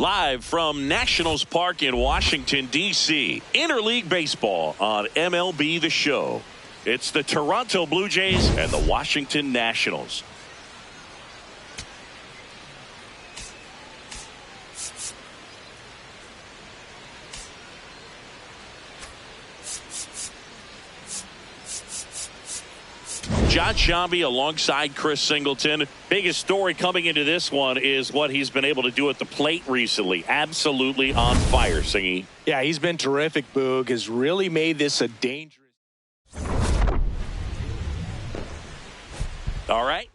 Live from Nationals Park in Washington, D.C. Interleague Baseball on MLB The Show. It's the Toronto Blue Jays and the Washington Nationals. John Sciambi alongside Chris Singleton. Biggest story coming into this one is what he's been able to do at the plate recently. Absolutely on fire, Singy. Yeah, he's been terrific, Boog. Has really made this a dangerous. All right.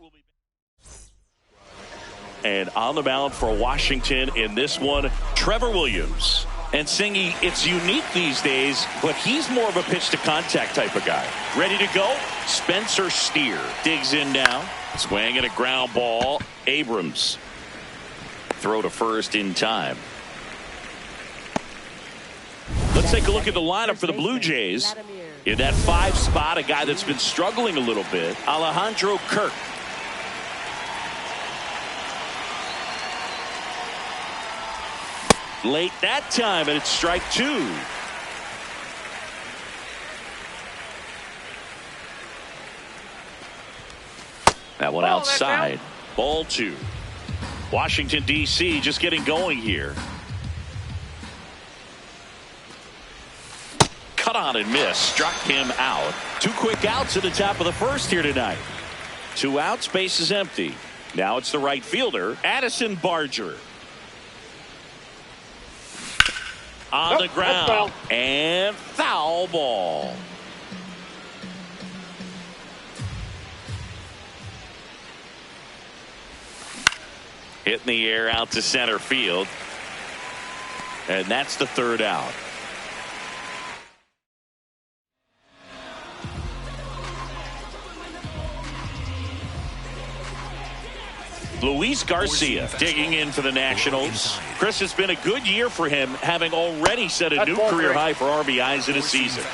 And on the mound for Washington in this one, Trevor Williams. And Singy, it's unique these days, but he's more of a pitch-to-contact type of guy. Ready to go? Spencer Steer digs in now. Swing and a ground ball. Abrams. Throw to first in time. Let's take a look at the lineup for the Blue Jays. In that 5 spot, a guy that's been struggling a little bit, Alejandro Kirk. Late that time, and it's strike 2. That one outside. Ball 2. Washington, D.C. just getting going here. Cut on and miss. Struck him out. 2 quick outs at the top of the first here tonight. 2 outs, base is empty. Now it's the right fielder, Addison Barger. On the ground, and foul ball. Hit in the air out to center field. And that's the 3rd out. Luis Garcia digging in for the Nationals. Chris, has been a good year for him, having already set a new career high for RBIs in a season.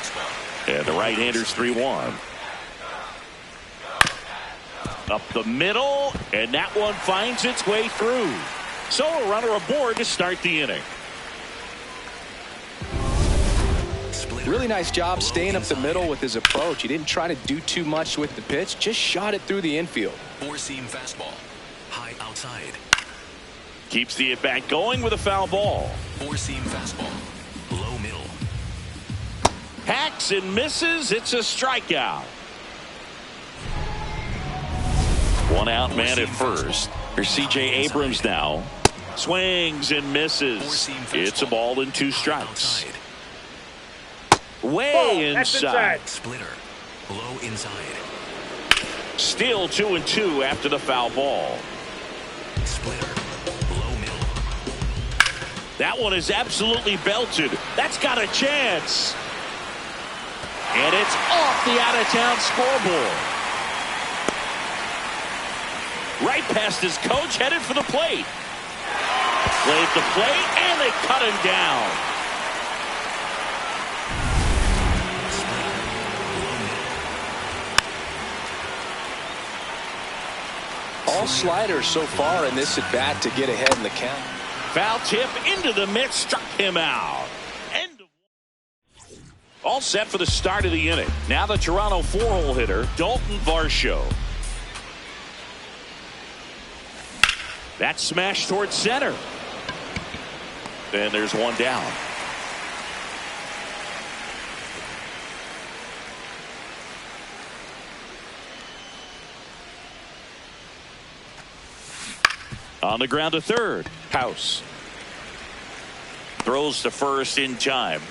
And the right-hander's 3-1. Up the middle, and that one finds its way through. So a runner aboard to start the inning. Really nice job staying up the middle with his approach. He didn't try to do too much with the pitch, just shot it through the infield. 4-seam fastball. High outside. Keeps the at-bat going with a foul ball. 4-seam fastball. Low middle. Hacks and misses. It's a strikeout. 1 out, man at first. Here's C.J. Abrams now. Swings and misses. It's a ball and 2 strikes. Way inside. Splitter. Low inside. Still 2-2 after the foul ball. Splitter. Low middle. That one is absolutely belted. That's got a chance. And it's off the out-of-town scoreboard. Right past his coach, headed for the plate. Played the plate, and they cut him down. All sliders so far in this at-bat to get ahead in the count. Foul tip into the mitt, struck him out. All set for the start of the inning. Now the Toronto 4-hole hitter, Dalton Varsho. That smash towards center. And there's one down. On the ground to third. House. Throws to first in time.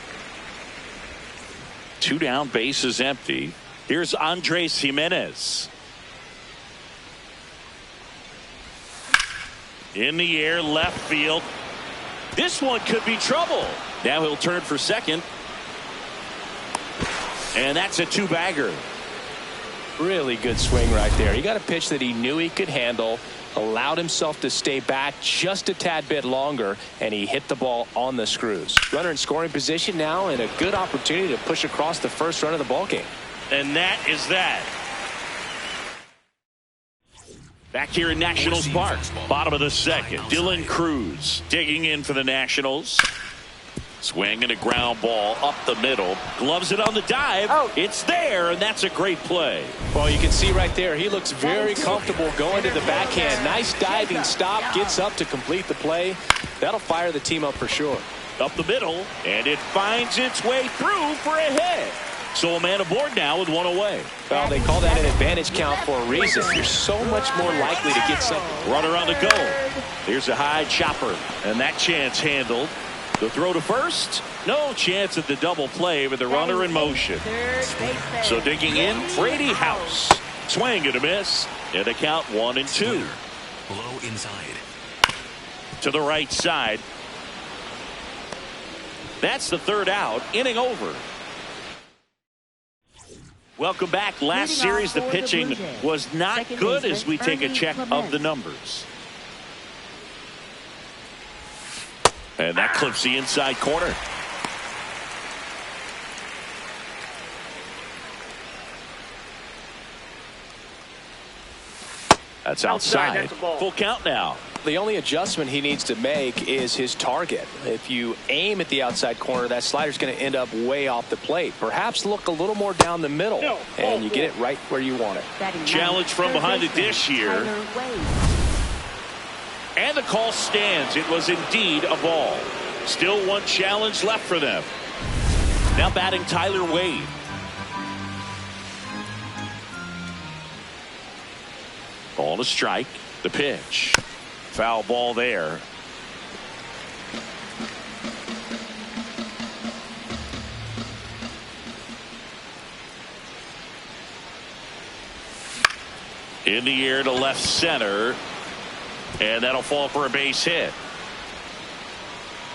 2 down, base is empty. Here's Andres Jimenez. In the air, left field. This one could be trouble. Now he'll turn for second. And that's a 2-bagger. Really good swing right there. He got a pitch that he knew he could handle, allowed himself to stay back just a tad bit longer, and he hit the ball on the screws. Runner in scoring position now, and a good opportunity to push across the first run of the ballgame. And that is that. Back here in Nationals Park, bottom of the second. Dylan Cruz digging in for the Nationals. Swinging a ground ball up the middle. Gloves it on the dive. It's there, and that's a great play. Well, you can see right there, he looks very comfortable going to the backhand. Nice diving stop, gets up to complete the play. That'll fire the team up for sure. Up the middle, and it finds its way through for a hit. So a man aboard now with one away. Well, they call that an advantage count for a reason. You're so much more likely to get something. Runner on the go. Here's a high chopper, and that chance handled. The throw to first. No chance at the double play with the runner in motion. So digging in, Brady House. Swing and a miss. And the count 1-2. Low inside. To the right side. That's the third out. Inning over. Welcome back. Last series, the pitching was not good as we take a check of the numbers. And that clips the inside corner. That's outside. Full count now. The only adjustment he needs to make is his target. If you aim at the outside corner, that slider's going to end up way off the plate. Perhaps look a little more down the middle, and you get it right where you want it. Challenge from behind the dish here. And the call stands. It was indeed a ball. Still one challenge left for them. Now batting Tyler Wade. Ball to strike. The pitch. Foul ball there. In the air to left center. And that'll fall for a base hit.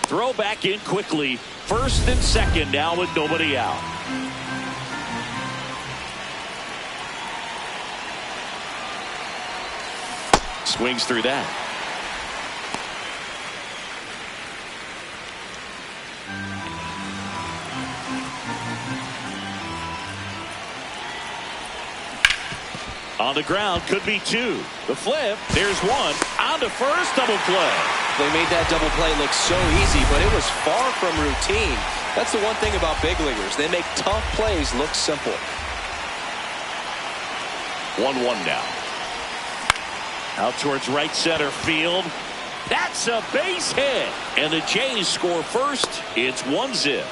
Throw back in quickly. First and second now with nobody out. Swings through that. On the ground, could be two. The flip, there's one. On to first, double play. They made that double play look so easy, but it was far from routine. That's the one thing about big leaguers. They make tough plays look simple. 1-1 now. Out towards right center field. That's a base hit. And the Jays score first. It's 1-0.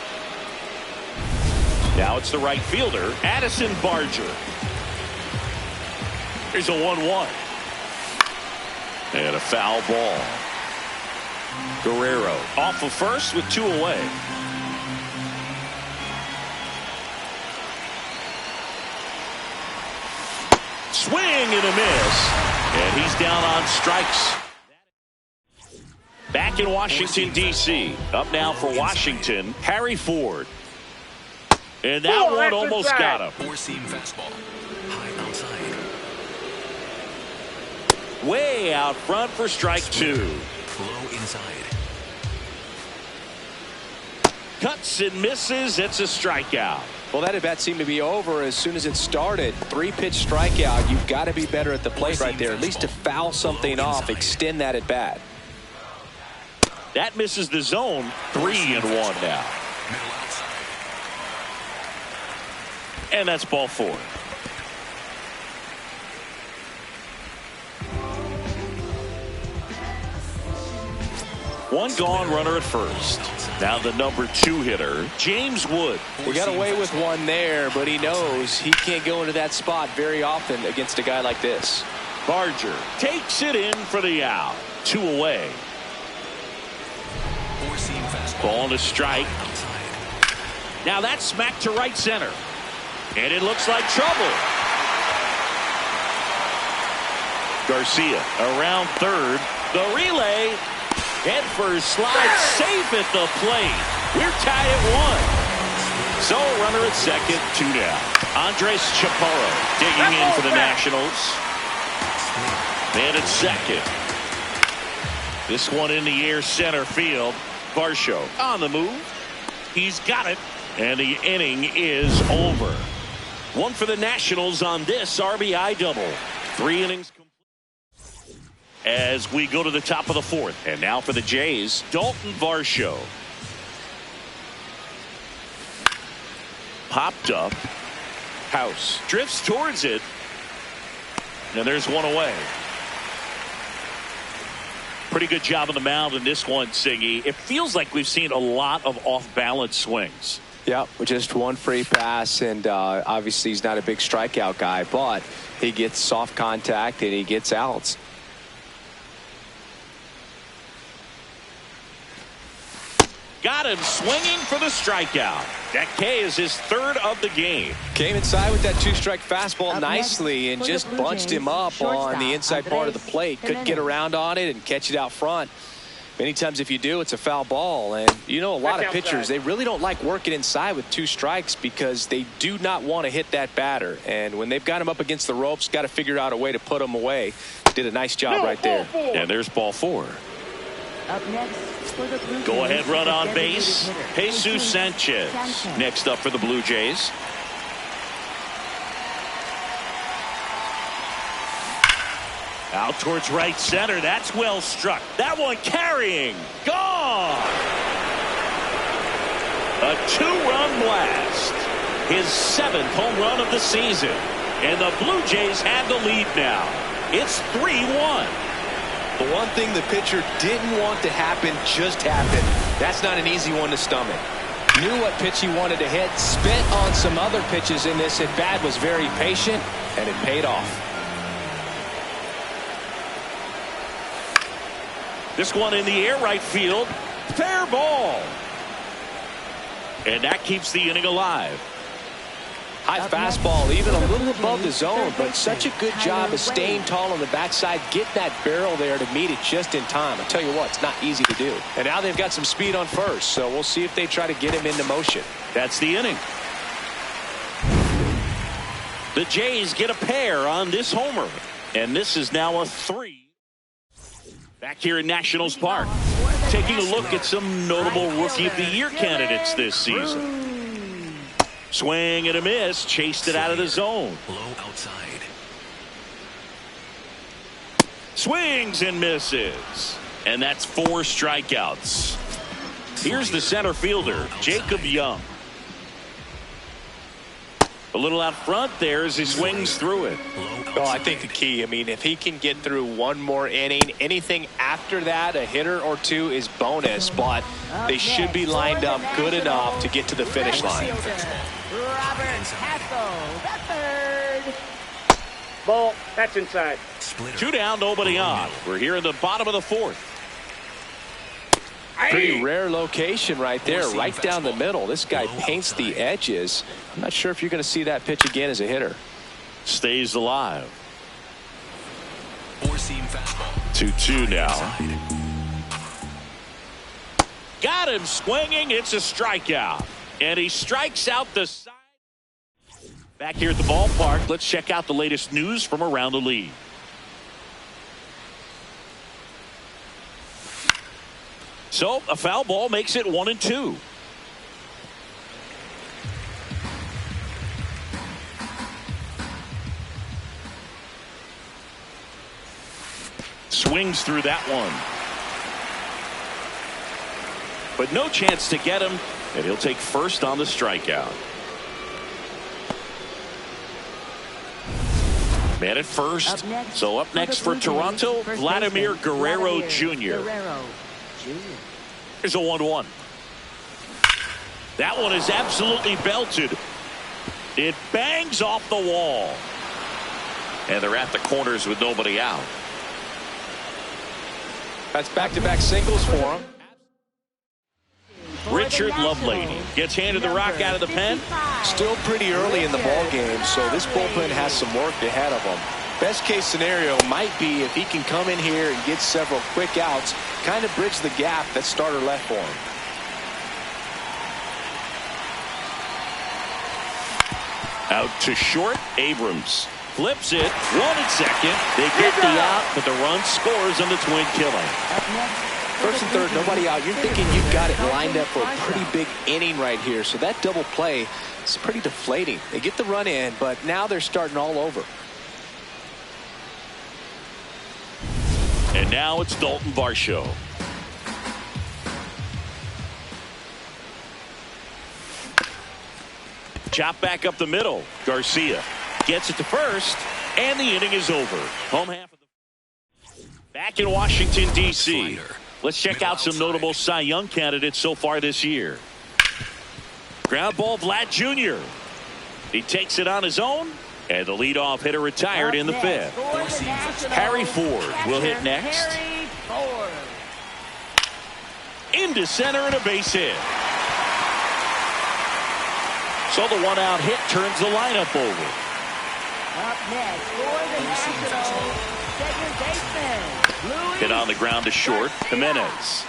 Now it's the right fielder, Addison Barger. Here's a 1-1. And a foul ball. Guerrero off of first with two away. Swing and a miss. And he's down on strikes. Back in Washington, D.C. Up now for Washington, Harry Ford. And that one almost got him. Four-seam fastball. High outside. Way out front for strike two. Low inside. Cuts and misses. It's a strikeout. Well, that at bat seemed to be over as soon as it started. 3-pitch strikeout. You've got to be better at the plate right there, at least to foul something off, extend that at bat. That misses the zone. 3-1 now. And that's ball four. One gone, runner at first. Now the number 2 hitter, James Wood. He got away with one there, but he knows he can't go into that spot very often against a guy like this. Barger takes it in for the out. 2 away. Ball to strike. Now that's smacked to right center. And it looks like trouble. Garcia around third. The relay. Head first slide, safe at the plate. We're tied at 1. So runner at second, 2 down. Andres Chaparro digging in for the Nationals. Man at second. This one in the air center field. Varsho on the move. He's got it. And the inning is over. 1 for the Nationals on this RBI double. 3 innings complete. as we go to the top of the fourth. And now for the Jays, Dalton Varsho. Popped up. House drifts towards it. And there's one away. Pretty good job on the mound in this one, Singy. It feels like we've seen a lot of off-balance swings. Yeah, with just one free pass, and obviously he's not a big strikeout guy, but he gets soft contact and he gets outs. Got him swinging for the strikeout. That K is his third of the game. Came inside with that two-strike fastball nicely and just bunched him up on the inside part of the plate. Couldn't get around on it and catch it out front. Many times if you do, it's a foul ball. And you know, a lot of pitchers, they really don't like working inside with two strikes because they do not want to hit that batter. And when they've got him up against the ropes, got to figure out a way to put him away. Did a nice job right there. And there's ball 4. Up next for the Blue Jays, Go ahead, run on designated base. hitter, Jesus Sanchez. Next up for the Blue Jays. Out towards right center. That's well struck. That one carrying. Gone. A 2-run blast. His 7th home run of the season. And the Blue Jays have the lead now. It's 3-1. The one thing the pitcher didn't want to happen just happened. That's not an easy one to stomach. Knew what pitch he wanted to hit. Spent on some other pitches in this at bat. Was very patient, and it paid off. This one in the air right field. Fair ball. And that keeps the inning alive. High fastball, even a little above the zone, but such a good job of staying tall on the backside, getting that barrel there to meet it just in time. I tell you what, it's not easy to do. And now they've got some speed on first, so we'll see if they try to get him into motion. That's the inning. The Jays get a pair on this homer, and this is now a 3. Back here in Nationals Park, taking a look at some notable Rookie of the Year candidates this season. Swing and a miss, chased it out of the zone. Low outside. Swings and misses. And that's 4 strikeouts. Here's the center fielder, Jacob Young. A little out front there as he swings through it. Well, I think the key, I mean, if he can get through one more inning, anything after that, a hitter or two is bonus, but they should be lined up good enough to get to the finish line. Robert Hassel, the third. Ball. That's inside. Splitter. 2 down, nobody on. We're here in the bottom of the 4th. Pretty rare location right there, right down the middle. This guy paints the edges. I'm not sure if you're going to see that pitch again as a hitter. Stays alive. 4-seam fastball. 2-2 now. Outside. Got him swinging. It's a strikeout. And he strikes out the side. Back here at the ballpark, let's check out the latest news from around the league. So a foul ball makes it 1-2. Swings through that one. But no chance to get him, and he'll take first on the strikeout. Man at first. So up next for Toronto, Vladimir Guerrero Jr. Here's a 1-1. That one is absolutely belted. It bangs off the wall. And they're at the corners with nobody out. That's back-to-back singles for him. Richard Lovelady gets handed the rock out of the pen. Still pretty early in the ball game, so this bullpen has some work ahead of him. Best case scenario might be if he can come in here and get several quick outs, kind of bridge the gap that starter left for him. Out to short, Abrams flips it, 1 at second. They get the out, but the run scores on the twin killing. First and third, nobody out. You're thinking you've got it lined up for a pretty big inning right here. So that double play is pretty deflating. They get the run in, but now they're starting all over. Now it's Dalton Varsho. Chop back up the middle. Garcia gets it to first, and the inning is over. Home half of the back in Washington, D.C. Let's check out some notable Cy Young candidates so far this year. Ground ball, Vlad Jr. He takes it on his own, and the leadoff hitter retired in the fifth. Harry Ford will hit next. Into center and a base hit. So the one-out hit turns the lineup over. Up next for the Nationals, second baseman, Hit on the ground to short. Jimenez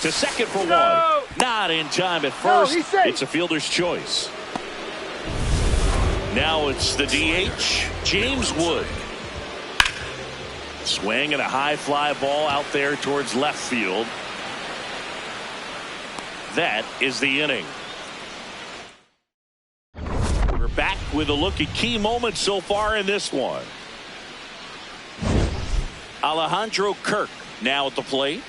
to second for one. Not in time at first. It's a fielder's choice. Now it's the DH, James Wood. Swing and a high fly ball out there towards left field. That is the inning. We're back with a look at key moments so far in this one. Alejandro Kirk now at the plate.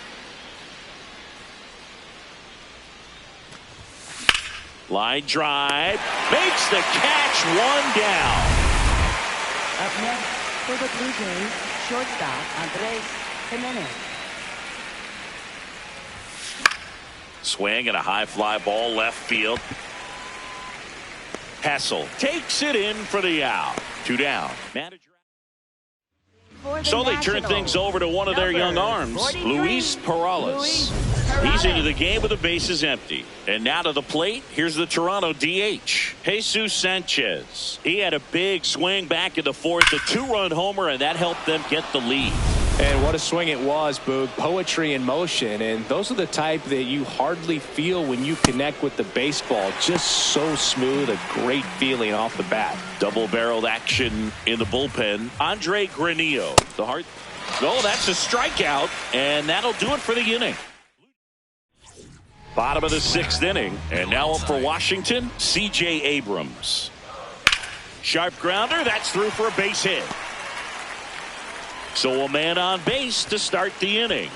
Line drive. Makes the catch, one down. Up next for the Blue Jays, shortstop Andres Jimenez. Swing and a high fly ball left field. Hassel takes it in for the out. 2 down. So they turn things over to one of their young arms, Luis Perales. He's into the game with the bases empty. And now to the plate, here's the Toronto DH, Jesus Sanchez. He had a big swing back in the fourth, a 2-run homer, and that helped them get the lead. And what a swing it was, Boog. Poetry in motion. And those are the type that you hardly feel when you connect with the baseball. Just so smooth, a great feeling off the bat. Double-barreled action in the bullpen. Andre Granillo. The hard. Oh, that's a strikeout, and that'll do it for the inning. Bottom of the 6th inning, and now up for Washington, C.J. Abrams. Sharp grounder, that's through for a base hit. So a man on base to start the inning.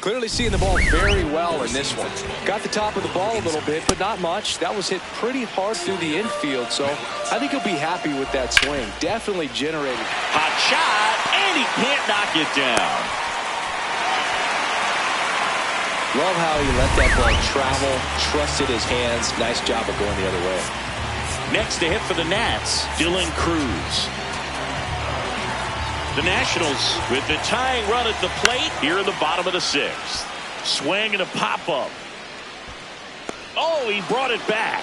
Clearly seeing the ball very well in this one. Got the top of the ball a little bit, but not much. That was hit pretty hard through the infield, so I think he'll be happy with that swing. Definitely generated. Hot shot, and he can't knock it down. Love how he let that ball travel, trusted his hands. Nice job of going the other way. Next to hit for the Nats, Dylan Cruz. The Nationals with the tying run at the plate here in the bottom of the 6th. Swing and a pop-up. Oh, he brought it back.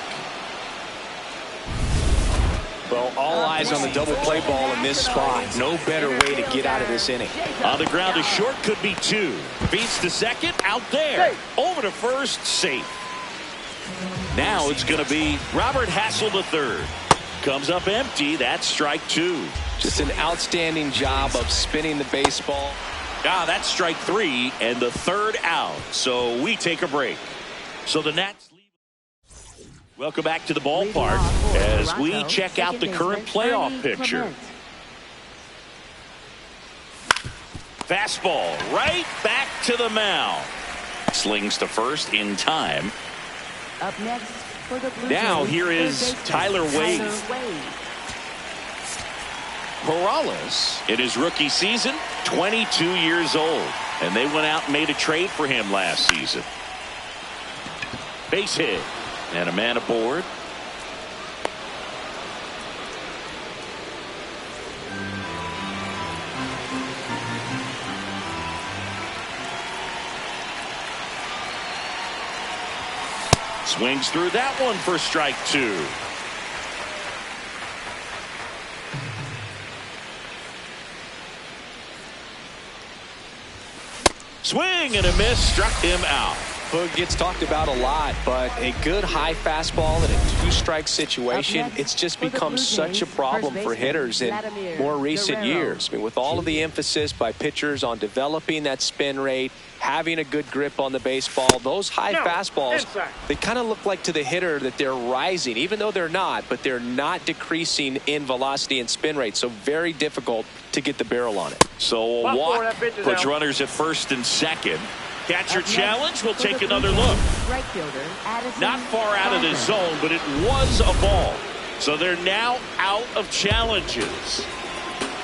Well, all eyes on the double play ball in this spot. No better way to get out of this inning. On the ground to short, could be 2. Feeds to second, out there. Over to first, safe. Now it's going to be Robert Hassel III. Comes up empty. That's strike 2. Just an outstanding job of spinning the baseball. That's strike 3 and the 3rd out. So we take a break. So the Nats leave. Welcome back to the ballpark as we check out the current playoff picture. Fastball right back to the mound. Slings to first in time. Up next for the Blue Now Jays, here is Tyler Wade. Perales in his rookie season, 22 years old, and they went out and made a trade for him last season. Base hit and a man aboard. Swings through that one for strike 2. Swing and a miss, struck him out. Boog, gets talked about a lot, but a good high fastball in a two-strike situation, it's just become such a problem for hitters in more recent years. I mean, with all of the emphasis by pitchers on developing that spin rate, having a good grip on the baseball, those high fastballs, they kind of look like to the hitter that they're rising, even though they're not, but they're not decreasing in velocity and spin rate, so very difficult to get the barrel on it. So a walk puts runners at first and second. Catcher challenge. We'll take another look. Not far out of the zone, but it was a ball. So they're now out of challenges.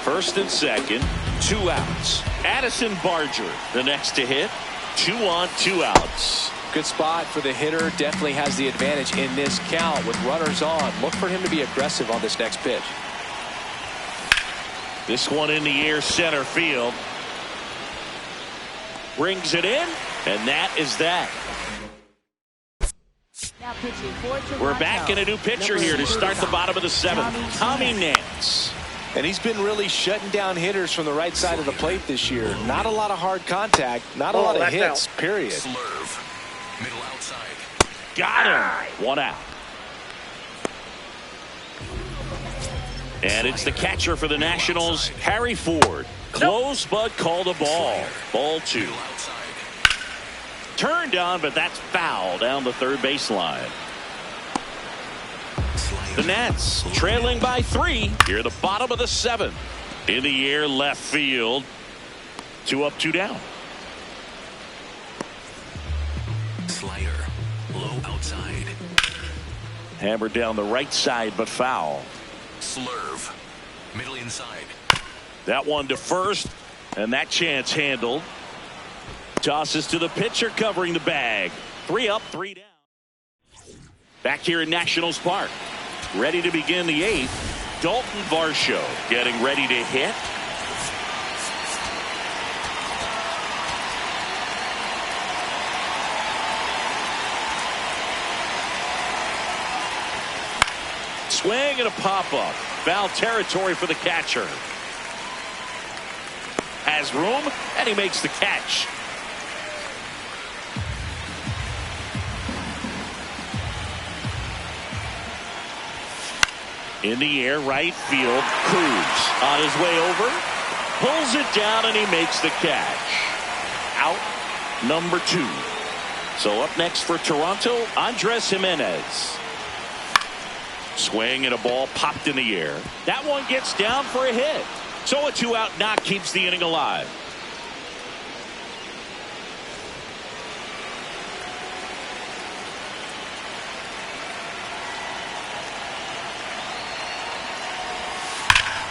First and second, 2 outs. Addison Barger, the next to hit. 2 on, 2 outs. Good spot for the hitter. Definitely has the advantage in this count with runners on. Look for him to be aggressive on this next pitch. This one in the air, center field. Brings it in, and that is that. We're back in a new pitcher here to start the bottom of the 7th. Tommy Nance. And he's been really shutting down hitters from the right side of the plate this year. Not a lot of hard contact, not a lot of hits, period. Slurve. Middle outside. Got him. 1 out. And it's the catcher for the Nationals, Harry Ford. Close, but called a ball. Ball 2. Turned on, but that's foul down the third baseline. The Nats trailing by 3 here at the bottom of the 7th. In the air, left field. 2 up, 2 down. Slider. Low outside. Hammered down the right side, but foul. Slurve. Middle inside. That one to first, and that chance handled. Tosses to the pitcher covering the bag. 3 up, 3 down. Back here in Nationals Park. Ready to begin the 8th. Dalton Varsho getting ready to hit. Swing and a pop-up. Foul territory for the catcher. Has room, and he makes the catch. In the air, right field. Cruz on his way over. Pulls it down, and he makes the catch. Out number 2. So up next for Toronto, Andres Jimenez. Swing and a ball popped in the air. That one gets down for a hit. So a 2-out knock keeps the inning alive.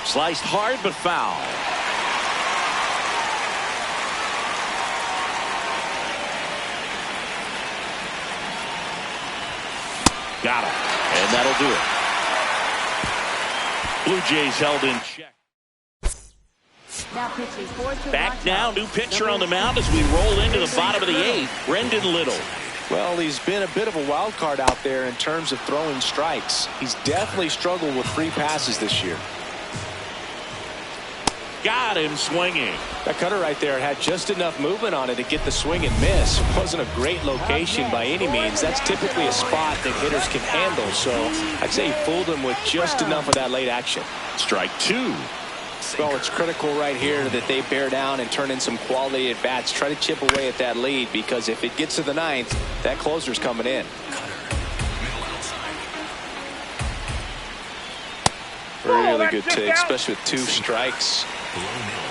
Sliced hard but foul. Got him. And that'll do it. Blue Jays held in check. Back now, new pitcher on the mound as we roll into the bottom of the 8th, Brendan Little. Well, he's been a bit of a wild card out there in terms of throwing strikes. He's definitely struggled with free passes this year. Got him swinging. That cutter right there had just enough movement on it to get the swing and miss. It wasn't a great location by any means. That's typically a spot that hitters can handle. So I'd say he fooled him with just enough of that late action. Strike 2. Well, it's critical right here that they bear down and turn in some quality at bats. Try to chip away at that lead, because if it gets to the 9th, that closer's coming in. Really good take, especially with 2 strikes.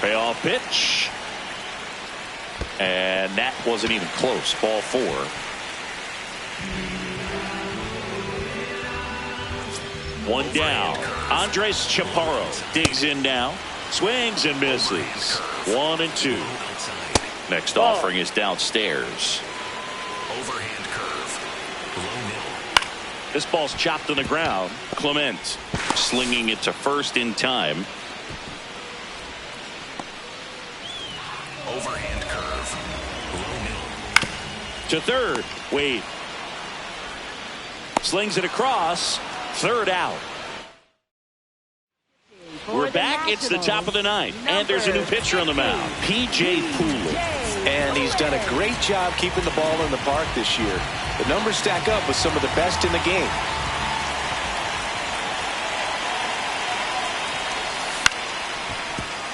Payoff pitch. And that wasn't even close. Ball 4. One down. Andres Chaparro digs in now. Swings and misses. 1 and 2. Next offering is downstairs. Overhand curve. Low middle. This ball's chopped on the ground. Clement slinging it to first in time. Overhand curve. Low middle. To third. Wade. Slings it across. 3rd out. We're back. It's the top of the 9th, and there's a new pitcher on the mound, P.J. Poole. And he's done done a great job keeping the ball in the park this year. The numbers stack up with some of the best in the game.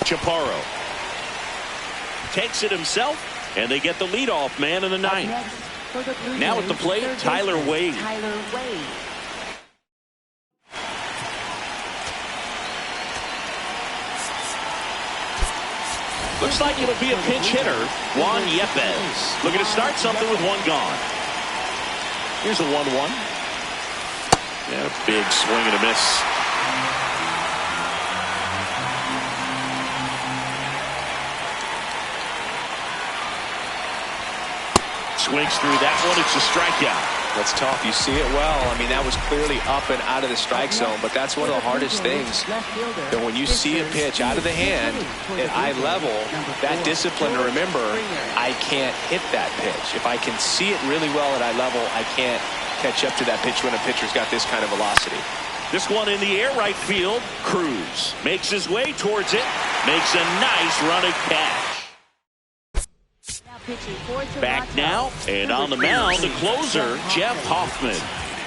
Chaparro takes it himself, and they get the leadoff man in the ninth. Now at the plate, Tyler Wade. Looks like it'll be a pinch hitter, Juan Yepez. Looking to start something with one gone. Here's a 1-1. Yeah, big swing and a miss. Swings through that one. It's a strikeout. That's tough. You see it well. I mean, that was clearly up and out of the strike zone, but that's one of the hardest things. And when you see a pitch out of the hand at eye level, that discipline to remember, I can't hit that pitch. If I can see it really well at eye level, I can't catch up to that pitch when a pitcher's got this kind of velocity. This one in the air, right field. Cruz makes his way towards it. Makes a nice running catch. Back now, and on the mound, the closer, Jeff Hoffman.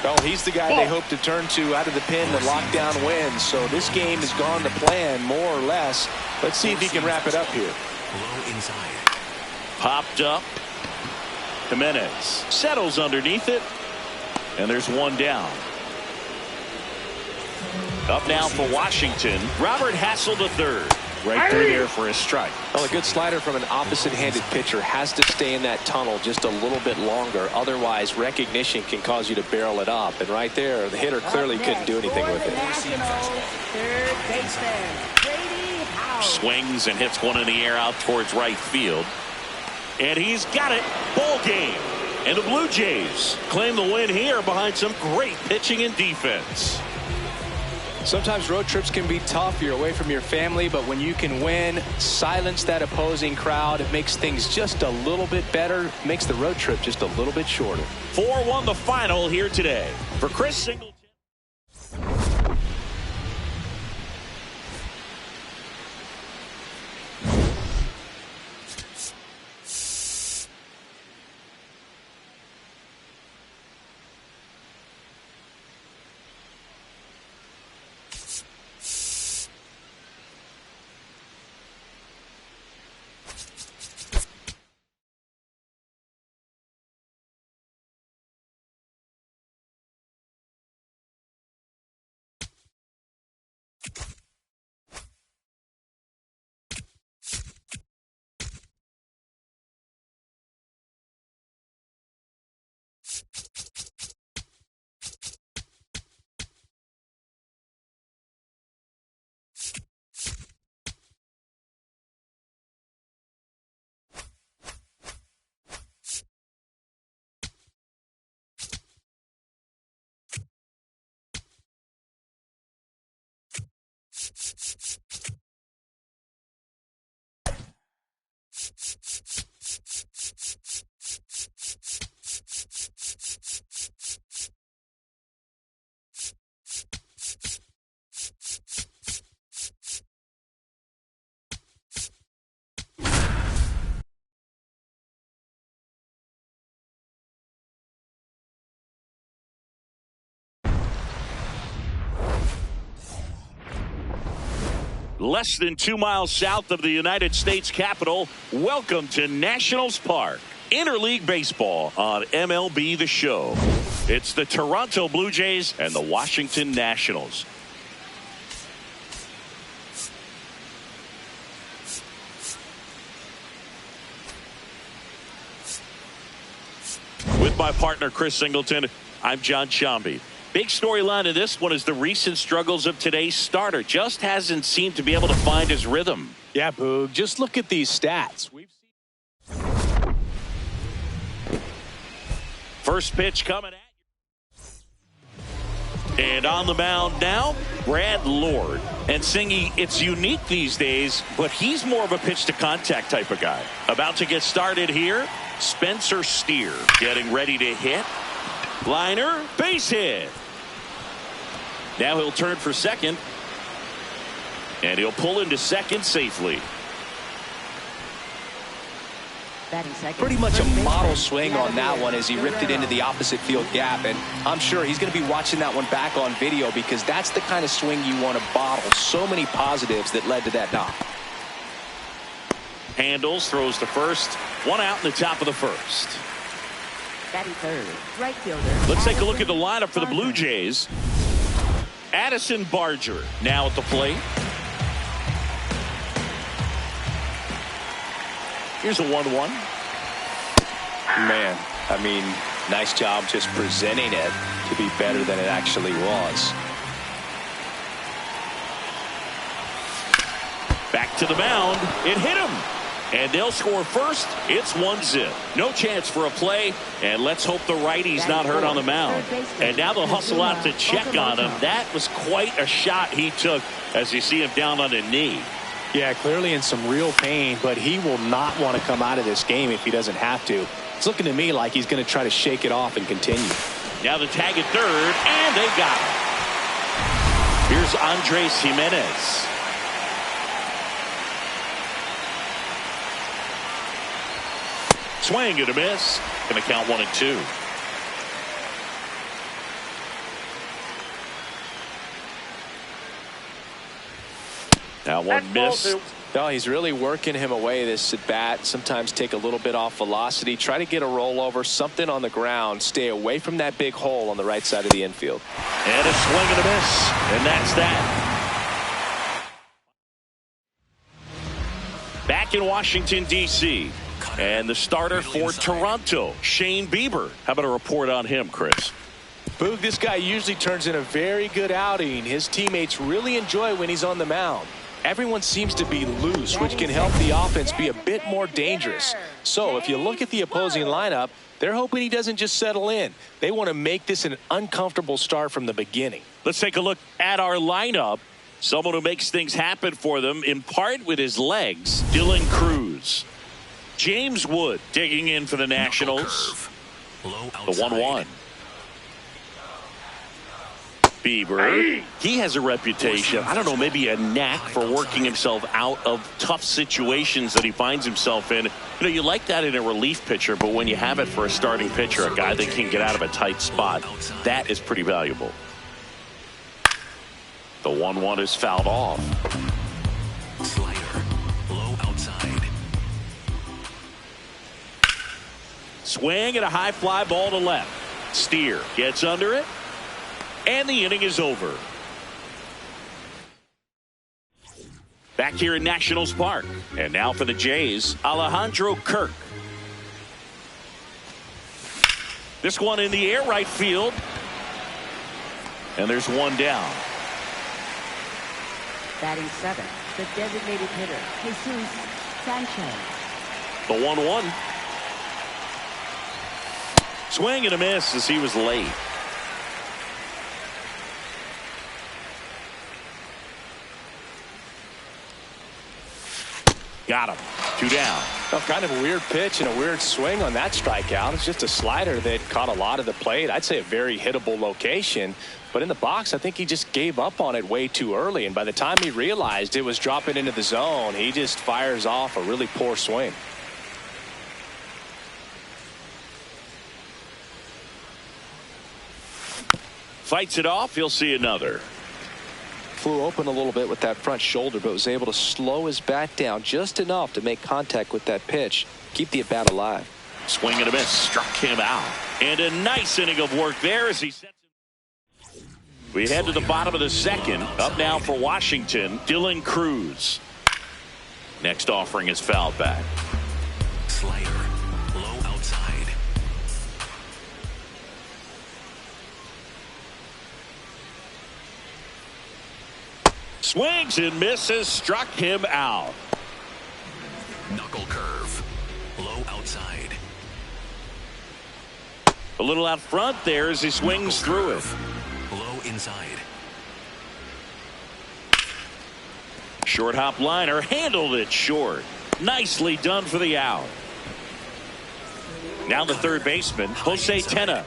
Well, he's the guy they hope to turn to out of the pen to lock down wins. So this game has gone to plan, more or less. Let's see if he can wrap it up here. Low inside. Popped up. Jimenez settles underneath it, and there's one down. Up now for Washington, Robert Hassel III. Right through there for a strike. Well, a good slider from an opposite-handed pitcher has to stay in that tunnel just a little bit longer. Otherwise, recognition can cause you to barrel it up. And right there, the hitter clearly couldn't do anything with it. Swings and hits one in the air out towards right field. And he's got it. Ball game. And the Blue Jays claim the win here behind some great pitching and defense. Sometimes road trips can be tough. You're away from your family, but when you can win, silence that opposing crowd, it makes things just a little bit better, makes the road trip just a little bit shorter. 4-1 the final here today. For Chris Singleton. Less than 2 miles south of the United States Capitol, welcome to Nationals Park. Interleague Baseball on MLB The Show. It's the Toronto Blue Jays and the Washington Nationals. With my partner Chris Singleton, I'm John Shambi. Big storyline of this one is the recent struggles of today's starter. Just hasn't seemed to be able to find his rhythm. Yeah, Boog, just look at these stats. First pitch coming at you. And on the mound now, Brad Lord. And Singy, it's unique these days, but he's more of a pitch to contact type of guy. About to get started here, Spencer Steer getting ready to hit. Liner, base hit. Now he'll turn for second. And he'll pull into second safely. Batting second. Pretty much a First model baseman, swing on that one as he ripped it into the opposite field gap. And I'm sure he's going to be watching that one back on video because that's the kind of swing you want to bottle. So many positives that led to that knock. Handles, throws to first. One out in the top of the first. Batting third. Right fielder. Let's take a look at the lineup for the Blue Jays. Addison Barger now at the plate. Here's a 1-1. Man, I mean, nice job just presenting it to be better than it actually was. Back to the mound. It hit him. And they'll score first. It's 1-0. No chance for a play. And let's hope the righty's not hurt on the mound. And now they'll hustle out to check on him. That was quite a shot he took as you see him down on a knee. Yeah, clearly in some real pain, but he will not want to come out of this game if he doesn't have to. It's looking to me like he's going to try to shake it off and continue. Now the tag at third, and they got him. Here's Andres Jimenez. Swing and a miss. Going to count 1-2. Now one miss. No, he's really working him away this at bat. Sometimes take a little bit off velocity. Try to get a rollover, something on the ground. Stay away from that big hole on the right side of the infield. And a swing and a miss. And that's that. Back in Washington, D.C. And the starter for Toronto, Shane Bieber. How about a report on him, Chris? Boog, this guy usually turns in a very good outing. His teammates really enjoy when he's on the mound. Everyone seems to be loose, which can help the offense be a bit more dangerous. So if you look at the opposing lineup, they're hoping he doesn't just settle in. They want to make this an uncomfortable start from the beginning. Let's take a look at our lineup. Someone who makes things happen for them, in part with his legs, Dylan Cruz. James Wood digging in for the Nationals. The 1-1. Bieber, he has a reputation, I don't know, maybe a knack for working himself out of tough situations that he finds himself in. You know, you like that in a relief pitcher, but when you have it for a starting pitcher, a guy that can get out of a tight spot, that is pretty valuable. The 1-1 is fouled off. Slider, low outside. Swing and a high fly ball to left. Steer gets under it. And the inning is over. Back here in Nationals Park. And now for the Jays, Alejandro Kirk. This one in the air right field. And there's one down. Batting seventh, the designated hitter, Jesus Sanchez. The 1-1. Swing and a miss as he was late. Got him. 2 down. Well, kind of a weird pitch and a weird swing on that strikeout. It's just a slider that caught a lot of the plate. I'd say a very hittable location. But in the box, I think he just gave up on it way too early. And by the time he realized it was dropping into the zone, he just fires off a really poor swing. Fights it off. He'll see another. Flew open a little bit with that front shoulder, but was able to slow his bat down just enough to make contact with that pitch. Keep the at-bat alive. Swing and a miss. Struck him out. And a nice inning of work there as he sets it. We head to the bottom of the second. Up now for Washington, Dylan Cruz. Next offering is fouled back. Slider, low outside. Swings and misses. Struck him out. Knuckle curve, low outside. A little out front there as he swings through it. Low inside. Short hop liner, handled it short. Nicely done for the out. Now the third baseman, Jose Tena.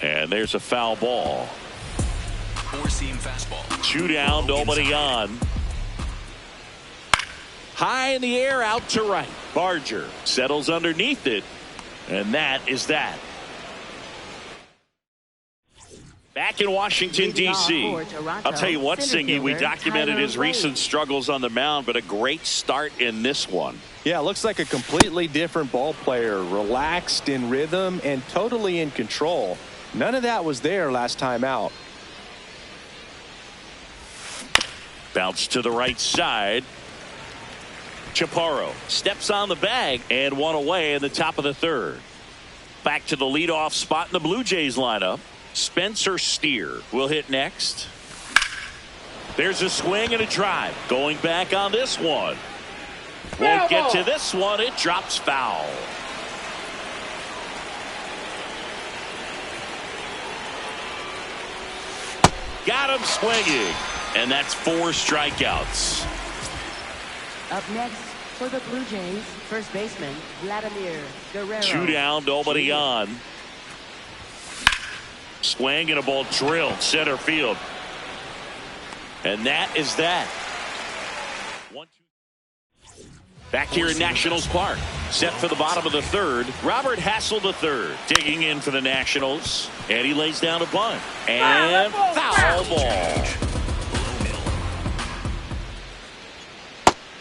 And there's a foul ball. Four-seam fastball. 2 down, nobody on. High in the air, out to right. Barger settles underneath it, and that is that. Back in Washington, D.C. I'll tell you what, Singy, we documented his recent struggles on the mound, but a great start in this one. Yeah, looks like a completely different ball player, relaxed, in rhythm, and totally in control. None of that was there last time out. Bounce to the right side. Chaparro steps on the bag and one away in the top of the third. Back to the leadoff spot in the Blue Jays lineup. Spencer Steer will hit next. There's a swing and a drive. Going back on this one. Won't get to this one. It drops foul. Got him swinging. And that's 4 strikeouts. Up next for the Blue Jays, first baseman Vladimir Guerrero. 2 down, nobody on. Swing and a ball drilled center field. And that is that. 1-2. Back here in Nationals Park. Set for the bottom of the third. Robert Hassel III digging in for the Nationals. And he lays down a bunt. And foul ball.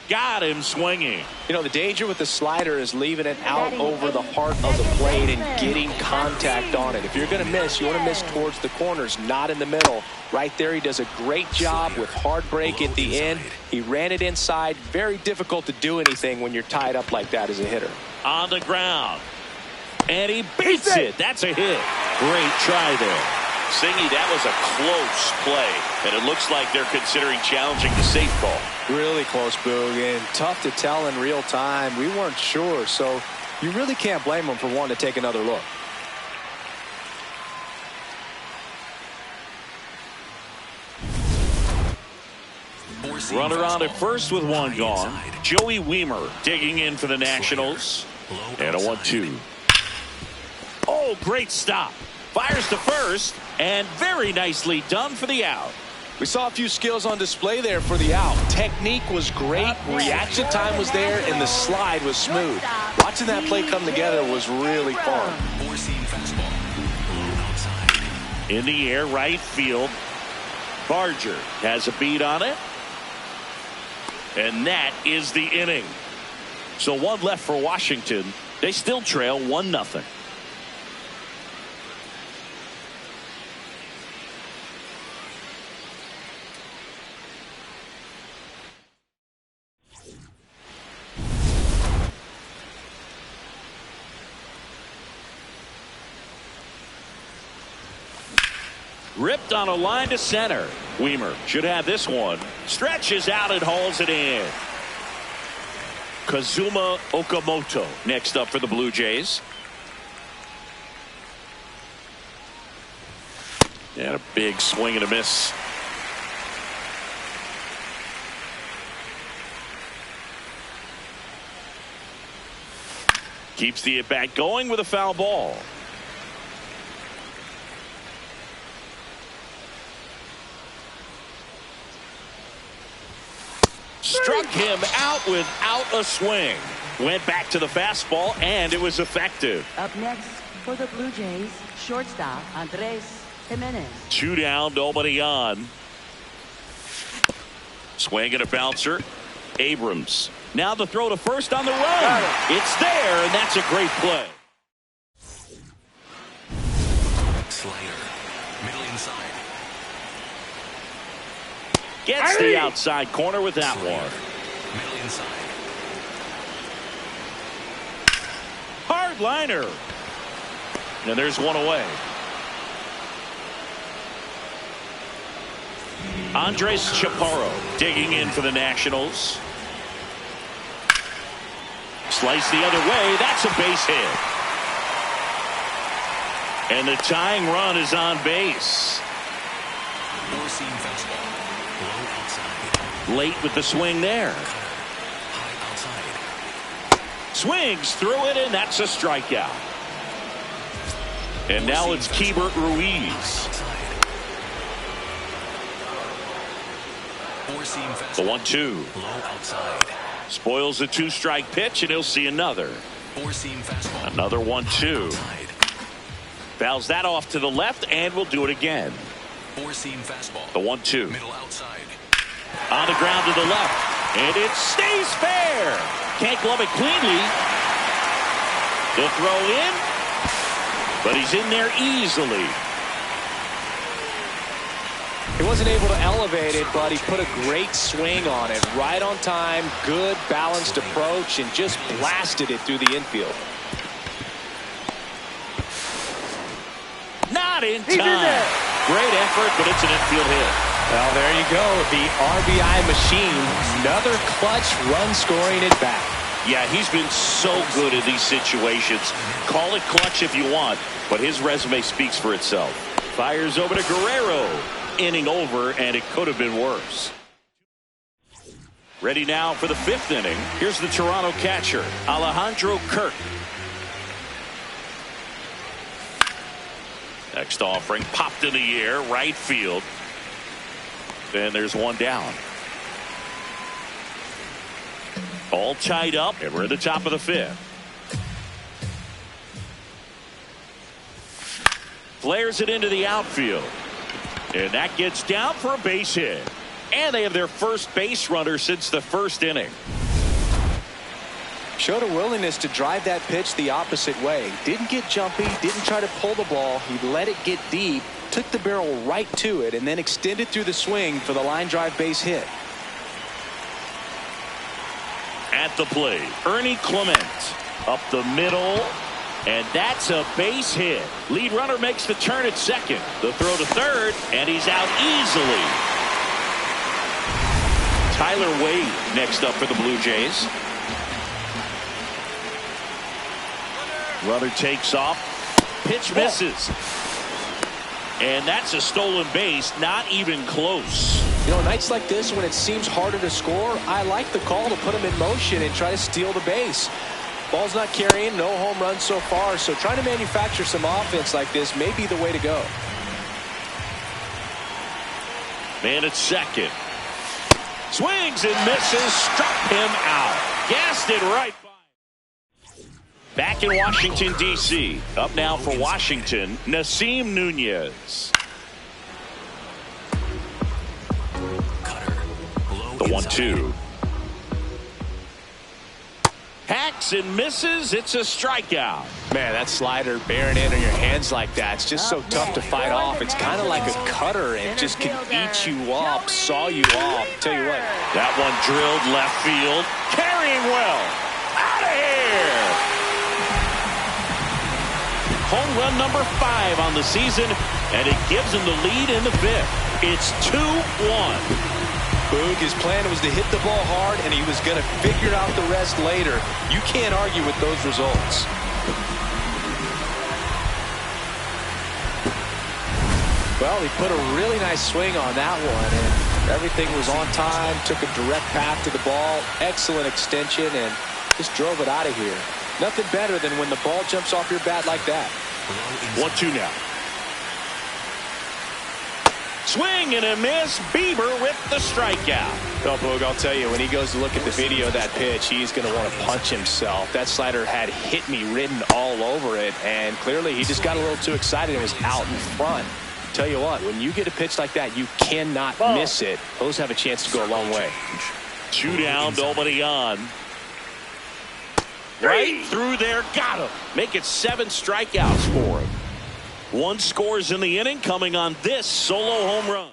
Got him swinging. You know, the danger with the slider is leaving it out over the heart of the plate and getting contact on it. If you're going to miss, you want to miss towards the corners, not in the middle. Right there, he does a great job with hard break at the end. He ran it inside. Very difficult to do anything when you're tied up like that as a hitter. On the ground. And he beats it. That's a hit. Great try there. Singy, that was a close play, and it looks like they're considering challenging the safe call. Really close, Boog, and tough to tell in real time. We weren't sure, so you really can't blame them for wanting to take another look. Runner on at first with one gone. Joey Weimer digging in for the Nationals. And a 1-2. Oh, great stop. Fires to first, and very nicely done for the out. We saw a few skills on display there for the out. Technique was great, reaction time was there, and the slide was smooth. Watching that play come together was really fun. In the air, right field. Barger has a beat on it. And that is the inning. So 1 left for Washington. They still trail 1-0. Ripped on a line to center. Weimer should have this one. Stretches out and hauls it in. Kazuma Okamoto next up for the Blue Jays. And a big swing and a miss. Keeps the at-bat going with a foul ball. Struck him out without a swing. Went back to the fastball, and it was effective. Up next for the Blue Jays, shortstop Andres Jimenez. 2 down, nobody on. Swing and a bouncer. Abrams. Now the throw to first on the run. It's there, and that's a great play. Slider. Middle inside. Gets the outside corner with that one. Middle inside. Hard liner. And there's one away. Andres Chaparro digging in for the Nationals. Slice the other way. That's a base hit. And the tying run is on base. Four-seam fastball. Low outside. Late with the swing there. High outside. Swings through it, and that's a strikeout. And now it's Keibert Ruiz. Four-seam The fastball. 1-2. Low outside. Spoils a 2-strike pitch, and he'll see another. Four-seam fastball. Another 1-2. Outside. Fouls that off to the left, and we'll do it again. Four-seam fastball. The 1-2. Middle outside. On the ground to the left, and it stays fair. Can't glove it cleanly. The throw in, but he's in there easily. He wasn't able to elevate it, but he put a great swing on it. Right on time, good balanced approach, and just blasted it through the infield. Not in time. Great effort, but it's an infield hit. Well, there you go. The RBI machine. Another clutch run scoring at bat. Yeah, he's been so good in these situations. Call it clutch if you want, but his resume speaks for itself. Fires over to Guerrero. Inning over, and it could have been worse. Ready now for the 5th inning. Here's the Toronto catcher, Alejandro Kirk. Next offering popped in the air, right field. And there's one down. All tied up, and we're at the top of the 5th. Flares it into the outfield. And that gets down for a base hit. And they have their first base runner since the 1st inning. Showed a willingness to drive that pitch the opposite way. Didn't get jumpy, didn't try to pull the ball. He let it get deep, took the barrel right to it, and then extended through the swing for the line drive base hit. At the plate, Ernie Clement up the middle, and that's a base hit. Lead runner makes the turn at second. The throw to third, and he's out easily. Tyler Wade next up for the Blue Jays. Runner takes off. Pitch misses. And that's a stolen base, not even close. You know, nights like this when it seems harder to score, I like the call to put him in motion and try to steal the base. Ball's not carrying, no home runs so far, so trying to manufacture some offense like this may be the way to go. Man at second. Swings and misses, struck him out. Gassed it right by. Back in Washington, D.C. Up now for Washington, Nasim Nunez. Cutter. Low The inside. 1-2. Hacks and misses. It's a strikeout. Man, that slider bearing in on your hands like that, it's just so tough to fight off. It's kind of like a cutter. It just can eat you up, saw you off. Tell you what. That one drilled left field. Carrying well. Out of here. Home run number 5 on the season, and it gives him the lead in the 5th. It's 2-1. Boog, his plan was to hit the ball hard, and he was going to figure out the rest later. You can't argue with those results. Well, he put a really nice swing on that one, and everything was on time, took a direct path to the ball, excellent extension, and just drove it out of here. Nothing better than when the ball jumps off your bat like that. 1-2 now. Swing and a miss. Bieber with the strikeout. Well, Boog, I'll tell you, when he goes to look at the video of that pitch, he's going to want to punch himself. That slider had hit me written all over it, and clearly he just got a little too excited and was out in front. Tell you what, when you get a pitch like that, you cannot miss it. Those have a chance to go a long way. 2 down, nobody on. Right through there, got him. Make it 7 strikeouts for him. 1 scores in the inning, coming on this solo home run.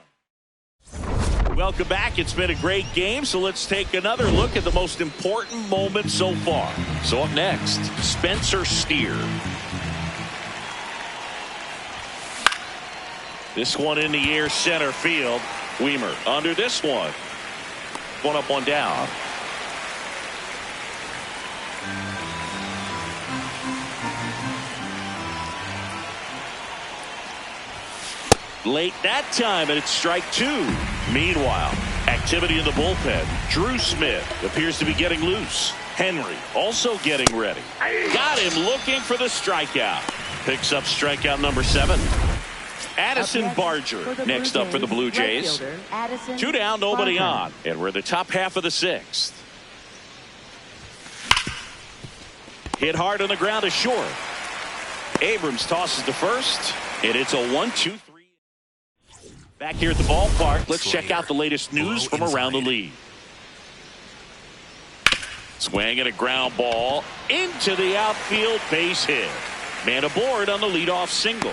Welcome back. It's been a great game, so let's take another look at the most important moment so far. So up next, Spencer Steer. This one in the air, center field. Weimer under this one. 1 up, 1 down. Late that time, and it's strike 2. Meanwhile, activity in the bullpen. Drew Smith appears to be getting loose. Henry also getting ready. Got him looking for the strikeout. Picks up strikeout number 7. Addison Barger next up for the Blue Jays. 2 down, nobody on. And we're in the top half of the 6th. Hit hard on the ground to short. Abrams tosses to first, and it's a 1-2-3. Back here at the ballpark, let's check out the latest news from around the league. Swing and a ground ball into the outfield, base hit. Man aboard on the leadoff single.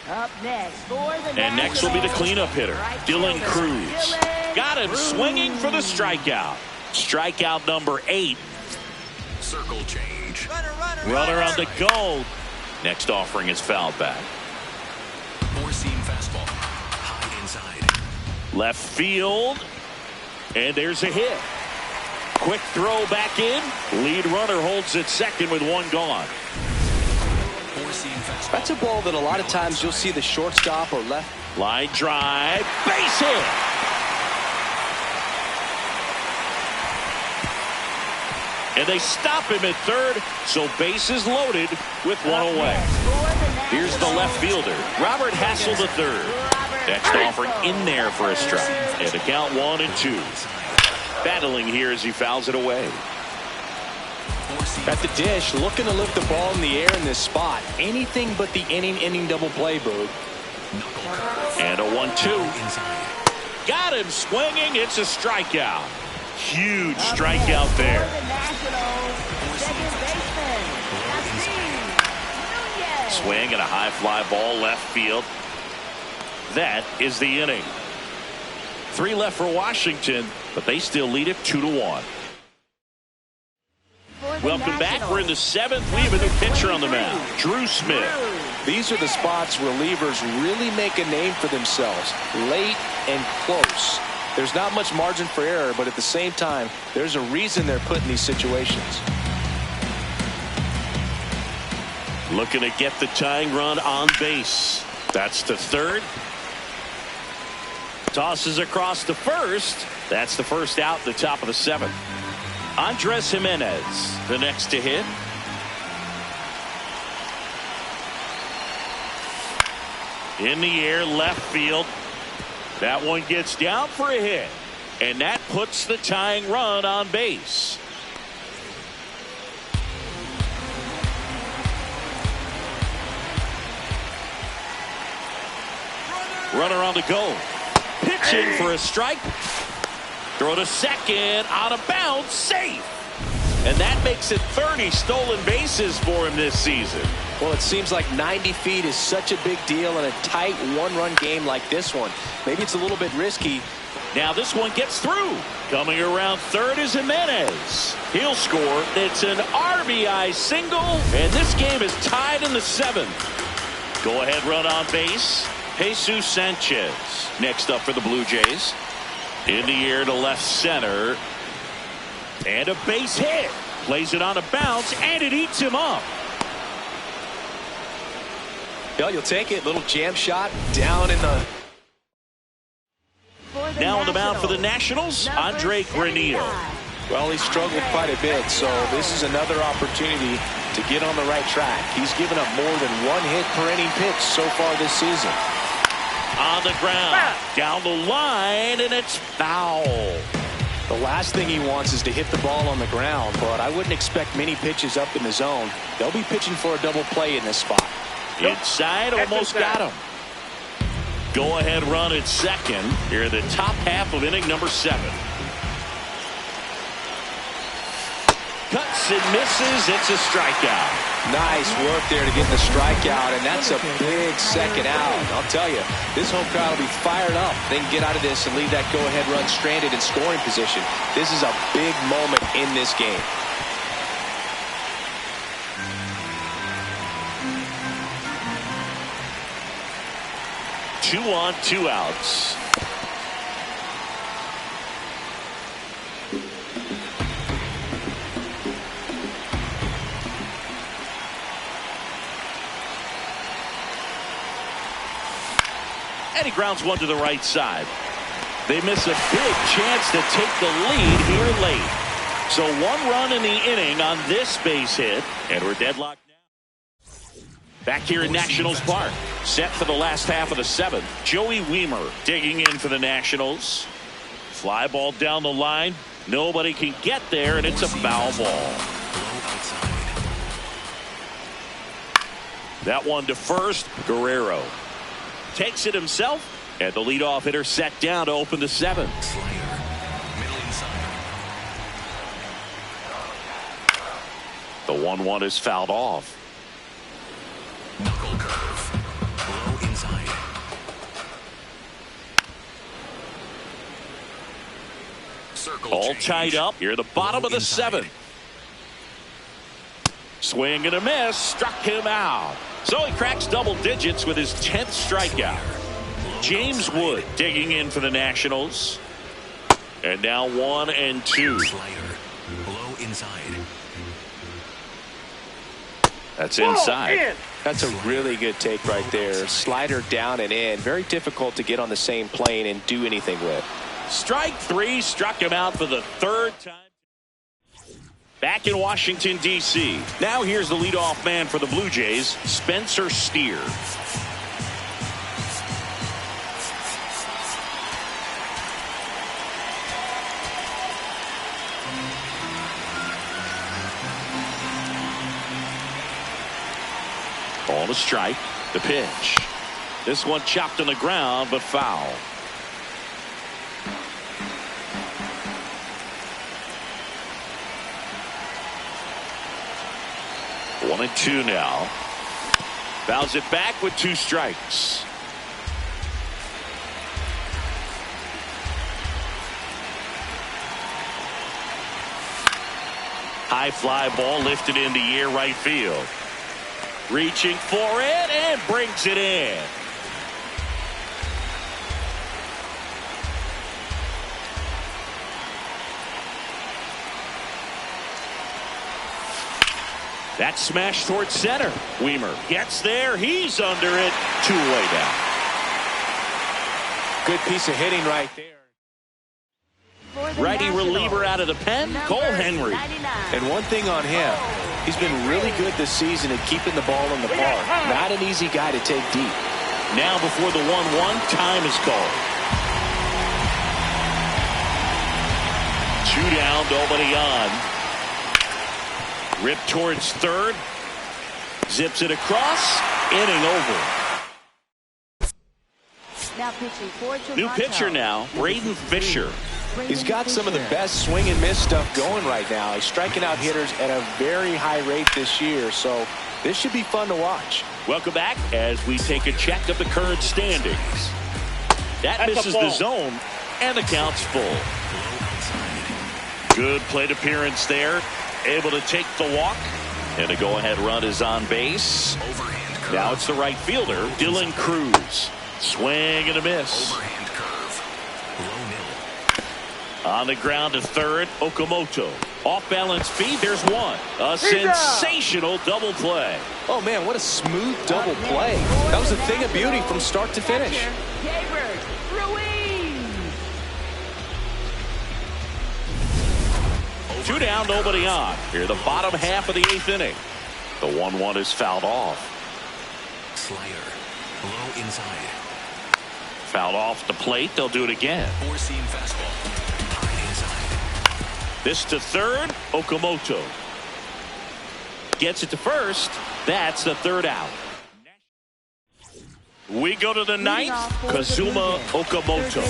Up next for the And next will be the cleanup hitter, Dylan Cruz. Got him swinging for the strikeout. Strikeout number 8. Circle change. Runner on the go. Next offering is fouled back. Four-seam fastball. High inside. Left field. And there's a hit. Quick throw back in. Lead runner holds at second with one gone. Four-seam fastball. That's a ball that a lot of times you'll see the shortstop or left. Line drive. Base hit. And they stop him at third, so bases loaded with one away. Here's the left fielder, Robert Hassel III. Next offering in there for a strike. And the count 1-2. Battling here as he fouls it away. At the dish, looking to lift the ball in the air in this spot. Anything but the inning double play, Boog. And a 1-2. Got him swinging. It's a strikeout. Huge strikeout there. Swing and a high fly ball left field. That is the inning. 3 left for Washington, but they still lead it 2-1. Welcome back. We're in the 7th. We have a new pitcher on the mound, Drew Smith. These are the spots relievers really make a name for themselves. Late and close. There's not much margin for error, but at the same time, there's a reason they're put in these situations. Looking to get the tying run on base. That's to third. Tosses across to first. That's the first out, the top of the 7th. Andres Jimenez, the next to hit. In the air, left field. That one gets down for a hit. And that puts the tying run on base. Runner on the go. Pitching for a strike. Throw to second. Out of bounds. Safe. And that makes it 30 stolen bases for him this season. Well, it seems like 90 feet is such a big deal in a tight one-run game like this one. Maybe it's a little bit risky. Now this one gets through. Coming around third is Jimenez. He'll score. It's an RBI single. And this game is tied in the 7th. Go ahead run on base. Jesus Sanchez next up for the Blue Jays. In the air to left center. And a base hit. Plays it on a bounce, and it eats him up. Yeah, you'll take it. Little jam shot down in the... Now on the mound for the Nationals, Andre Granillo. Well, he struggled quite a bit, so this is another opportunity to get on the right track. He's given up more than 1 hit per inning pitch so far this season. On the ground, down the line, and it's foul. The last thing he wants is to hit the ball on the ground, but I wouldn't expect many pitches up in the zone. They'll be pitching for a double play in this spot. Inside, almost got him. Go ahead run at second here in the top half of inning number 7. Cuts and misses. It's a strikeout. Nice work there to get the strikeout, and that's a big second out. I'll tell you, this home crowd will be fired up. They can get out of this and leave that go-ahead run stranded in scoring position. This is a big moment in this game. Two on, 2 outs. And he grounds one to the right side. They miss a big chance to take the lead here late. So 1 run in the inning on this base hit, and we're deadlocked now. Back here in Nationals Park, set for the last half of the 7th. Joey Wiemer digging in for the Nationals. Fly ball down the line. Nobody can get there, and it's a foul ball. That one to first. Guerrero takes it himself, and the leadoff hitter set down to open the seventh. The 1-1 is fouled off. Knuckle curve. Low inside. Circle All change. tied up here at the bottom of the inside. seventh. Swing and a miss. Struck him out. So he cracks double digits with his 10th strikeout. James Wood digging in for the Nationals. And now 1-2. Slider. Low inside. That's inside. In. That's a really good take right there. Slider down and in. Very difficult to get on the same plane and do anything with. Strike three. Struck him out for the third time. Back in Washington, D.C. Now here's the leadoff man for the Blue Jays, Spencer Steer. Ball to strike. The pitch. This one chopped on the ground, but foul. 1-2 now. Fouls it back with 2 strikes. High fly ball lifted in the air right field. Reaching for it and brings it in. That smash towards center. Weimer gets there. He's under it. 2-way down. Good piece of hitting right there. Righty reliever out of the pen, Cole Henry. And one thing on him, he's been really good this season at keeping the ball in the park. Not an easy guy to take deep. Now before the 1-1, time is called. 2 down, nobody on. Rip towards third. Zips it across. Inning over. Now pitching for Toronto. New pitcher now, Braden Fisher. He's got some of the best swing and miss stuff going right now. He's striking out hitters at a very high rate this year, so this should be fun to watch. Welcome back as we take a check of the current standings. That misses the zone, and the count's full. Good plate appearance there. Able to take the walk, and a go-ahead run is on base. Now it's the right fielder, Dylan Cruz. Swing and a miss. Overhand curve. Low middle. On the ground to third, Okamoto. Off-balance feed, there's one. A sensational double play. Oh, man, what a smooth double play. That was a thing of beauty from start to finish. Two down, nobody on. Here, the bottom half of the 8th inning. The 1-1 is fouled off. Slider. Low inside. Fouled off the plate. They'll do it again. Four-seam fastball. High inside. This to third, Okamoto. Gets it to first. That's the 3rd out. We go to the 9th. Kazuma Okamoto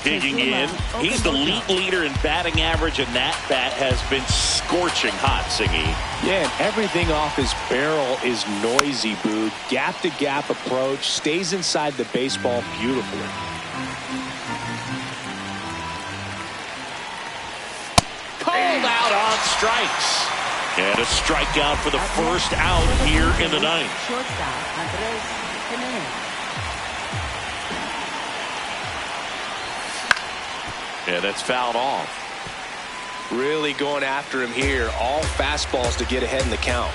digging in. He's the league leader in batting average, and that bat has been scorching hot, Singy. Yeah, and everything off his barrel is noisy, Boog. Gap-to-gap approach, stays inside the baseball beautifully. Called out on strikes. And a strikeout for the first out here in the 9th. Shortstop Andres Jimenez. Yeah, that's fouled off. Really going after him here. All fastballs to get ahead in the count.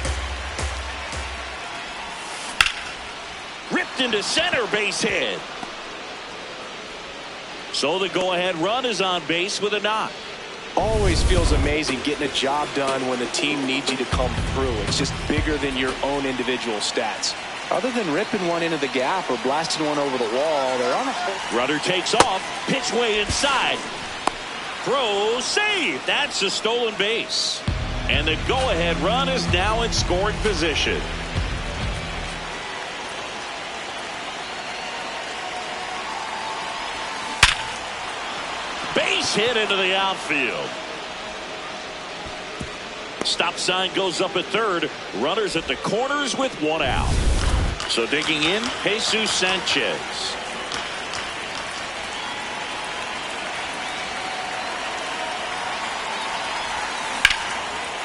Ripped into center, base hit. So the go-ahead run is on base with a knock. Always feels amazing getting a job done when the team needs you to come through. It's just bigger than your own individual stats. Other than ripping one into the gap or blasting one over the wall, they're on a... Runner takes off. Pitch way inside. Throw, save. That's a stolen base. And the go-ahead run is now in scoring position. Base hit into the outfield. Stop sign goes up at third. Runners at the corners with one out. So digging in, Jesus Sanchez.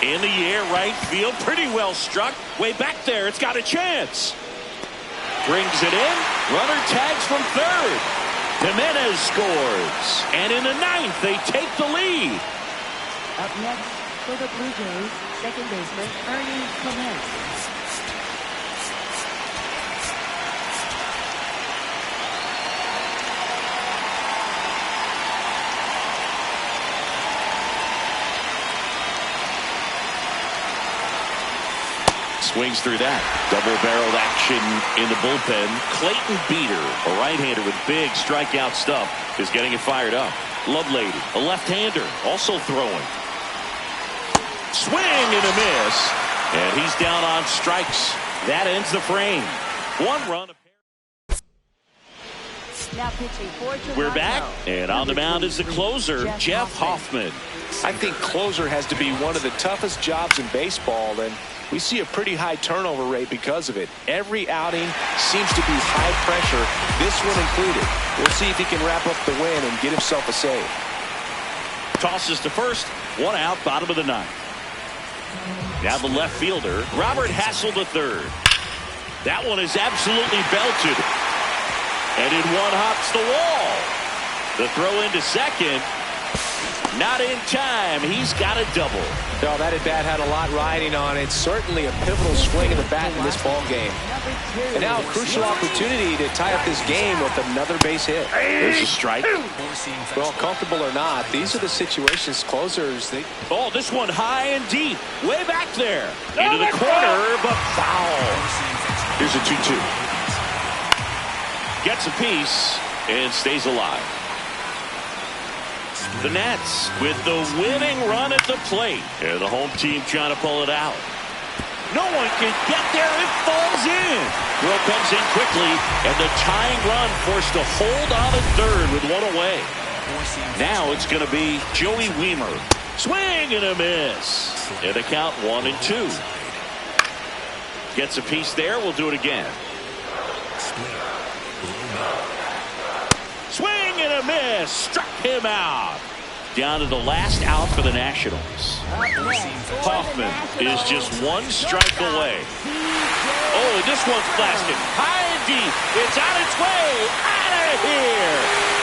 In the air, right field, pretty well struck. Way back there, it's got a chance. Brings it in. Runner tags from third. Jimenez scores. And in the ninth, they take the lead. Up next for the Blue Jays, second baseman Ernie Clement. Swings through that. Double-barreled action in the bullpen. Clayton Beater, a right-hander with big strikeout stuff, is getting it fired up. Lovelady, a left-hander, also throwing. Swing and a miss. And he's down on strikes. That ends the frame. One run. Now pitching for Toronto. We're back, and on the mound is the closer, Jeff Hoffman. I think closer has to be one of the toughest jobs in baseball, and we see a pretty high turnover rate because of it. Every outing seems to be high pressure, this one included. We'll see if he can wrap up the win and get himself a save. Tosses to first, one out, bottom of the ninth. Now the left fielder, Robert Hassel to third. That one is absolutely belted. And in one hops the wall. The throw into second. Not in time. He's got a double. No, that at-bat had a lot riding on it. Certainly a pivotal swing of the bat in this ball game. And now a crucial opportunity to tie up this game with another base hit. There's a strike. Well, comfortable or not, these are the situations closers. Oh, this one high and deep. Way back there. Into the corner, but foul. Here's a 2-2. Gets a piece and stays alive. The Nats with the winning run at the plate. And the home team trying to pull it out. No one can get there. It falls in. Throw comes in quickly, and the tying run forced to hold on at third with one away. Now it's going to be Joey Wiemer. Swing and a miss. And a count 1-2. Gets a piece there. We'll do it again. Swing and a miss. Struck him out. Down to the last out for the Nationals. Hoffman is just one strike away. Oh, this one's blasted. High and deep. It's on its way. Out of here.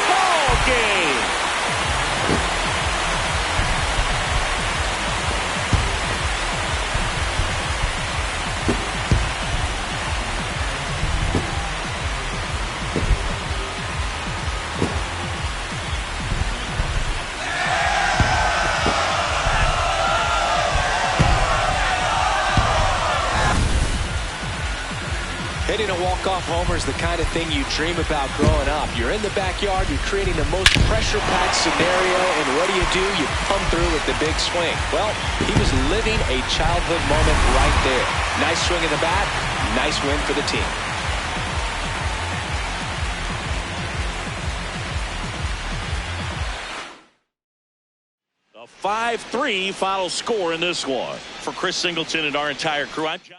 Ball game. Hitting a walk-off homer is the kind of thing you dream about growing up. You're in the backyard, you're creating the most pressure-packed scenario, and what do? You come through with the big swing. Well, he was living a childhood moment right there. Nice swing in the bat, nice win for the team. A 5-3 final score in this one. For Chris Singleton and our entire crew, I'm John.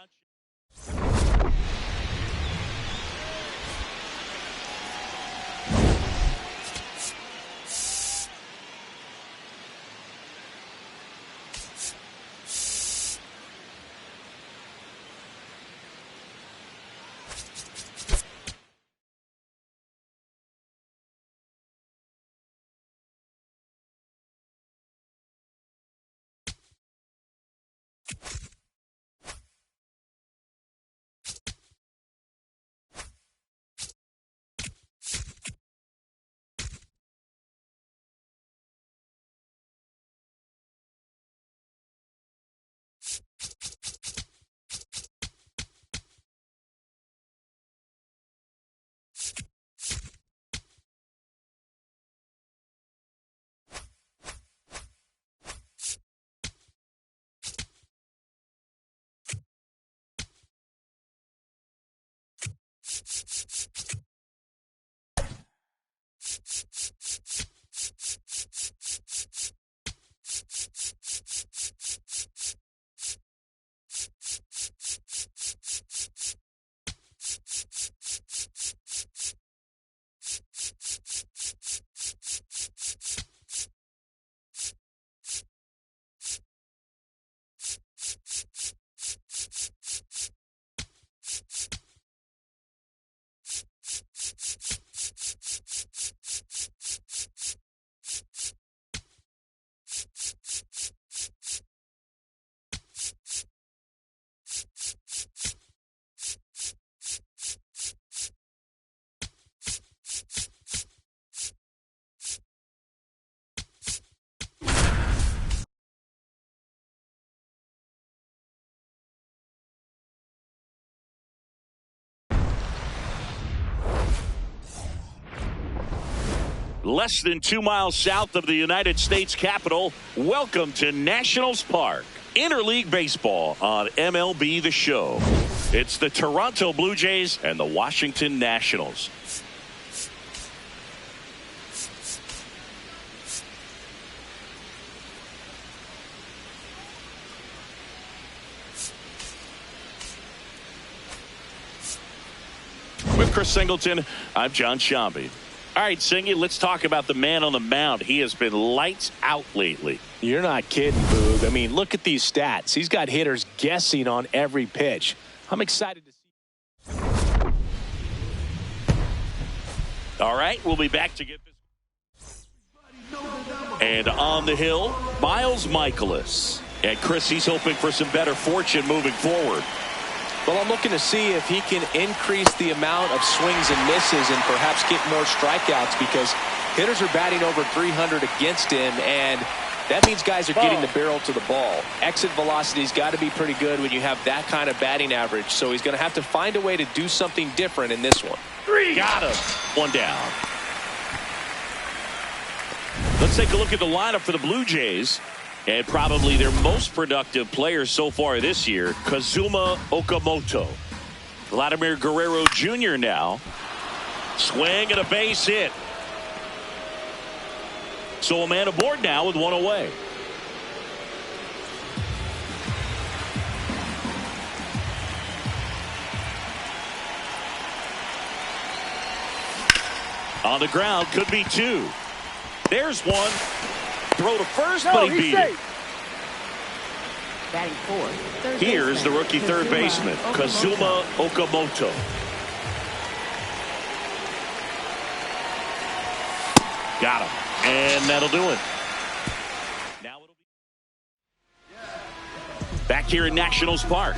Less than 2 miles south of the United States Capitol, welcome to Nationals Park. Interleague Baseball on MLB The Show. It's the Toronto Blue Jays and the Washington Nationals. With Chris Singleton, I'm John Shambi. All right, Singy, let's talk about the man on the mound. He has been lights out lately. You're not kidding, Boog. I mean, look at these stats. He's got hitters guessing on every pitch. I'm excited to see. All right, we'll be back to get this. And on the hill, Miles Michaelis. And Chris, he's hoping for some better fortune moving forward. Well, I'm looking to see if he can increase the amount of swings and misses and perhaps get more strikeouts, because hitters are batting over 300 against him, and that means guys are getting the barrel to the ball. Exit velocity's got to be pretty good when you have that kind of batting average, so he's going to have to find a way to do something different in this one. Got him. One down. Let's take a look at the lineup for the Blue Jays. And probably their most productive player so far this year, Kazuma Okamoto. Vladimir Guerrero Jr. now. Swing and a base hit. So a man aboard now with one away. On the ground, could be two. There's one. Throw to first, but he beat it. Batting fourth. Here's the rookie third baseman, Kazuma Okamoto. Got him. And that'll do it. Now it'll be back here in Nationals Park.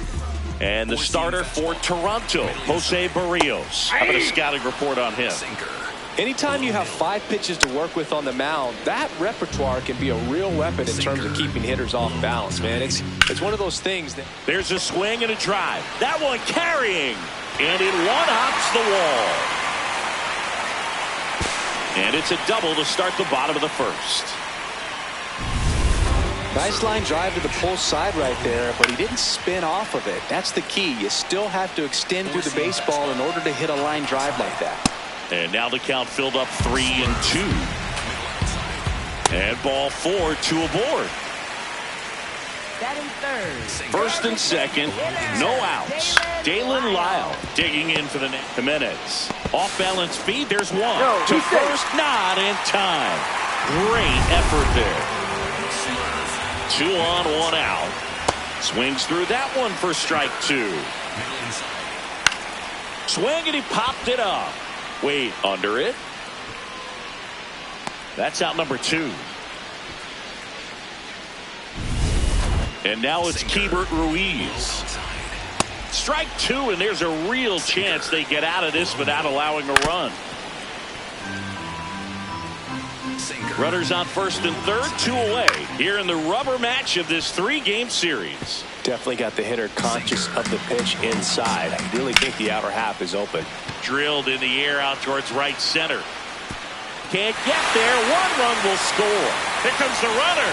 And the starter for Toronto, Jose Barrios. How about a scouting report on him? Anytime you have 5 pitches to work with on the mound, that repertoire can be a real weapon in terms of keeping hitters off balance, man. It's one of those things that... There's a swing and a drive. That one carrying. And it one-hops the wall. And it's a double to start the bottom of the first. Nice line drive to the pull side right there, but he didn't spin off of it. That's the key. You still have to extend through the baseball in order to hit a line drive like that. And now the count filled up 3-2. And ball 4, 2 aboard. Batting third. First and second, no outs. Dalen Lyle digging in for the Jimenez. Off balance feed, there's one. To first, not in time. Great effort there. 2 on, 1 out. Swings through that one for strike 2. Swing and he popped it up. Wait, under it. That's out number 2. And now it's Keibert Ruiz. Strike 2, and there's a real chance they get out of this without allowing a run. Runners on first and third, 2 away here in the rubber match of this 3-game series. Definitely got the hitter conscious of the pitch inside. I really think the outer half is open. Drilled in the air out towards right center. Can't get there. 1 run will score. Here comes the runner.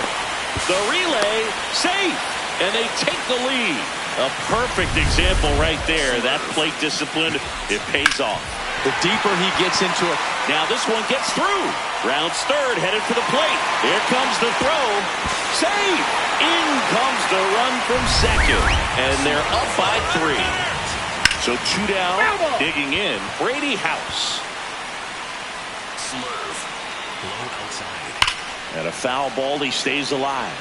The relay safe, and they take the lead. A perfect example right there. That plate discipline, it pays off. The deeper he gets into it. Now this one gets through. Rounds third, headed for the plate. Here comes the throw. Save. In comes the run from second. And they're up by 3. So 2 down, digging in, Brady House. Slurve. Low outside. And a foul ball, he stays alive.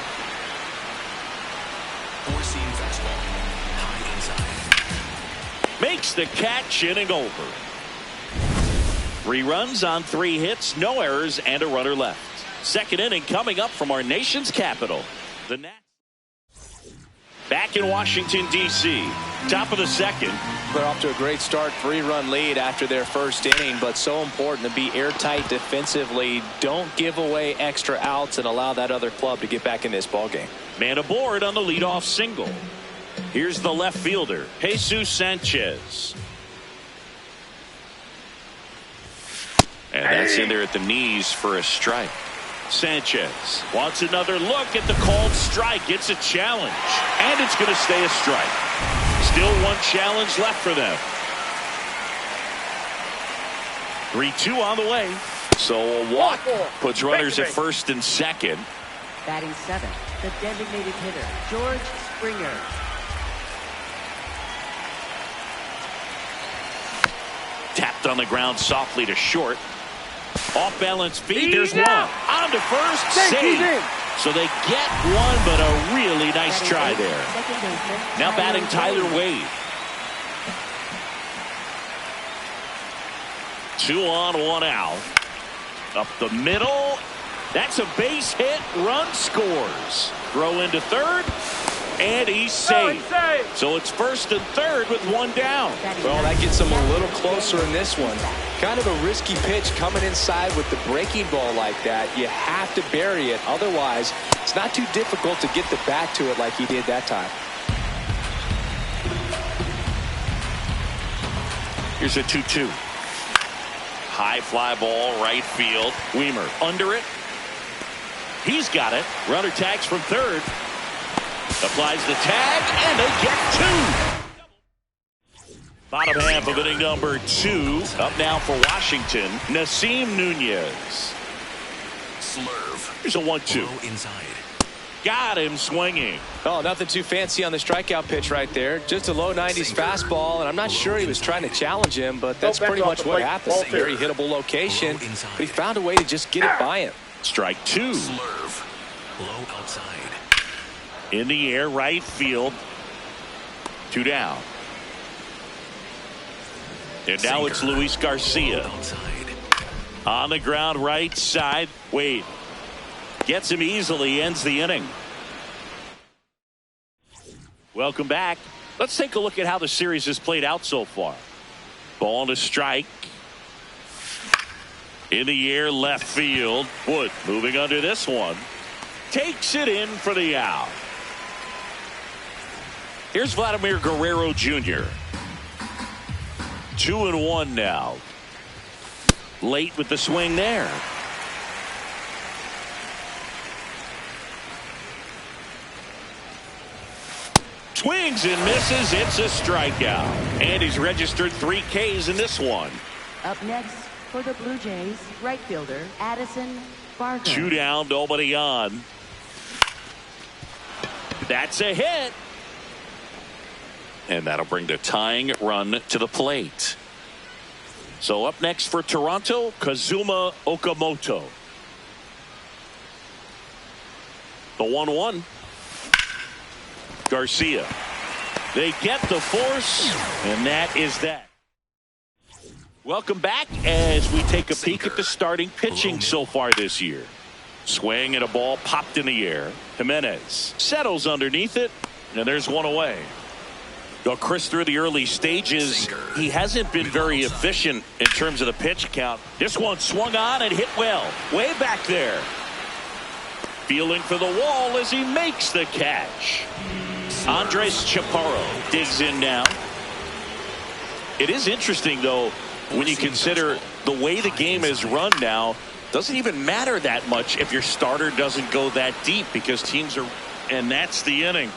4-seam fastball. High inside. Makes the catch, inning over. 3 runs on 3 hits, no errors, and a runner left. Second inning coming up from our nation's capital. The Nats back in Washington, D.C. Top of the second. They're off to a great start, 3-run lead after their first inning, but so important to be airtight defensively. Don't give away extra outs and allow that other club to get back in this ballgame. Man aboard on the leadoff single. Here's the left fielder, Jesus Sanchez. And that's in there at the knees for a strike. Sanchez wants another look at the called strike. It's a challenge. And it's going to stay a strike. Still one challenge left for them. 3-2 on the way. So a walk puts runners at first and second. Batting seventh, the designated hitter, George Springer. Tapped on the ground softly to short. Off balance feet. There's one. On to first. Save. So they get one, but a really nice try there. Now batting Tyler Wade. 2 on, 1 out. Up the middle. That's a base hit. Run scores. Throw into third. And he's safe. So it's first and third with 1 down. Well, that gets them a little closer in this one. Kind of a risky pitch coming inside with the breaking ball like that. You have to bury it. Otherwise, it's not too difficult to get the bat to it like he did that time. Here's a 2-2. High fly ball, right field. Weimer under it. He's got it. Runner tags from third. Applies the tag, and they get 2. Bottom half of inning number 2. Up now for Washington, Nasim Nunez. Slurve. Here's a 1-2. Inside. Got him swinging. Oh, nothing too fancy on the strikeout pitch right there. Just a low 90s fastball, and I'm not sure he was trying to challenge him, but that's pretty much what happened. Very hittable location, but he found a way to just get it by him. Strike 2. Slurve. Low outside. In the air, right field. 2 down. And now it's Luis Garcia. On the ground, right side. Wade gets him easily, ends the inning. Welcome back. Let's take a look at how the series has played out so far. Ball to strike. In the air, left field. Wood moving under this one. Takes it in for the out. Here's Vladimir Guerrero Jr. 2-1 now. Late with the swing there. Swings and misses. It's a strikeout. And he's registered 3 Ks in this one. Up next for the Blue Jays, right fielder Addison Barger. 2 down, nobody on. That's a hit. And that'll bring the tying run to the plate. So up next for Toronto, Kazuma Okamoto. The 1-1. Garcia. They get the force, and that is that. Welcome back as we take a peek at the starting pitching so far this year. Swing and a ball popped in the air. Jimenez settles underneath it, and there's one away. Well, Chris, through the early stages, he hasn't been very efficient in terms of the pitch count. This one swung on and hit well. Way back there. Feeling for the wall as he makes the catch. Andres Chaparro digs in now. It is interesting, though, when you consider the way the game is run now. Doesn't even matter that much if your starter doesn't go that deep because teams are, and that's the inning.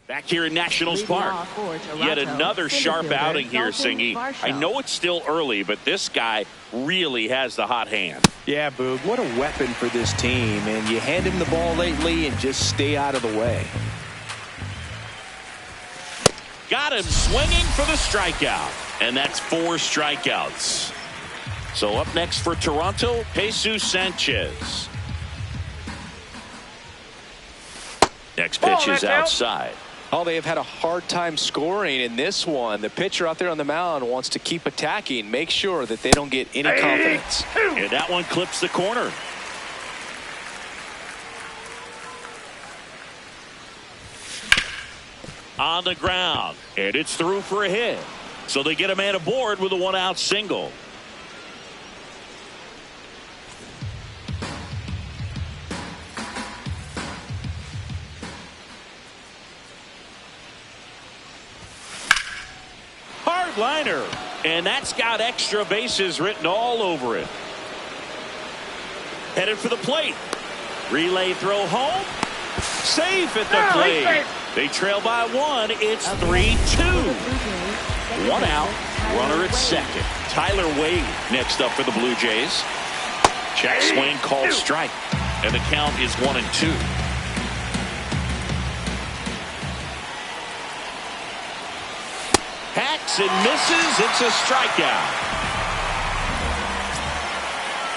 Back here in Nationals Park, yet another sharp outing here, Singy. I know it's still early, but this guy really has the hot hand. Yeah, Boog, what a weapon for this team, and you hand him the ball lately and just stay out of the way. Got him swinging for the strikeout, and that's 4 strikeouts. So up next for Toronto, Jesus Sanchez. Next pitch is outside. Oh, they have had a hard time scoring in this one. The pitcher out there on the mound wants to keep attacking, make sure that they don't get any confidence. And that one clips the corner. On the ground, and it's through for a hit. So they get a man aboard with a 1-out single. Hard liner, And that's got extra bases written all over it. Headed for the plate. Relay throw home. Safe at the plate. They trail by 1. It's 3-2. 1 out. Runner at second. Tyler Wade next up for the Blue Jays. Check swing called strike. And the count is 1-2. Hacks and misses. It's a strikeout.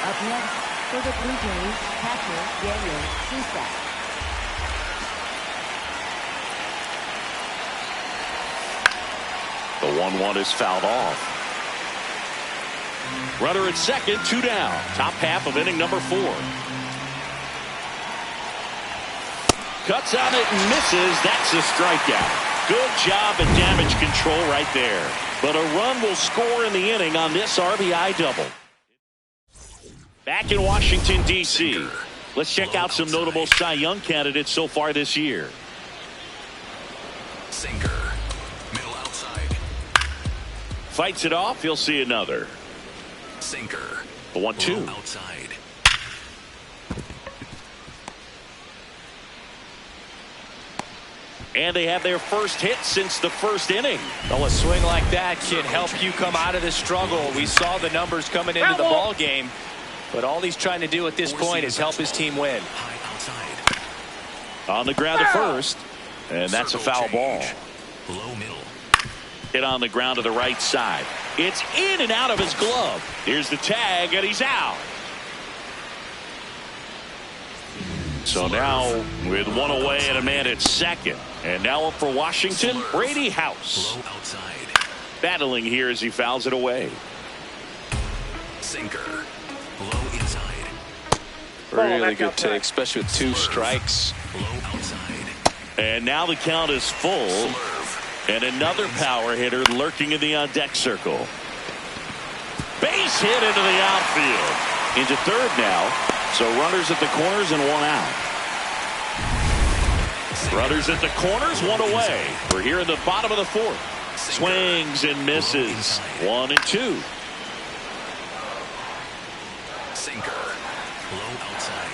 Up next for the Blue Jays, catcher Daniel Susak. The 1-1 is fouled off. Runner at second, 2 down. Top half of inning number 4. Cuts on it and misses. That's a strikeout. Good job at damage control right there. But a run will score in the inning on this RBI double. Back in Washington, D.C. Let's check out some notable Cy Young candidates so far this year. Sinker. Middle outside. Fights it off. He'll see another. Sinker. The 1-2. Low outside. And they have their first hit since the first inning. Well, a swing like that can help you come out of the struggle. We saw the numbers coming into the ball game, but all he's trying to do at this point is help his team win. High outside. On the ground to first, and that's a foul ball. Low middle. Hit on the ground to the right side. It's in and out of his glove. Here's the tag, and he's out. So now with 1 away and a man at second. And now up for Washington, Brady House. Low outside. Battling here as he fouls it away. Sinker. Low inside. Really good take, especially with 2 strikes. Low outside. And now the count is full. Swerve. And another power hitter lurking in the on-deck circle. Base hit into the outfield. Into third now. So runners at the corners and 1 out. Runners at the corners, 1 away. We're here in the bottom of the 4th. Swings and misses. 1-2. Sinker. Low outside.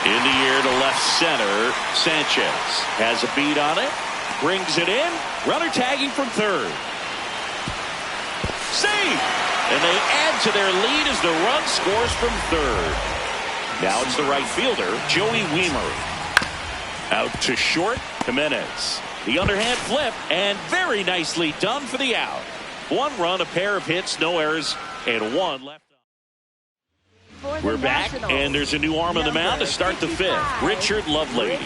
In the air to left center. Sanchez has a beat on it. Brings it in. Runner tagging from third. Save! And they add to their lead as the run scores from third. Now it's the right fielder, Joey Wiemer. Out to short, Jimenez. The underhand flip, and very nicely done for the out. 1 run, a pair of hits, no errors, and 1 left. We're back, and there's a new arm on the mound to start the 5th. Richard Lovelady.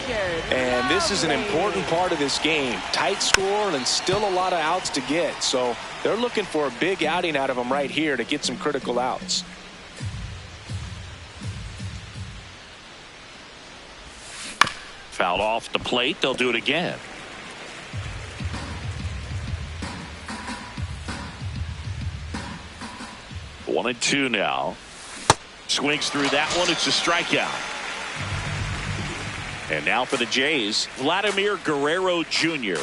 And this is an important part of this game. Tight score and still a lot of outs to get. So they're looking for a big outing out of him right here to get some critical outs. Fouled off the plate. They'll do it again. One and 2 now. Swings through that one. It's a strikeout. And now for the Jays, Vladimir Guerrero Jr.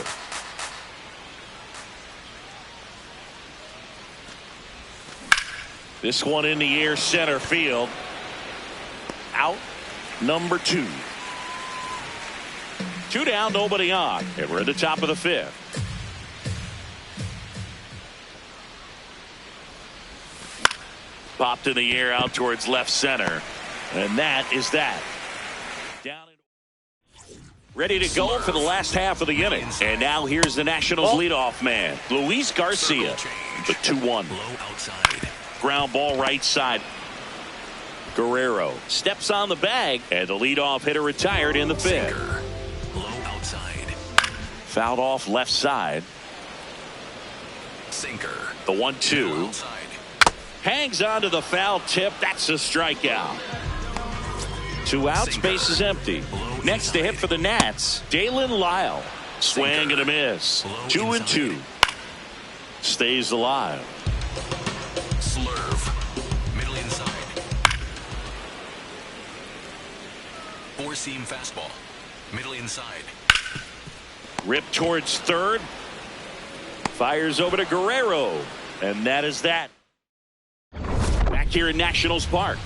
This one in the air, center field. Out, number 2. 2 down, nobody on. And we're at the top of the 5th. Popped in the air out towards left center. And that is that. Down and ready to go for the last half of the inning. And now here's the Nationals leadoff man, Luis Garcia. The 2-1. Low outside. Ground ball right side. Guerrero steps on the bag, and the leadoff hitter retired in the 5th. Sinker. Low outside. Fouled off left side. Sinker. The Low 1-2. outside. Hangs on to the foul tip. That's a strikeout. 2 outs, base is empty. Next to hit for the Nats, Dalen Lyle. Swing and a miss. 2-2. Stays alive. Slurve. Middle inside. 4-seam fastball. Middle inside. Rip towards third. Fires over to Guerrero. And that is that. Back here in Nationals Park.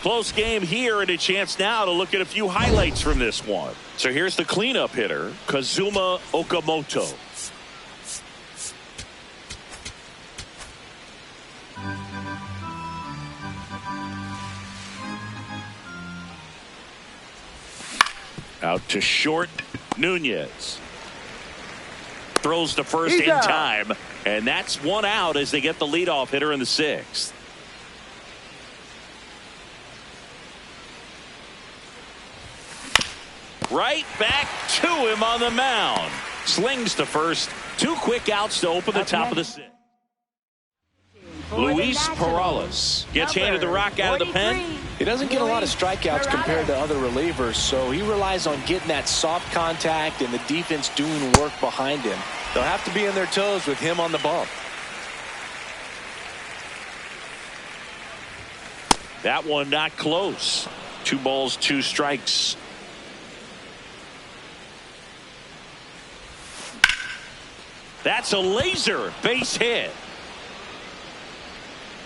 Close game here, and a chance now to look at a few highlights from this one. So here's the cleanup hitter, Kazuma Okamoto. Out to short, Nunez. Throws to first in time, and that's one out as they get the leadoff hitter in the sixth. Right back to him on the mound. Slings to first. 2 quick outs to open the top of the sixth. Luis Perales gets handed the rock out of the pen. He doesn't get a lot of strikeouts compared to other relievers, so he relies on getting that soft contact and the defense doing work behind him. They'll have to be on their toes with him on the bump. That one not close. 2 balls, 2 strikes. That's a laser base hit.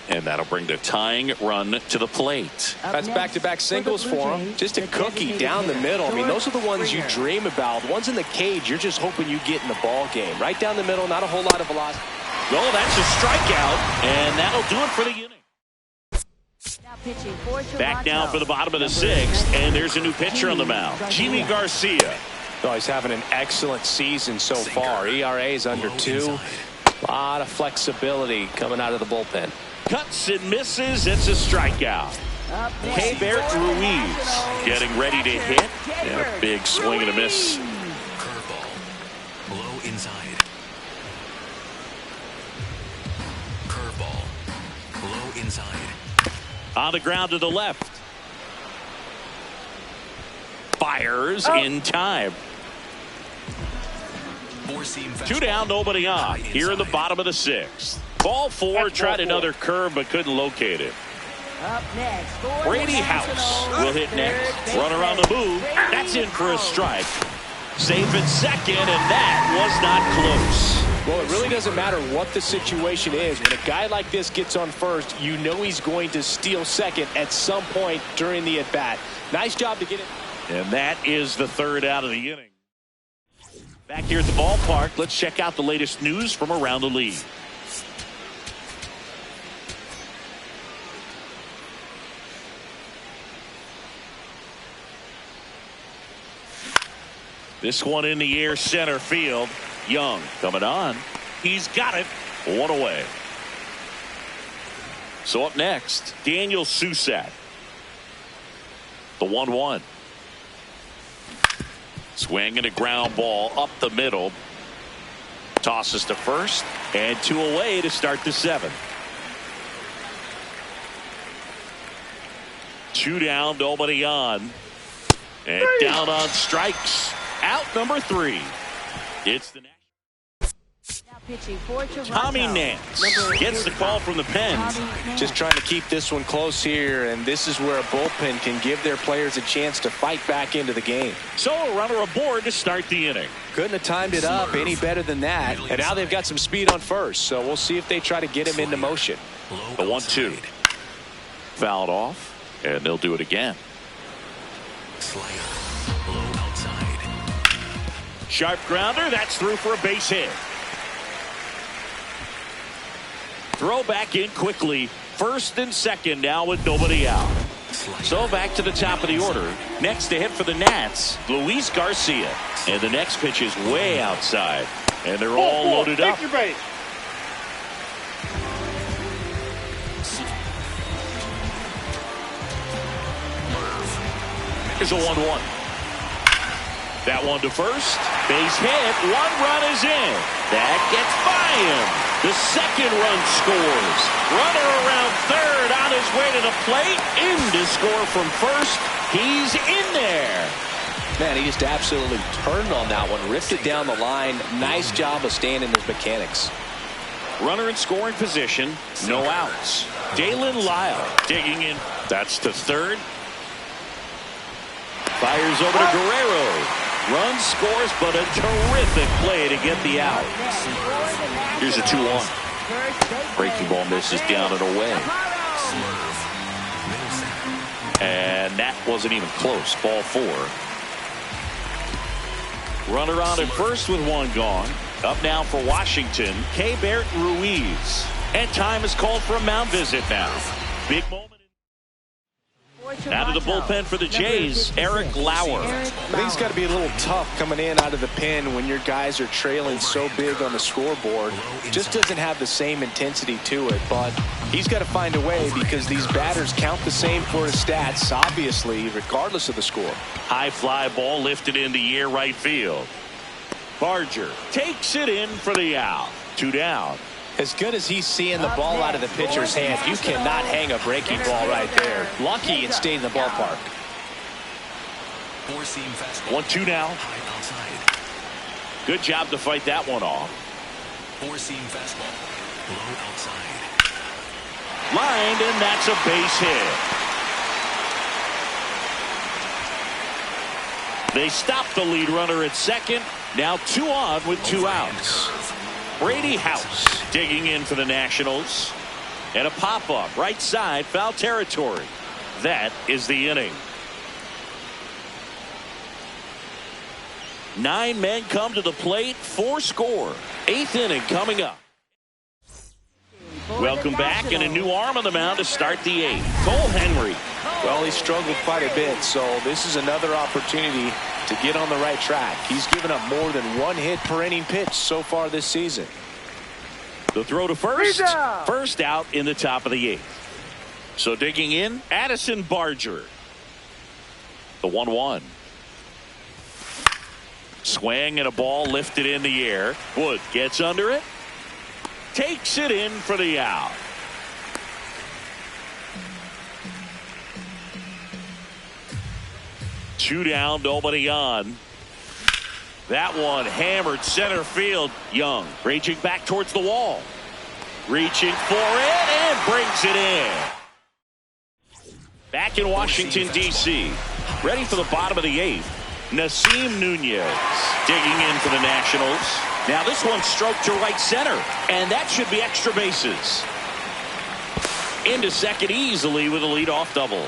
And that'll bring the tying run to the plate. That's back-to-back singles for him. Just a cookie down the middle. I mean, those are the ones you dream about. The ones in the cage, you're just hoping you get in the ball game. Right down the middle, not a whole lot of velocity. Oh, that's a strikeout, and that'll do it for the inning. Back now for the bottom of the sixth, and there's a new pitcher on the mound, Jimmy Garcia. Oh, he's having an excellent season so far. ERA is under 2. A lot of flexibility coming out of the bullpen. Cuts and misses. It's a strikeout. Keibert Ruiz getting ready to hit. And a big swing and a miss. Curveball. Low inside. Curveball. Low inside. On the ground to the left. Fires in time. 2 down, nobody on. Here in the bottom of the sixth. Ball 4, tried another curve but couldn't locate it. Brady House will hit next. Runner on the move. That's in for a strike. Safe at second, and that was not close. Well, it really doesn't matter what the situation is. When a guy like this gets on first, you know he's going to steal second at some point during the at-bat. Nice job to get it. And that is the 3rd out of the inning. Back here at the ballpark, let's check out the latest news from around the league. This one in the air, center field. Young coming on. He's got it. 1 away. So up next, Daniel Susat. The 1-1. Swing and a ground ball up the middle. Tosses to first, and 2 away to start the 7th. 2 down, nobody on. And down on strikes. Out number 3. It's the Tommy Nance gets the call from the pen. Just trying to keep this one close here, and this is where a bullpen can give their players a chance to fight back into the game. So a runner aboard to start the inning. Couldn't have timed it up any better than that. And now they've got some speed on first, so we'll see if they try to get him into motion. The 1-2. Fouled off, and they'll do it again. Slider. Low outside. Sharp grounder. That's through for a base hit. Throw back in quickly. First and second now with nobody out. So back to the top of the order. Next to hit for the Nats, Luis Garcia. And the next pitch is way outside. And they're all loaded up. Take your base. Here's a 1-1. That one to first. Base hit. 1 run is in. That gets by him. The second run scores. Runner around third on his way to the plate. In to score from first. He's in there. Man, he just absolutely turned on that one. Ripped it down the line. Nice job of staying in his mechanics. Runner in scoring position. No outs. Dalen Lyle digging in. That's to third. Fires over to Guerrero. Run scores, but a terrific play to get the out. Here's a 2-1. Breaking ball misses down and away. And that wasn't even close. Ball 4. Runner on at first with one gone. Up now for Washington, Keibert Ruiz. And time is called for a mound visit now. Big moment. Out of the bullpen for the Jays, Eric Lauer. I think it's got to be a little tough coming in out of the pen when your guys are trailing so big on the scoreboard. Just doesn't have the same intensity to it, but he's got to find a way because these batters count the same for his stats, obviously, regardless of the score. High fly ball lifted in the air right field. Barger takes it in for the out. 2 down. As good as he's seeing the ball out of the pitcher's hand, you cannot hang a breaking ball right there. Lucky it stayed in the ballpark. 4-seam fastball. 1-2 now. High outside. Good job to fight that one off. 4-seam fastball. Low outside. Lined, and that's a base hit. They stop the lead runner at second. Now 2 on with 2 outs. Brady House digging in for the Nationals. And a pop-up right side, foul territory. That is the inning. 9 men come to the plate, 4 score. 8th inning coming up. Welcome back, and a new arm on the mound to start the 8th. Cole Henry. Well, he struggled quite a bit, so this is another opportunity to get on the right track. He's given up more than 1 hit per inning pitch so far this season. The throw to first. First out in the top of the 8th. So digging in, Addison Barger. The 1-1. Swing and a ball lifted in the air. Wood gets under it. Takes it in for the out. Two down, nobody on. That one hammered center field. Young reaching back towards the wall. Reaching for it and brings it in. Back in Washington, D.C. Ready for the bottom of the 8th. Nasim Nunez digging in for the Nationals. Now this one stroked to right center, and that should be extra bases. Into second easily with a leadoff double.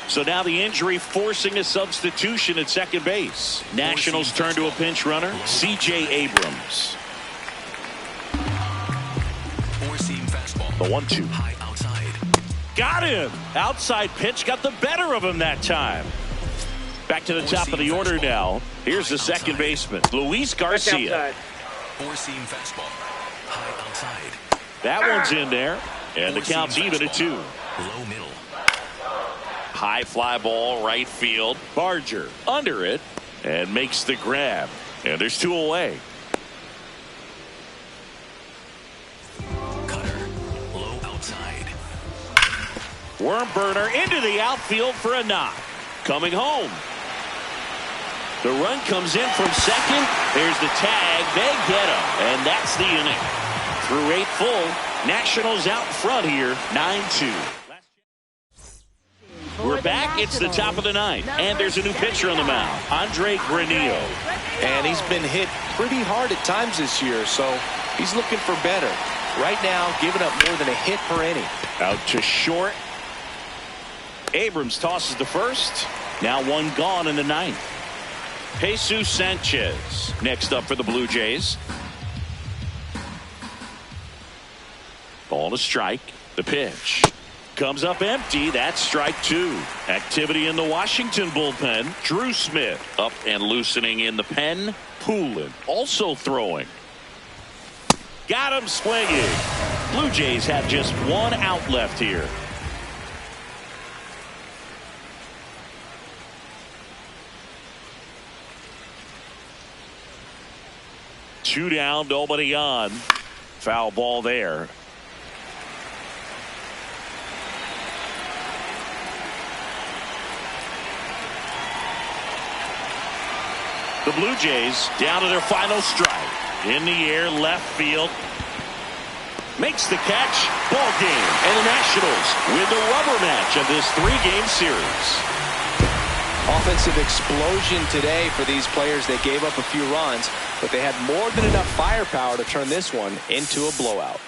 So now the injury forcing a substitution at second base. Nationals turn to a pinch runner, C.J. Abrams. 4-seam fastball. The 1-2. High outside. Got him. Outside pitch got the better of him that time. Back to the top of the order now. Here's the second baseman, Luis Garcia. 4-seam fastball. High outside. That one's in there, and the count's even at 2. Low middle. High fly ball right field. Barger under it and makes the grab. And there's 2 away. Cutter. Low outside. Worm burner into the outfield for a knock. Coming home. The run comes in from second. There's the tag. They get him. And that's the inning. Through 8 full. Nationals out in front here. 9-2. We're back. It's the top of the 9th. And there's a new pitcher on the mound. Andre Granillo. And he's been hit pretty hard at times this year, so he's looking for better. Right now, giving up more than a hit per inning. Out to short. Abrams tosses to first. Now 1 gone in the 9th. Jesus Sanchez next up for the Blue Jays. Ball to strike. The pitch comes up empty. That's strike 2. Activity in the Washington bullpen. Drew Smith up and loosening in the pen. Poulin also throwing. Got him swinging. Blue Jays have just 1 out left here. Two down, nobody on. Foul ball there. The Blue Jays down to their final strike. In the air, left field. Makes the catch. Ball game. And the Nationals win the rubber match of this 3-game series. Offensive explosion today for these players. They gave up a few runs, but they had more than enough firepower to turn this one into a blowout.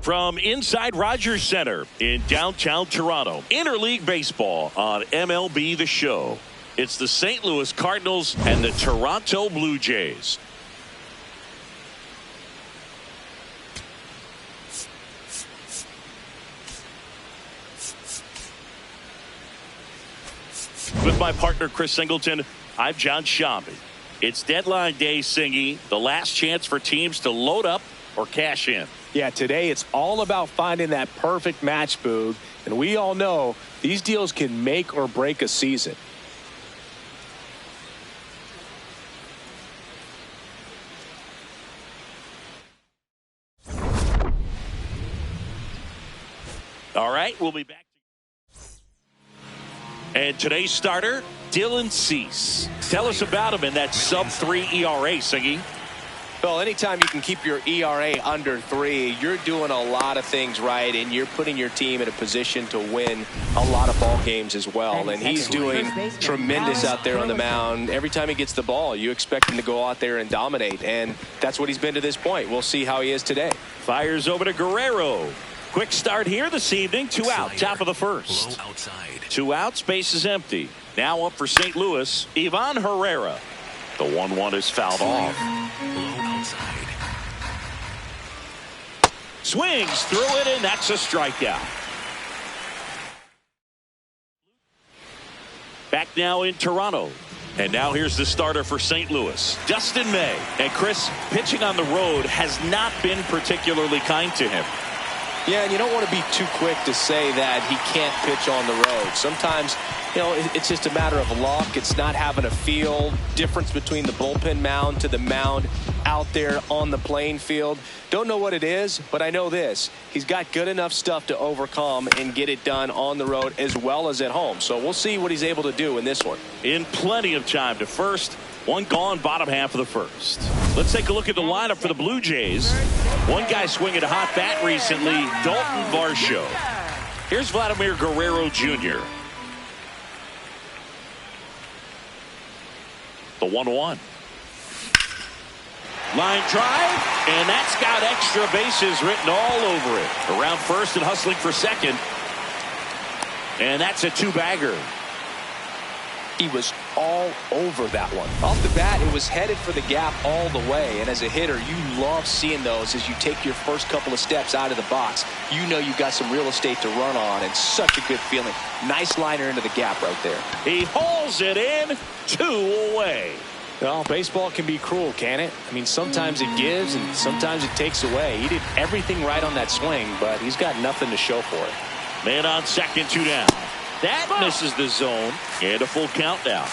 From inside Rogers Center in downtown Toronto, interleague baseball on MLB The Show. It's the St. Louis Cardinals and the Toronto Blue Jays. With my partner, Chris Singleton, I'm John Shambi. It's deadline day, Singy. The last chance for teams to load up or cash in. Yeah, today it's all about finding that perfect match, Boog. And we all know these deals can make or break a season. All right, we'll be back. And today's starter, Dylan Cease. Tell us about him in that sub-3 ERA, Singy. Well, anytime you can keep your ERA under 3, you're doing a lot of things right, and you're putting your team in a position to win a lot of ball games as well. And he's doing tremendous out there on the mound. Every time he gets the ball, you expect him to go out there and dominate, and that's what he's been to this point. We'll see how he is today. Fires over to Guerrero. Quick start here this evening. 2 out, top of the first. 2 outs, base is empty. Now up for St. Louis, Ivan Herrera. The 1-1 is fouled off. Swings through it, and that's a strikeout. Back now in Toronto. And now here's the starter for St. Louis, Dustin May. And Chris, pitching on the road has not been particularly kind to him. Yeah, and you don't want to be too quick to say that he can't pitch on the road. Sometimes, you know, it's just a matter of luck. It's not having a feel. Difference between the bullpen mound to the mound out there on the playing field. Don't know what it is, but I know this. He's got good enough stuff to overcome and get it done on the road as well as at home. So we'll see what he's able to do in this one. In plenty of time to first. 1 gone, bottom half of the first. Let's take a look at the lineup for the Blue Jays. One guy swinging a hot bat recently, Dalton Varsho. Here's Vladimir Guerrero Jr. The 1-1. Line drive, and that's got extra bases written all over it. Around first and hustling for second. And that's a 2-bagger. He was all over that one. Off the bat, it was headed for the gap all the way. And as a hitter, you love seeing those as you take your first couple of steps out of the box. You know you've got some real estate to run on, and such a good feeling. Nice liner into the gap right there. He hauls it in, 2 away. Well, baseball can be cruel, can it? I mean, sometimes it gives and sometimes it takes away. He did everything right on that swing, but he's got nothing to show for it. Man on second, 2 down. That misses the zone, and a full count now.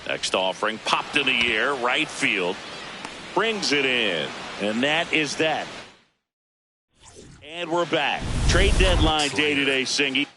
Next offering popped in the air, right field. Brings it in, and that is that. And we're back. Trade deadline day today, Singy.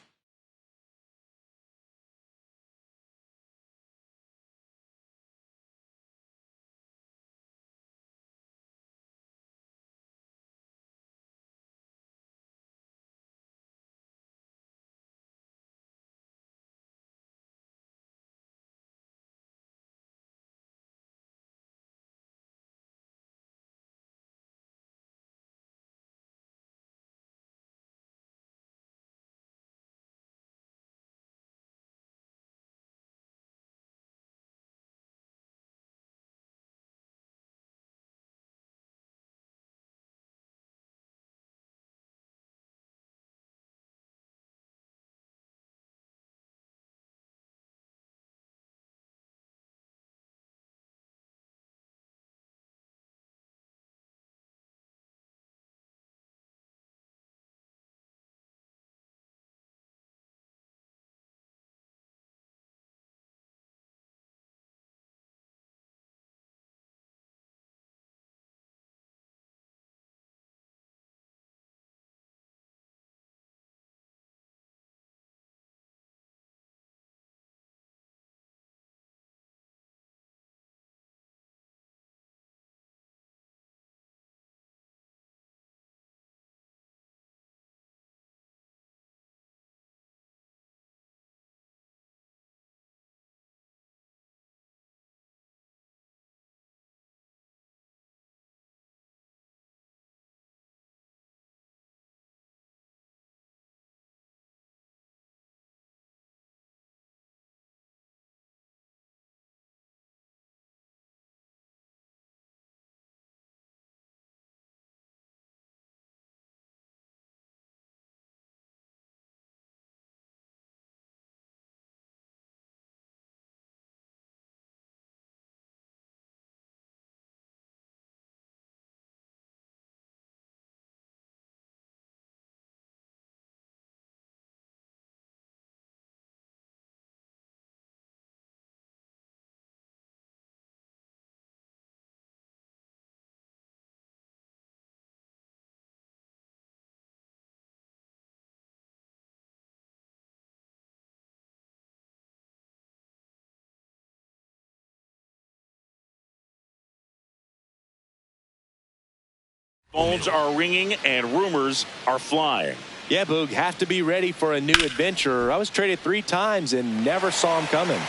Phones are ringing and rumors are flying. Yeah, Boog, have to be ready for a new adventure. I was traded 3 times and never saw him coming.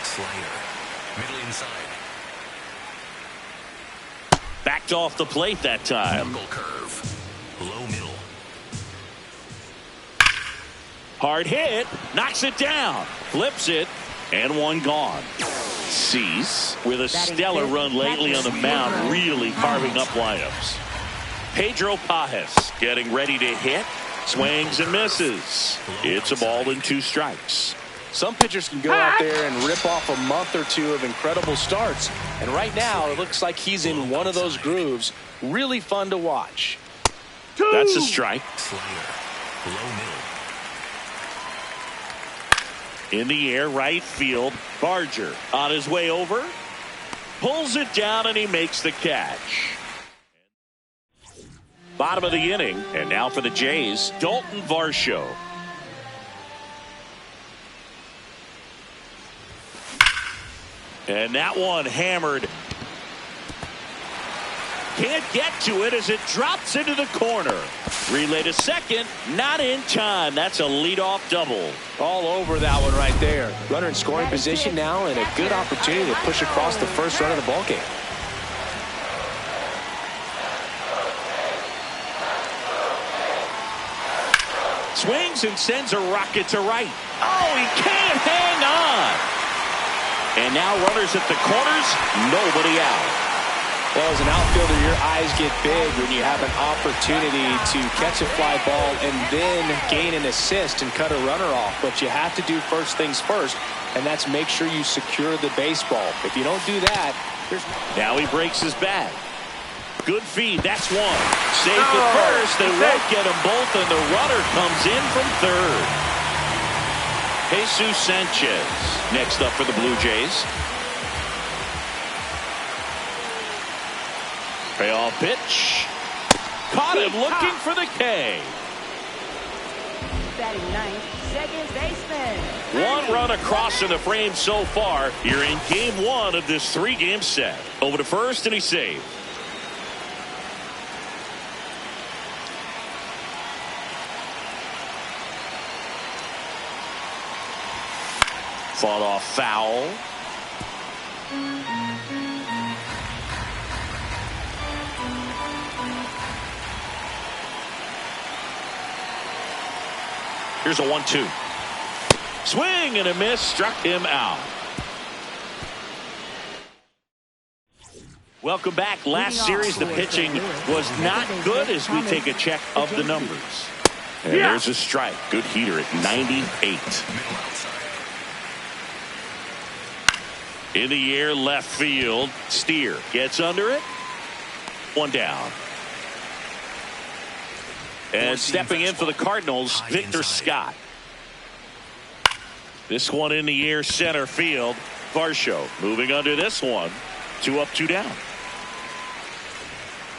Slider. Middle inside. Backed off the plate that time. Knuckle curve. Low middle. Hard hit. Knocks it down. Flips it. And one gone. Cease with a stellar run lately on the mound, really carving up lineups. Pedro Pajes getting ready to hit. Swings and misses. It's a ball and 2 strikes. Some pitchers can go out there and rip off a month or 2 of incredible starts. And right now, it looks like he's in one of those grooves. Really fun to watch. That's a strike. Slider. Low middle. In the air, right field. Barger on his way over. Pulls it down and he makes the catch. Bottom of the inning. And now for the Jays, Dalton Varsho. And that one hammered. Can't get to it as it drops into the corner. Relay to second. Not in time. That's a leadoff double. All over that one right there. Runner in scoring position now and a good opportunity to push across the first run of the ballgame. Swings and sends a rocket to right. Oh, he can't hang on. And now runners at the corners. Nobody out. Well, as an outfielder, your eyes get big when you have an opportunity to catch a fly ball and then gain an assist and cut a runner off. But you have to do first things first, and that's make sure you secure the baseball. If you don't do that, there's... Now he breaks his bat. Good feed. That's one. Safe at first. They won't get them both, and the runner comes in from third. Jesus Sanchez next up for the Blue Jays. Payoff pitch. Caught him looking for the K. Batting ninth, second baseman. One run across in the frame so far. You're in game 1 of this 3-game set. Over to first, and he's saved. Fought off foul. Here's a 1-2. Swing and a miss. Struck him out. Welcome back. Last series, the pitching was not good as we take a check of the numbers. And there's a strike. Good heater at 98. In the air, left field. Steer gets under it. One down. And stepping in for the Cardinals, Victor Scott. This one in the air, center field. Varsho moving under this one. 2 up, 2 down.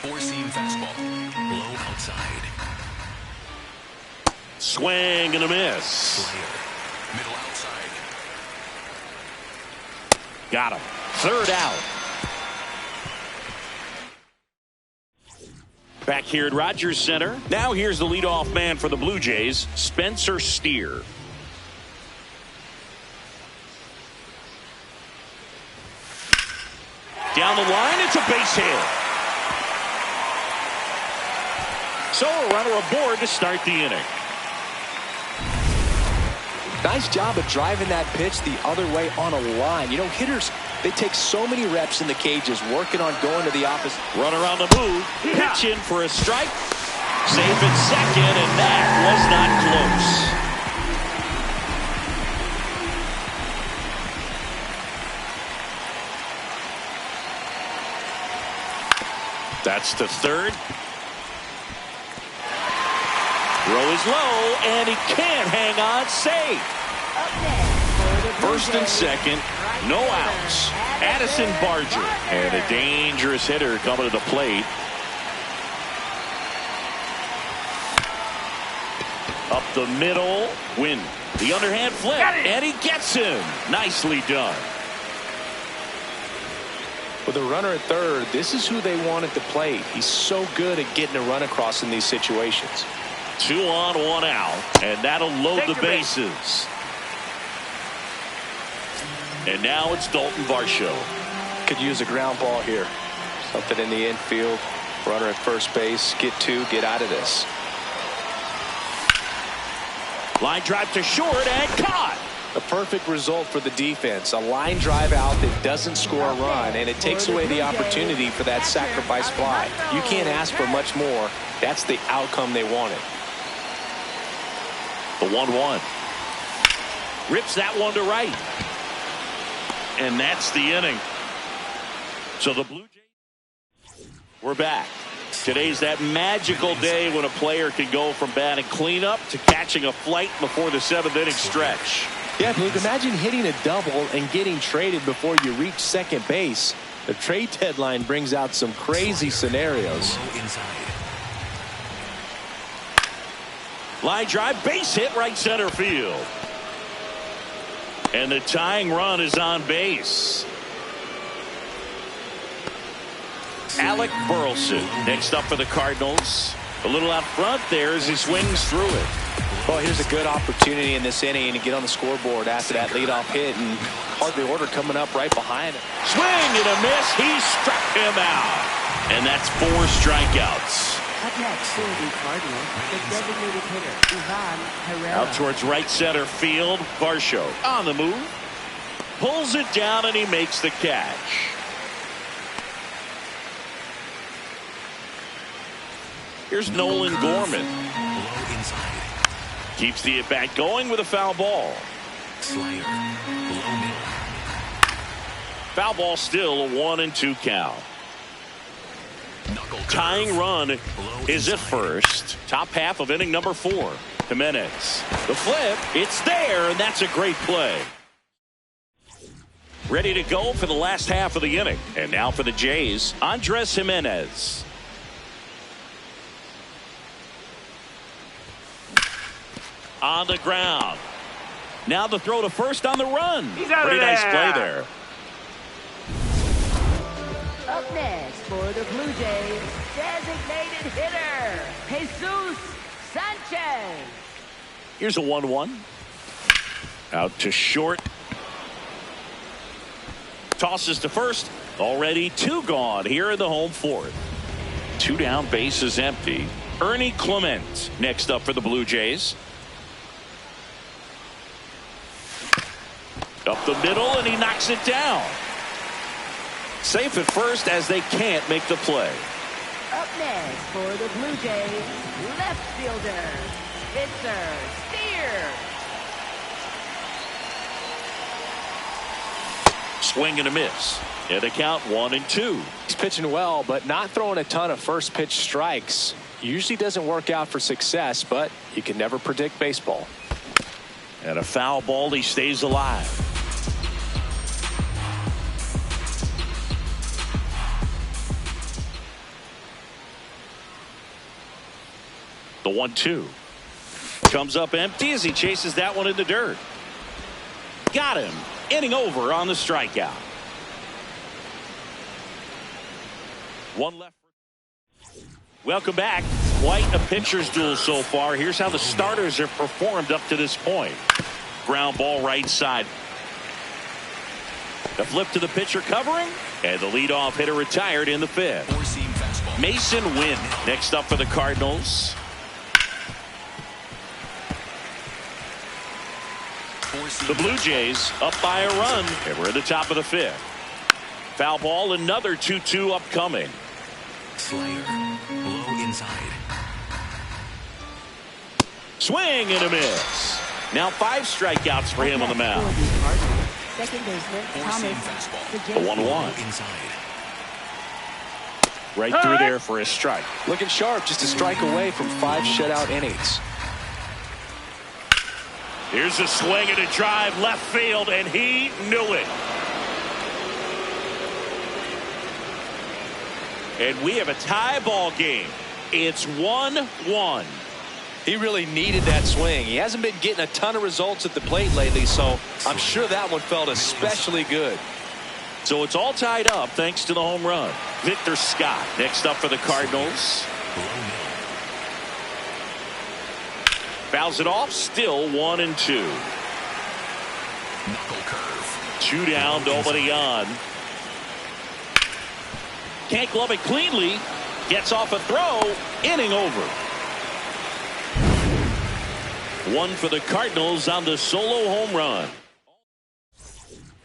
4-seam fastball. Low outside. Swing and a miss. Slider. Middle outside. Got him. Third out. Back here at Rogers Center. Now here's the leadoff man for the Blue Jays, Spencer Steer. Down the line, it's a base hit. So a runner aboard to start the inning. Nice job of driving that pitch the other way on a line. You know, hitters, they take so many reps in the cages working on going to the opposite. Runner on the move. Pitch in for a strike. Safe at second, and that was not close. That's to third. Throw is low, and he can't hang on. Safe. First and second, no outs. Addison Barger, and a dangerous hitter coming to the plate. Up the middle, Win. The underhand flip, and he gets him. Nicely done. With a runner at third, this is who they want at the plate. He's so good at getting a run across in these situations. 2 on, 1 out, and that'll load the bases. And now it's Dalton Varsho. Could use a ground ball here. Something in the infield. Runner at first base. Get 2, get out of this. Line drive to short and caught. A perfect result for the defense. A line drive out that doesn't score a run, and it takes away the opportunity for that sacrifice fly. You can't ask for much more. That's the outcome they wanted. The 1-1. Rips that one to right. And that's the inning. So the Blue Jays, we're back. Today's that magical day when a player can go from batting cleanup to catching a flight before the 7th inning stretch. Yeah, Luke, imagine hitting a double and getting traded before you reach second base. The trade deadline brings out some crazy scenarios. Line drive, base hit, right center field. And the tying run is on base. Alec Burleson next up for the Cardinals. A little out front there as he swings through it. Well, here's a good opportunity in this inning to get on the scoreboard after that leadoff hit, and hardly order coming up right behind him. Swing and a miss. He struck him out. And that's 4 strikeouts. Up next for the Cardinals, the designated hitter, Ivan Herrera. Out towards right center field. Varsho on the move. Pulls it down and he makes the catch. Here's Nolan Gorman. Low inside. Keeps the at-bat going with a foul ball. Slider. Low middle. Foul ball still a 1-2 count. Knuckle curve. Tying run Low is at inside. first. Top half of inning number 4. Jimenez. The flip. It's there, and that's a great play. Ready to go for the last half of the inning. And now for the Jays, Andres Jimenez. On the ground. Now the throw to first on the run. Pretty nice play there. Up next for the Blue Jays, designated hitter, Jesus Sanchez. Here's a 1-1. Out to short. Tosses to first. Already 2 gone here in the home 4th. 2 down, base is empty. Ernie Clement next up for the Blue Jays. Up the middle, and he knocks it down. Safe at first as they can't make the play. Up next for the Blue Jays, left fielder, Spencer Steer. Swing and a miss. And a count 1-2. He's pitching well, but not throwing a ton of first pitch strikes. Usually doesn't work out for success, but you can never predict baseball. And a foul ball, he stays alive. The 1-2 comes up empty as he chases that one in the dirt. Got him. Inning over on the strikeout. 1 left. Welcome back. Quite a pitcher's duel so far. Here's how the starters have performed up to this point. Ground ball right side. The flip to the pitcher covering, and the leadoff hitter retired in the 5th. Four-seam fastball. Mason Wynn next up for the Cardinals. The Blue Jays up by a run, and we're at the top of the 5th. Foul ball, another 2-2 upcoming. Slider. Low inside. Swing and a miss. Now 5 strikeouts for him on the mound. For the Cardinals, second baseman Four-seam Thomas. fastball. The The Jays 1-1. Low inside. Right through there for a strike. Looking sharp, just a strike away from 5 shutout innings. Here's a swing and a drive left field, and he knew it. And we have a tie ball game. It's 1-1. He really needed that swing. He hasn't been getting a ton of results at the plate lately, so I'm sure that one felt especially good. So it's all tied up thanks to the home run. Victor Scott next up for the Cardinals. Fouls it off. Still 1-2. Knuckle curve. 2 down, nobody on. Can't glove it cleanly. Gets off a throw. Inning over. 1 for the Cardinals on the solo home run.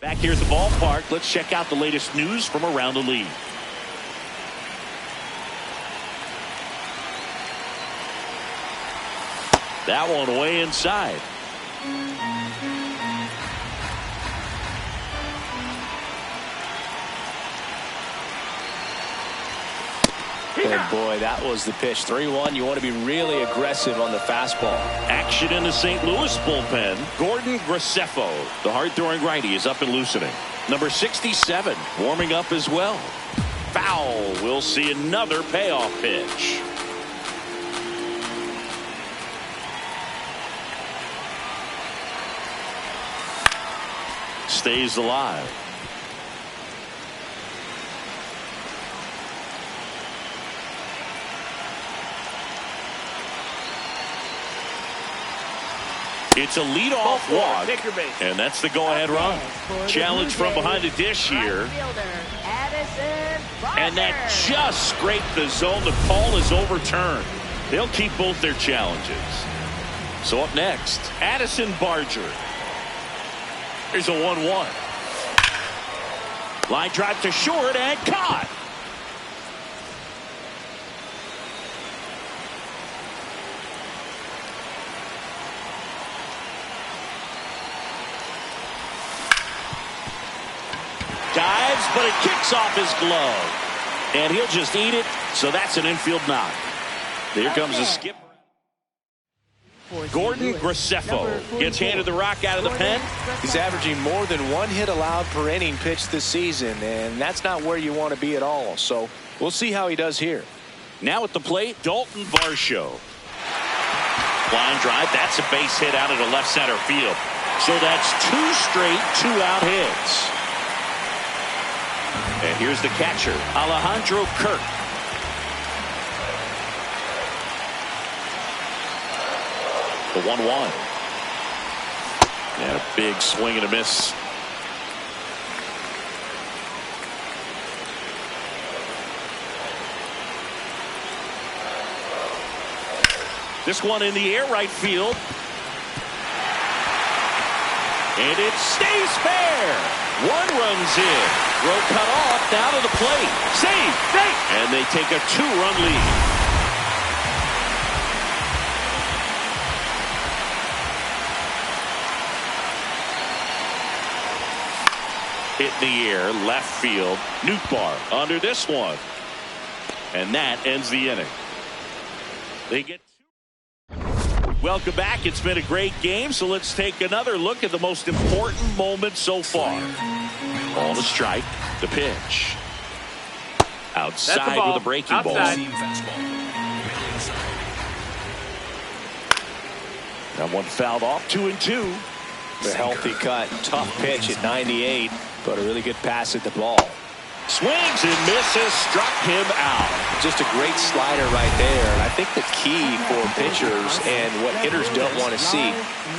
Back here at the ballpark, let's check out the latest news from around the league. That one way inside. And boy, that was the pitch. 3-1. You want to be really aggressive on the fastball. Action in the St. Louis bullpen. Gordon Graceffo, the hard-throwing righty, is up and loosening. Number 67 warming up as well. Foul. We'll see another payoff pitch. Stays alive. It's a leadoff walk, and that's the go-ahead run. Challenge from behind the dish here. And that just scraped the zone. The call is overturned. They'll keep both their challenges. So up next, Addison Barger. Here's a 1-1. Line drive to short and caught. Dives, but it kicks off his glove. And he'll just eat it, so that's an infield knock. Here comes the skip. Gordon Graceffo gets handed the rock out of the pen. He's averaging more than 1 hit allowed per inning pitched this season, and that's not where you want to be at all. So we'll see how he does here. Now at the plate, Dalton Varsho. Line drive, that's a base hit out of the left center field. So that's 2 straight 2-out hits. And here's the catcher, Alejandro Kirk. The 1-1. And a big swing and a miss. This one in the air, right field. And it stays fair. 1 runs in. Throw cut off, now to the plate. Save, safe. And they take a 2-run lead. Hit in the air, left field. Nootbaar under this one. And that ends the inning. They get 2. Welcome back. It's been a great game, so let's take another look at the most important moment so far. Ball to strike, the pitch. Outside with a breaking ball. That one fouled off, 2-2. The healthy cut, tough pitch at 98, but a really good pass at the ball. Swings and misses, struck him out. Just a great slider right there. And I think the key for pitchers and what hitters don't want to see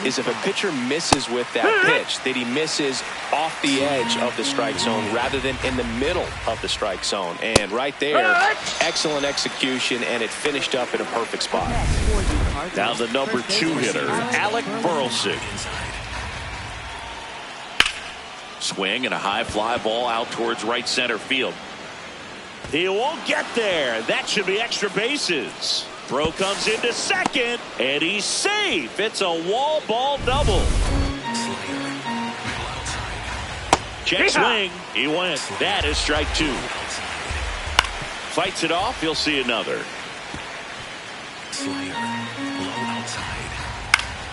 is if a pitcher misses with that pitch, that he misses off the edge of the strike zone rather than in the middle of the strike zone. And right there, excellent execution, and it finished up in a perfect spot. Now the number 2 hitter, Alec Burleson. Swing and a high fly ball out towards right center field. He won't get there. That should be extra bases. Throw comes into second, and he's safe. It's a wall ball double. Check swing. He went. That is strike 2. Fights it off. He'll see another.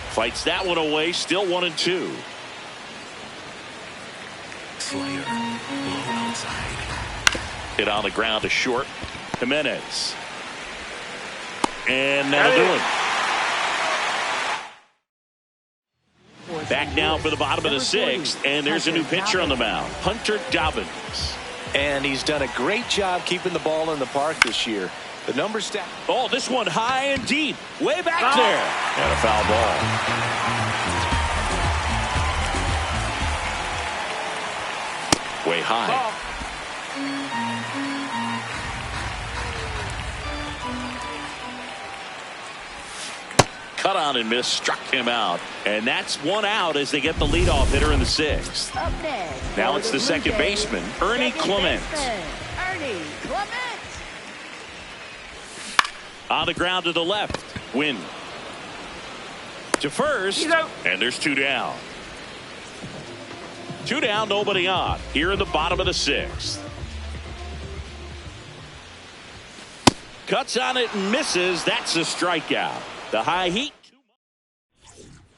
Fights that one away. Still 1-2. Hit on the ground to short. Jimenez. And that'll do it. Back now for the bottom of the sixth, and there's a new pitcher on the mound, Hunter Dobbins. And he's done a great job keeping the ball in the park this year. The numbers stack. Oh, this one high and deep, way back there. And a foul ball. Way high. Cut on and miss, struck him out. And that's one out as they get the leadoff hitter in the sixth. Up next, Now it's the second baseman, Ernie Clement. Ernie Clement. On the ground to the left. Win. To first. And there's two down. Two down, nobody on. Here in the bottom of the sixth. Cuts on it and misses. That's a strikeout. The high heat.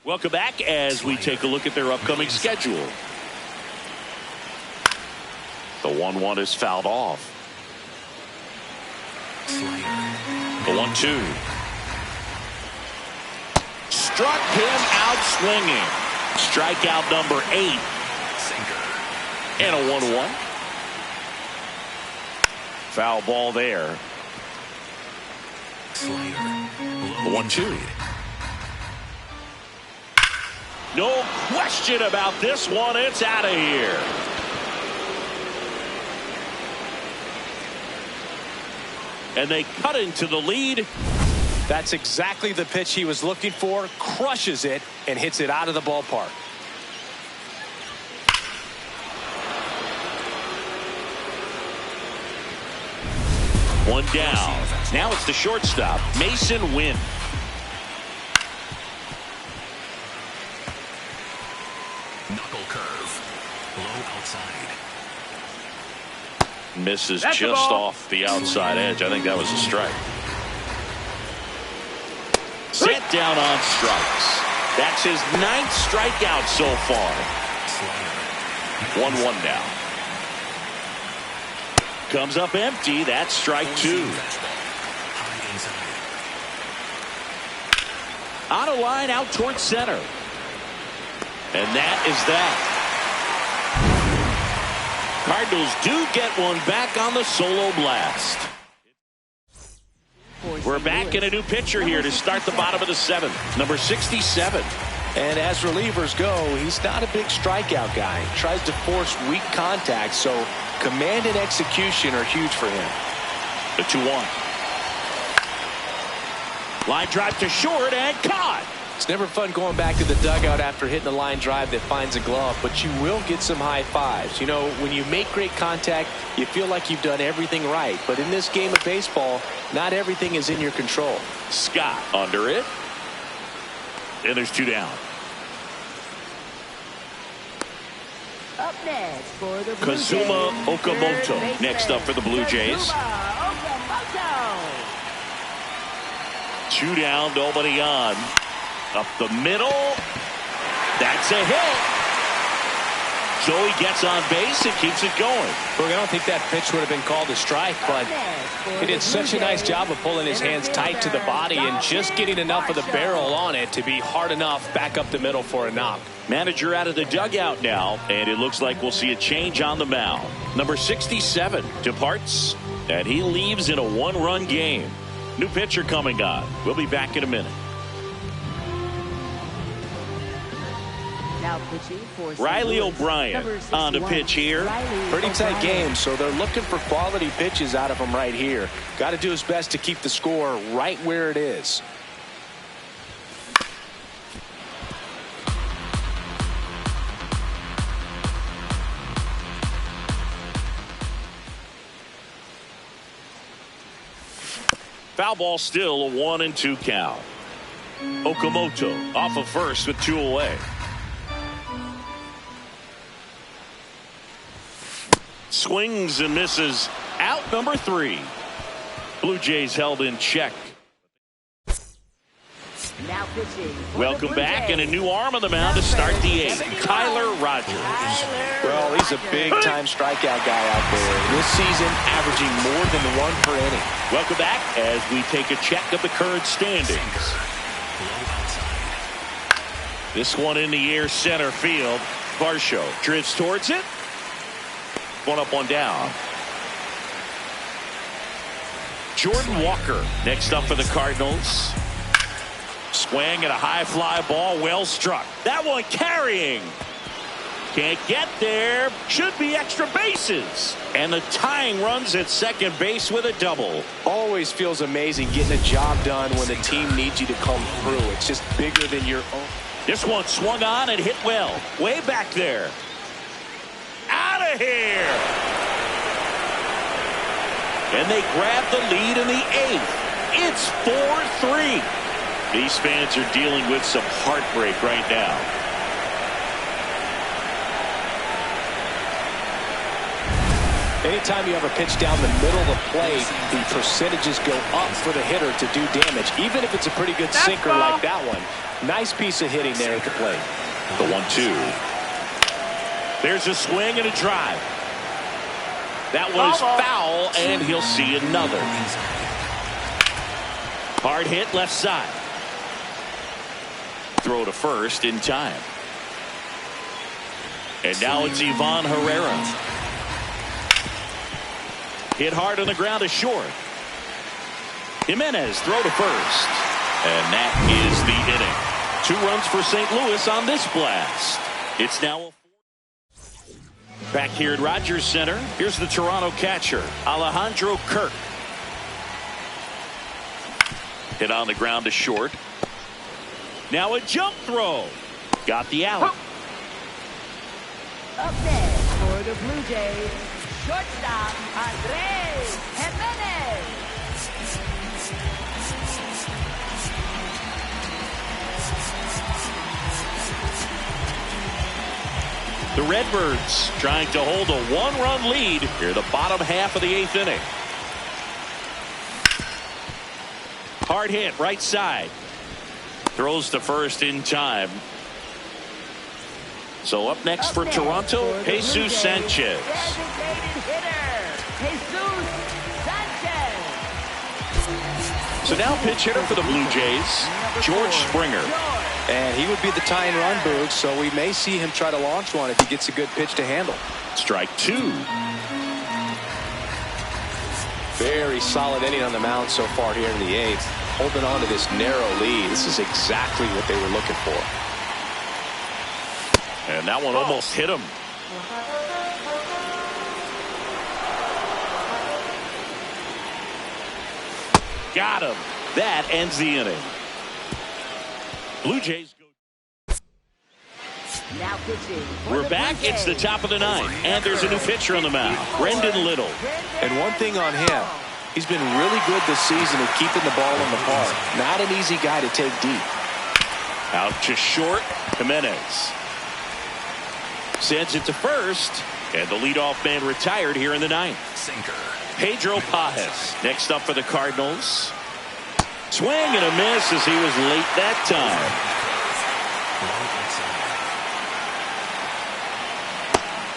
Welcome back as we take a look at their upcoming schedule. The 1-1 is fouled off. The 1-2. Struck him out swinging. Strikeout number 8. And a 1-1. Foul ball there. The 1-2. No question about this one. It's out of here. And they cut into the lead. That's exactly the pitch he was looking for. Crushes it and hits it out of the ballpark. One down. Now it's the shortstop, Mason Wynn. Knuckle curve. Low outside. Misses just off the outside edge. I think that was a strike. Set down on strikes. That's his 9th strikeout so far. 1-1 now. Comes up empty. That's strike 2. On a line out towards center. And that is that. Cardinals do get one back on the solo blast. We're back in a new pitcher here to start the bottom of the 7th. Number 67. And as relievers go, he's not a big strikeout guy. He tries to force weak contact, so command and execution are huge for him. The 2-1. Line drive to short and caught. It's never fun going back to the dugout after hitting a line drive that finds a glove, but you will get some high fives. You know, when you make great contact, you feel like you've done everything right. But in this game of baseball, not everything is in your control. Scott under it. And there's 2 down. Up next for the Blue Kazuma Jays, Okamoto third baseman, next up for the Blue Jays. Kazuma Okamoto. 2 down, nobody on. Up the middle. That's a hit. So he gets on base and keeps it going. Look, I don't think that pitch would have been called a strike, but he did such a nice job of pulling his hands tight to the body and just getting enough of the barrel on it to be hard enough back up the middle for a knock. Manager out of the dugout now, and it looks like we'll see a change on the mound. Number 67 departs, and he leaves in a 1-run game. New pitcher coming on. We'll be back in a minute. Now pitching for Riley St. Louis, O'Brien number on the 61, pitch here. Riley Pretty tight O'Brien. game, so they're looking for quality pitches out of him right here. Got to do his best to keep the score right where it is. Foul ball, still a 1-2 count. Okamoto off of first with 2 away. Swings and misses. Out number 3. Blue Jays held in check. Now pitching for Welcome the Blue back, Jays, and a new arm on the mound to start the 8th. Tyler Rogers. Well, he's a big-time strikeout guy out there. This season, averaging more than 1 per inning. Welcome back as we take a check of the current standings. This one in the air, center field. Varsho drifts towards it. One up, one down. Jordan Walker next up for the Cardinals. Swing and a high fly ball, well struck. That one carrying. Can't get there. Should be extra bases. And the tying runs at second base with a double. Always feels amazing getting a job done when the team needs you to come through. It's just bigger than your own. This one swung on and hit well. Way back there. Out of here. And they grab the lead in the 8th. It's 4-3. These fans are dealing with some heartbreak right now. Anytime you have a pitch down the middle of the plate, the percentages go up for the hitter to do damage, even if it's a pretty good sinker like that one. Nice piece of hitting there at the plate. The 1-2. There's a swing and a drive. That one is foul, and he'll see another. Hard hit left side. Throw to first in time. And now it's Ivan Herrera. Hit hard on the ground to short. Jimenez throw to first. And that is the inning. 2 runs for St. Louis on this blast. It's now back here at Rogers Center. Here's the Toronto catcher, Alejandro Kirk. Hit on the ground to short. Now a jump throw. Got the out. Up next for the Blue Jays, shortstop Andrés Jimenez. The Redbirds trying to hold a 1-run lead here the bottom half of the 8th inning. Hard hit right side. Throws to first in time. So up next for Toronto, Jesus Sanchez. Designated hitter, Jesus Sanchez. So now pitch hitter for the Blue Jays, George Springer. And he would be the tying run, Boog, so we may see him try to launch one if he gets a good pitch to handle. Strike 2. Very solid inning on the mound so far here in the 8th. Holding on to this narrow lead. This is exactly what they were looking for. And that one almost hit him. Got him. That ends the inning. Blue Jays go. Now pitching. We're back. It's the top of the 9th. And there's a new pitcher on the mound, Brendan Little. And one thing on him, he's been really good this season at keeping the ball in the park. Not an easy guy to take deep. Out to short, Jimenez. Sends it to first. And the leadoff man retired here in the 9th. Sinker. Pedro Pajes next up for the Cardinals. Swing and a miss as he was late that time.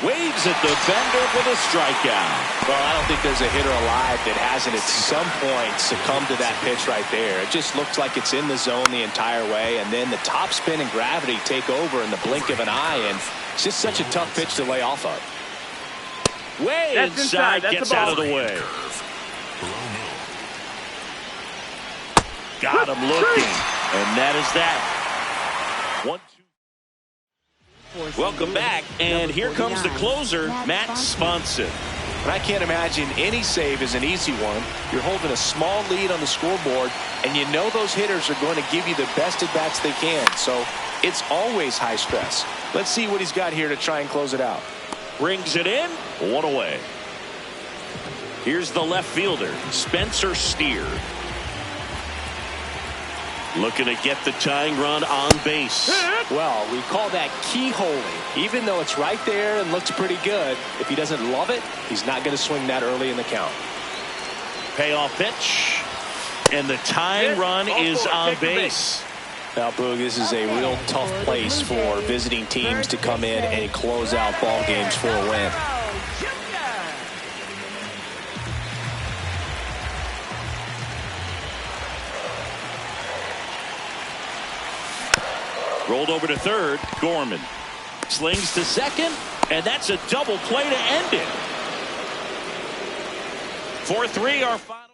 Waves at the bender for the strikeout. Well, I don't think there's a hitter alive that hasn't at some point succumbed to that pitch right there. It just looks like it's in the zone the entire way, and then the top spin and gravity take over in the blink of an eye, and it's just such a tough pitch to lay off of. Way inside, gets out of the way. Got him looking, and that is that. 1-2. Welcome back, and here comes the closer, Matt Sponson. And I can't imagine any save is an easy one. You're holding a small lead on the scoreboard, and you know those hitters are going to give you the best at-bats they can. So it's always high stress. Let's see what he's got here to try and close it out. Brings it in, 1 away. Here's the left fielder, Spencer Steer. Looking to get the tying run on base. Well, we call that keyholing. Even though it's right there and looks pretty good, if he doesn't love it, he's not going to swing that early in the count. Payoff pitch. And the tying run is on base. Now, Boog, this is a real tough place for visiting teams to come in and close out ball games for a win. Rolled over to third. Gorman slings to second, and that's a double play to end it. 4-3 our final.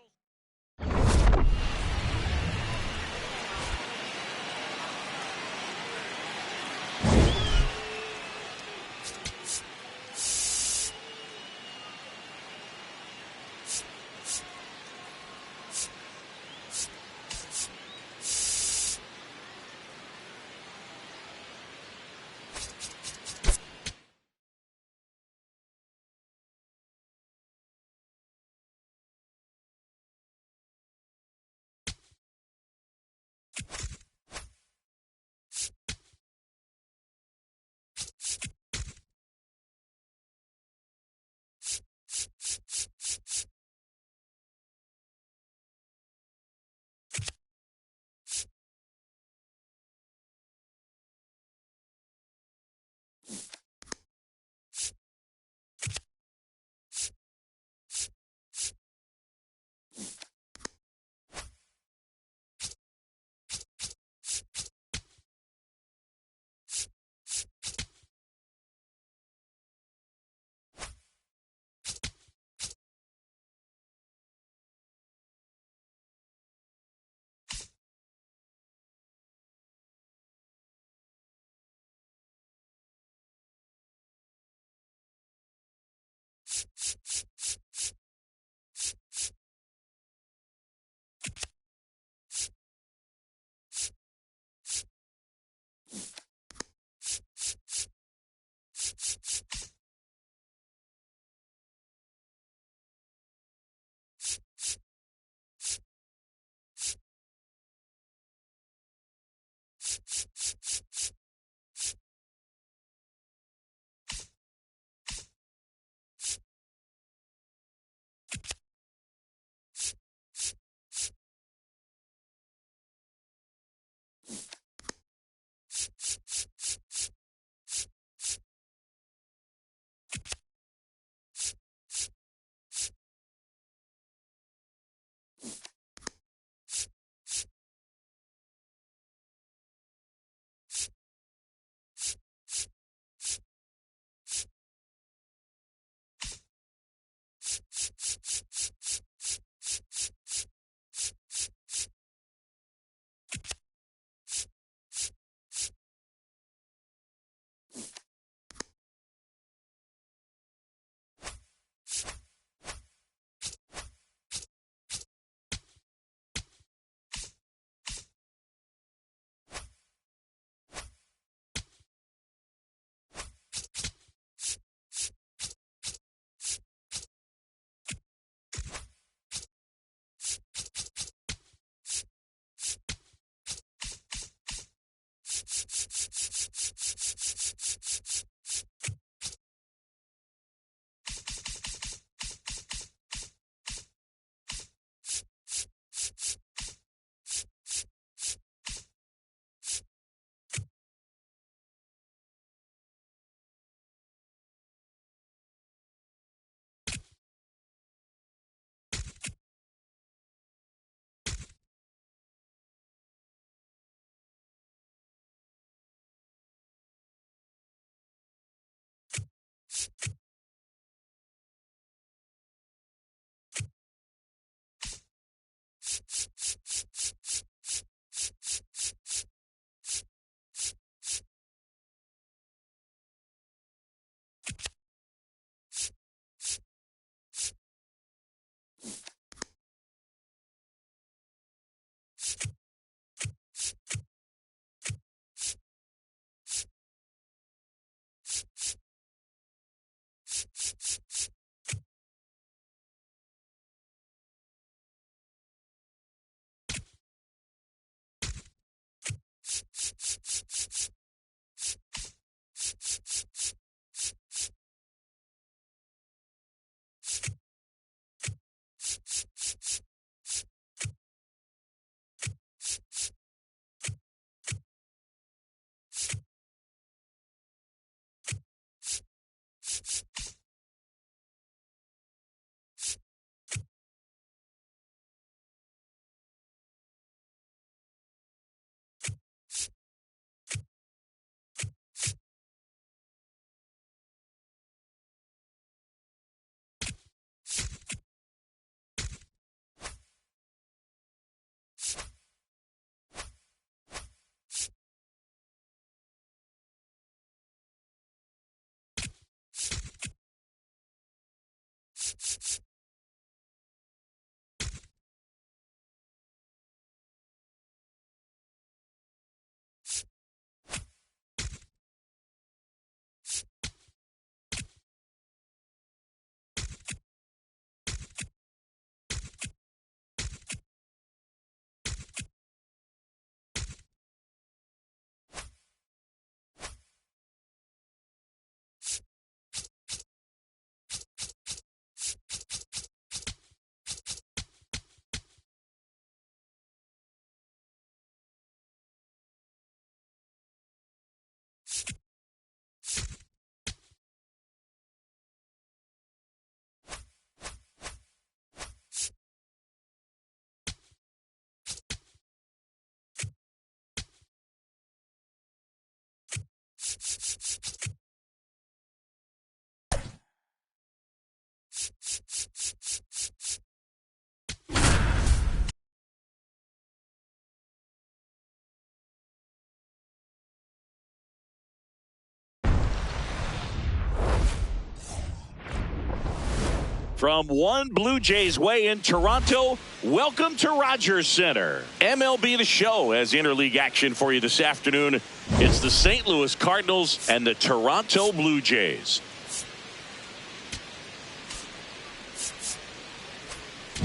From one Blue Jays way in Toronto, welcome to Rogers Center. MLB The Show has interleague action for you this afternoon. It's the St. Louis Cardinals and the Toronto Blue Jays.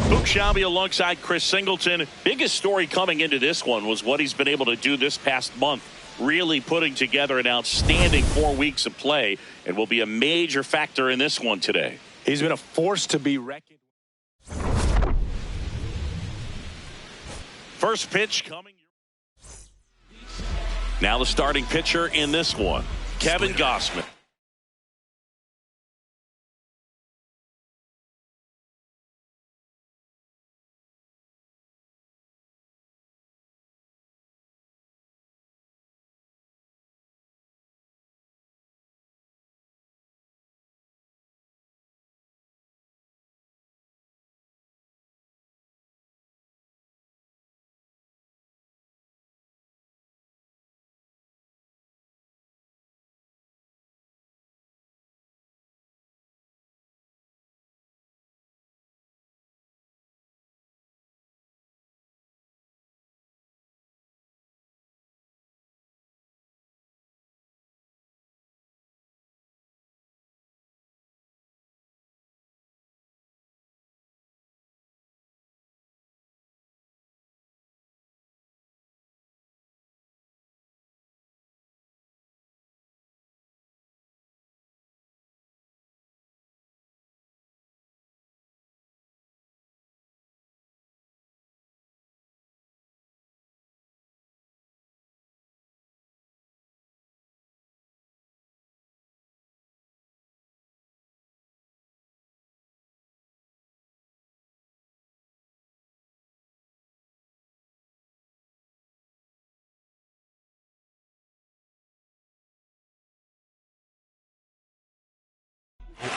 Luke Schaub alongside Chris Singleton. Biggest story coming into this one was what he's been able to do this past month. Really putting together an outstanding 4 weeks of play and will be a major factor in this one today. He's been a force to be reckoned with. First pitch coming. Now the starting pitcher in this one, Kevin Gausman.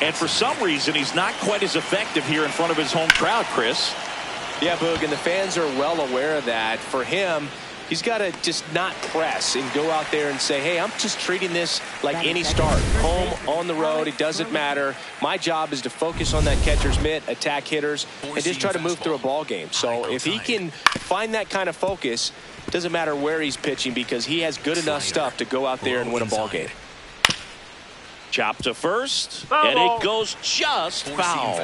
And for some reason, he's not quite as effective here in front of his home crowd, Chris. Yeah, Boog, and the fans are well aware of that. For him, he's got to just not press and go out there and say, hey, I'm just treating this like any start. Home, on the road, it doesn't matter. My job is to focus on that catcher's mitt, attack hitters, and just try to move through a ball game. So if he can find that kind of focus, it doesn't matter where he's pitching because he has good enough stuff to go out there and win a ball game. Chop to first, and it goes just foul.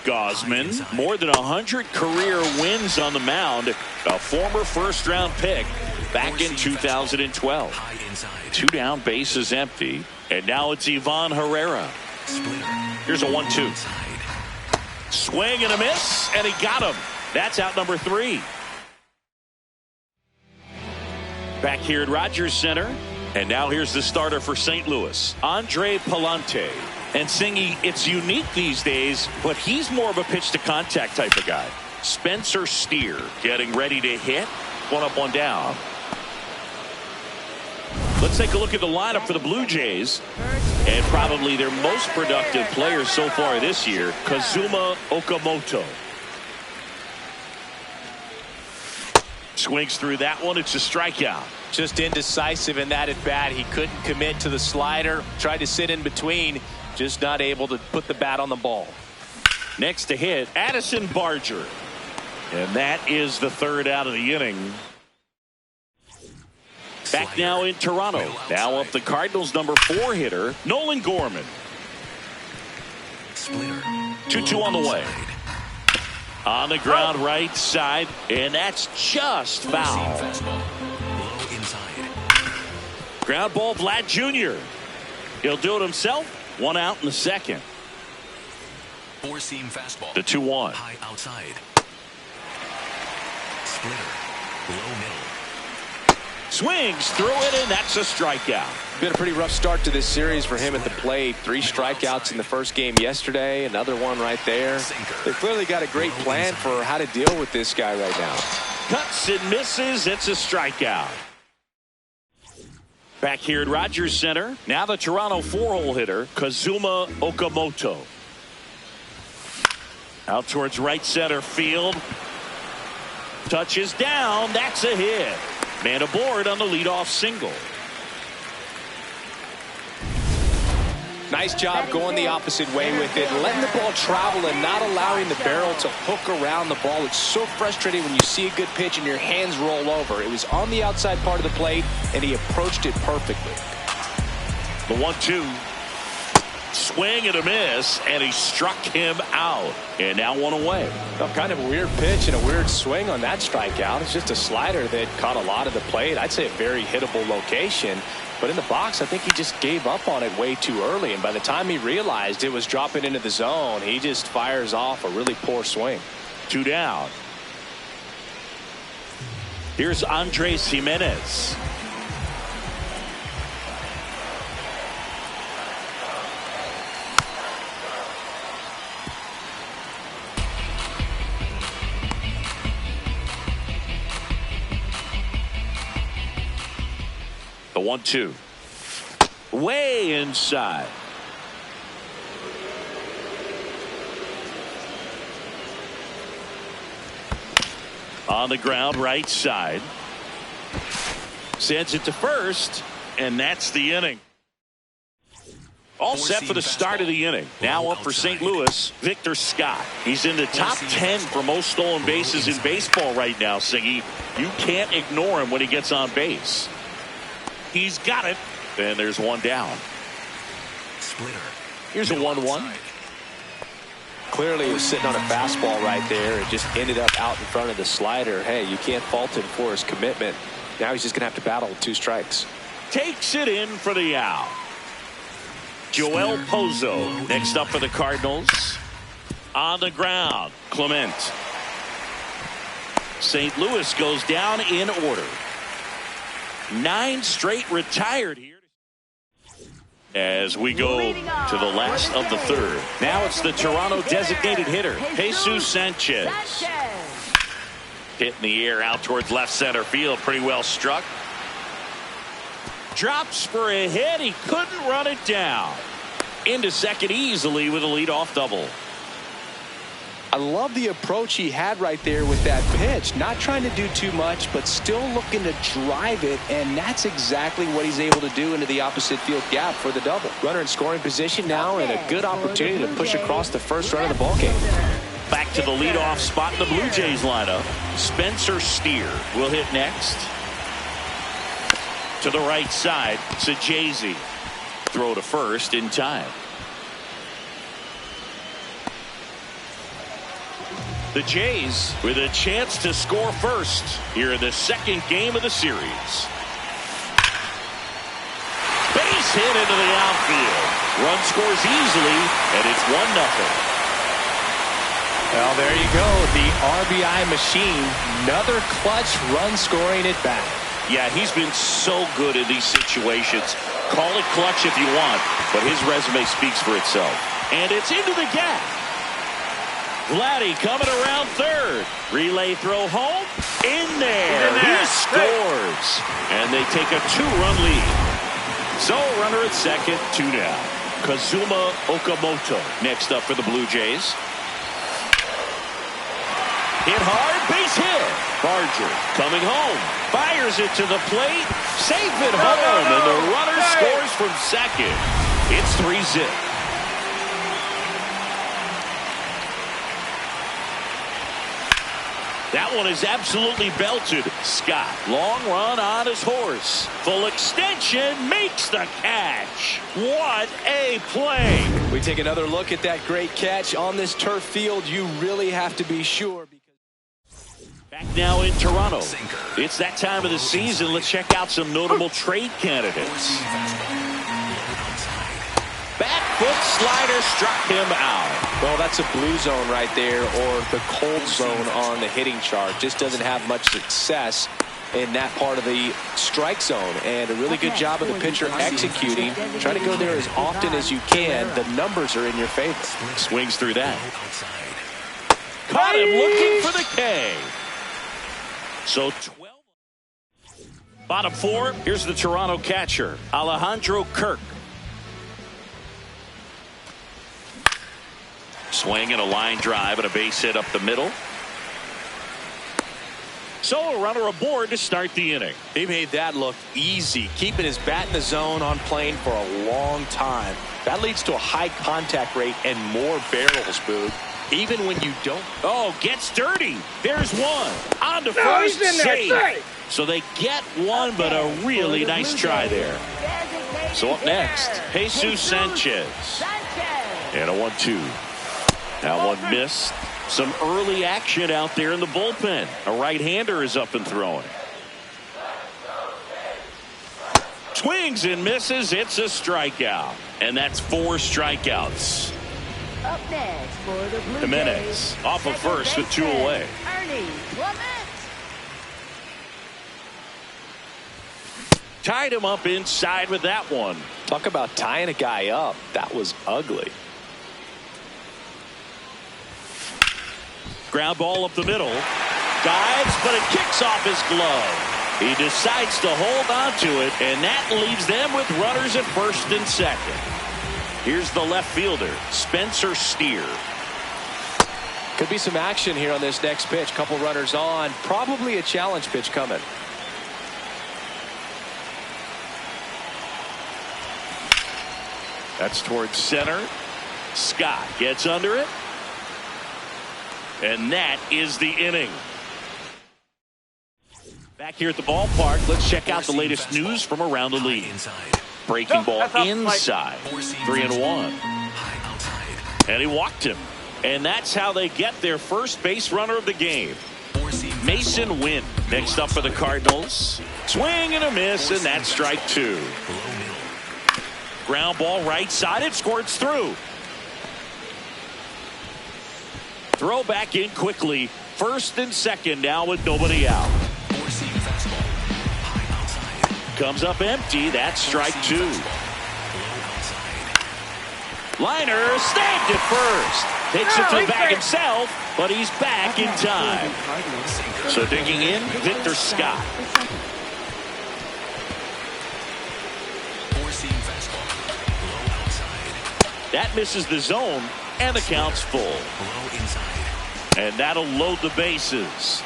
Gausman, more than 100 career wins on the mound, a former first-round pick back in 2012. 2 down, bases empty, and now it's Ivan Herrera. Here's a 1-2. Swing and a miss, and he got him. That's out number 3. Back here at Rogers Center. And now here's the starter for St. Louis, Andre Palante. And Singy, it's unique these days, but he's more of a pitch-to-contact type of guy. Spencer Steer getting ready to hit. 1 up, 1 down. Let's take a look at the lineup for the Blue Jays. And probably their most productive player so far this year, Kazuma Okamoto. Swings through that one. It's a strikeout. Just indecisive in that at bat. He couldn't commit to the slider. Tried to sit in between. Just not able to put the bat on the ball. Next to hit, Addison Barger. And that is the 3rd out of the inning. Back now in Toronto. Now up the Cardinals' number 4 hitter, Nolan Gorman. 2-2 on the way. On the ground right side, and that's just foul. Ground ball, Vlad Jr. He'll do it himself. 1 out in the 2nd. 4-seam fastball. The 2-1. High outside. Splitter. Low middle. Swings through it, and that's a strikeout. Been a pretty rough start to this series for him at the plate. 3 strikeouts in the first game yesterday. Another one right there. They clearly got a great plan for how to deal with this guy right now. Cuts and misses. It's a strikeout. Back here at Rogers Center. Now the Toronto 4-hole hitter, Kazuma Okamoto. Out towards right center field. Touches down. That's a hit. Man aboard on the leadoff single. Nice job going the opposite way with it, letting the ball travel and not allowing the barrel to hook around the ball. It's so frustrating when you see a good pitch and your hands roll over. It was on the outside part of the plate, and he approached it perfectly. The 1-2. Swing and a miss, and he struck him out. And now one away. Well, kind of a weird pitch and a weird swing on that strikeout. It's just a slider that caught a lot of the plate. I'd say a very hittable location. But in the box, I think he just gave up on it way too early. And by the time he realized it was dropping into the zone, he just fires off a really poor swing. 2 down. Here's Andres Jimenez. The 1-2. Way inside. On the ground, right side. Sends it to first, and that's the inning. All set for the start of the inning. Now up for St. Louis, Victor Scott. He's in the top 10 for most stolen bases in baseball right now, Siggy. You can't ignore him when he gets on base. He's got it. And there's one down. Splitter. Here's a 1-1. Clearly he was sitting on a fastball right there and just ended up out in front of the slider. Hey, you can't fault him for his commitment. Now he's just going to have to battle with 2 strikes. Takes it in for the out. Joel Pozo next up for the Cardinals. On the ground, Clement. St. Louis goes down in order. 9 straight retired here. As we go to the last of the third. Now it's the Toronto designated hitter, Jesus Sanchez. Hit in the air out towards left center field. Pretty well struck. Drops for a hit. He couldn't run it down. Into second easily with a leadoff double. I love the approach he had right there with that pitch. Not trying to do too much, but still looking to drive it, and that's exactly what he's able to do into the opposite field gap for the double. Runner in scoring position now, and a good opportunity to push across the first run of the ballgame. Back to the leadoff spot in the Blue Jays lineup. Spencer Steer will hit next. To the right side, Sajazi. Throw to first in time. The Jays with a chance to score first here in the second game of the series. Base hit into the outfield. Run scores easily, and it's 1-0. Well, there you go. The RBI machine. Another clutch run scoring at bat. Yeah, he's been so good in these situations. Call it clutch if you want, but his resume speaks for itself. And it's into the gap. Vladdy coming around third. Relay throw home. In there. He scores. And they take a 2-run lead. So runner at second, 2 down. Kazuma Okamoto next up for the Blue Jays. Hit hard, base hit. Barger coming home. Fires it to the plate. Safe at home. And the runner scores from second. It's 3-zip. That one is absolutely belted. Scott, long run on his horse. Full extension, makes the catch. What a play. We take another look at that great catch on this turf field. You really have to be sure. Back now in Toronto. It's that time of the season. Let's check out some notable trade candidates. Back foot slider struck him out. Well, that's a blue zone right there, or the cold zone on the hitting chart. Just doesn't have much success in that part of the strike zone, and a really good job of the pitcher executing. Try to go there as often as you can. The numbers are in your favor. Swings through that. Caught him looking for the K. So 12. Bottom 4. Here's the Toronto catcher, Alejandro Kirk. Swing and a line drive and a base hit up the middle. So a runner aboard to start the inning. He made that look easy, keeping his bat in the zone on plane for a long time. That leads to a high contact rate and more barrels, Boog. Even when you don't. Oh, gets dirty. There's one. On to No, first. he's in there. Save. Sorry. So they get one, but a really nice try there. So up next, Jesus Sanchez. And a 1-2. That one missed. Some early action out there in the bullpen. A right-hander is up and throwing. Swings and misses. It's a strikeout. And that's 4 strikeouts. Up next for the Blue Jimenez Jays, off of first with 2 away. Ernie Clement. Tied him up inside with that one. Talk about tying a guy up. That was ugly. Ground ball up the middle. Dives, but it kicks off his glove. He decides to hold on to it, and that leaves them with runners at first and second. Here's the left fielder, Spencer Steer. Could be some action here on this next pitch. Couple runners on. Probably a challenge pitch coming. That's towards center. Scott gets under it. And that is the inning. Back here at the ballpark, let's check out the latest news from around the league. Breaking ball inside. 3-1. And he walked him. And that's how they get their first base runner of the game. Mason Wynn next up for the Cardinals. Swing and a miss, and that's strike 2. Ground ball right side. It squirts through. Throw back in quickly. First and second now with nobody out. Comes up empty. That's strike 2. Liner snagged it first. Takes it to the bag himself, but he's back in time. So digging in, Victor Scott. That misses the zone, and the count's full. And that'll load the bases.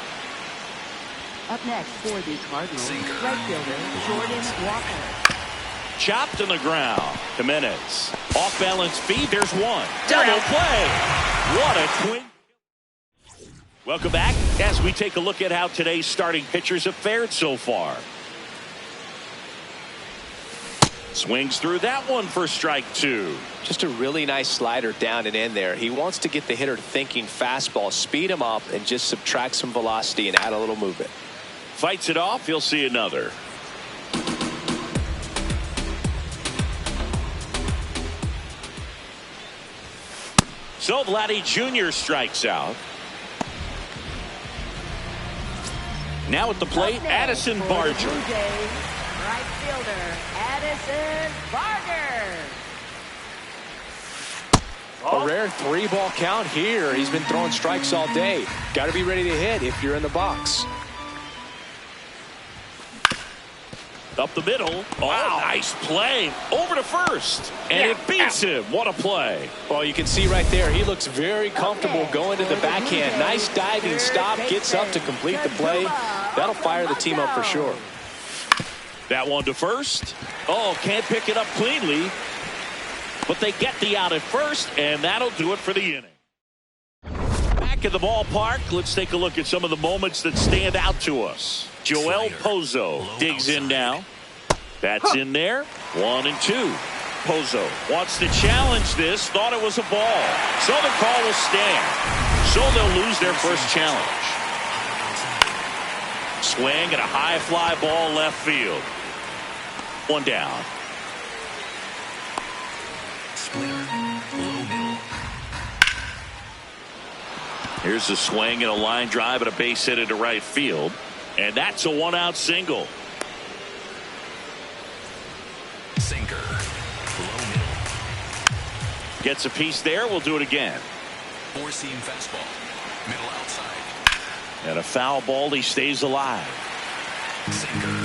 Up next for the Cardinals, right fielder Jordan Walker. Chopped on the ground. Jimenez. Off balance feed. There's one. Double play. What a twin. Welcome back as we take a look at how today's starting pitchers have fared so far. Swings through that one for strike 2. Just a really nice slider down and in there. He wants to get the hitter thinking fastball, speed him up, and just subtract some velocity and add a little movement. Fights it off. He'll see another. So Vladdy Jr. strikes out. Now at the plate, Addison Barger. Right fielder Addison Barger. A rare 3-ball count here. He's been throwing strikes all day. Got to be ready to hit if you're in the box. Up the middle. Oh, nice play. Over to first. And it beats him. What a play. Well, you can see right there, he looks very comfortable going to the backhand. Nice diving stop. Gets up to complete the play. That'll fire the team up for sure. That one to first. Oh, can't pick it up cleanly. But they get the out at first, and that'll do it for the inning. Back at the ballpark, let's take a look at some of the moments that stand out to us. Joel Pozo digs in now. That's in there. 1-2. Pozo wants to challenge this. Thought it was a ball. So the call will stand. So they'll lose their first challenge. Swing and a high fly ball left field. One down. Here's a swing and a line drive and a base hit into right field. And that's a 1-out single. Sinker. Low middle. Gets a piece there. We'll do it again. 4-seam fastball. Middle outside. And a foul ball. He stays alive. Sinker. Low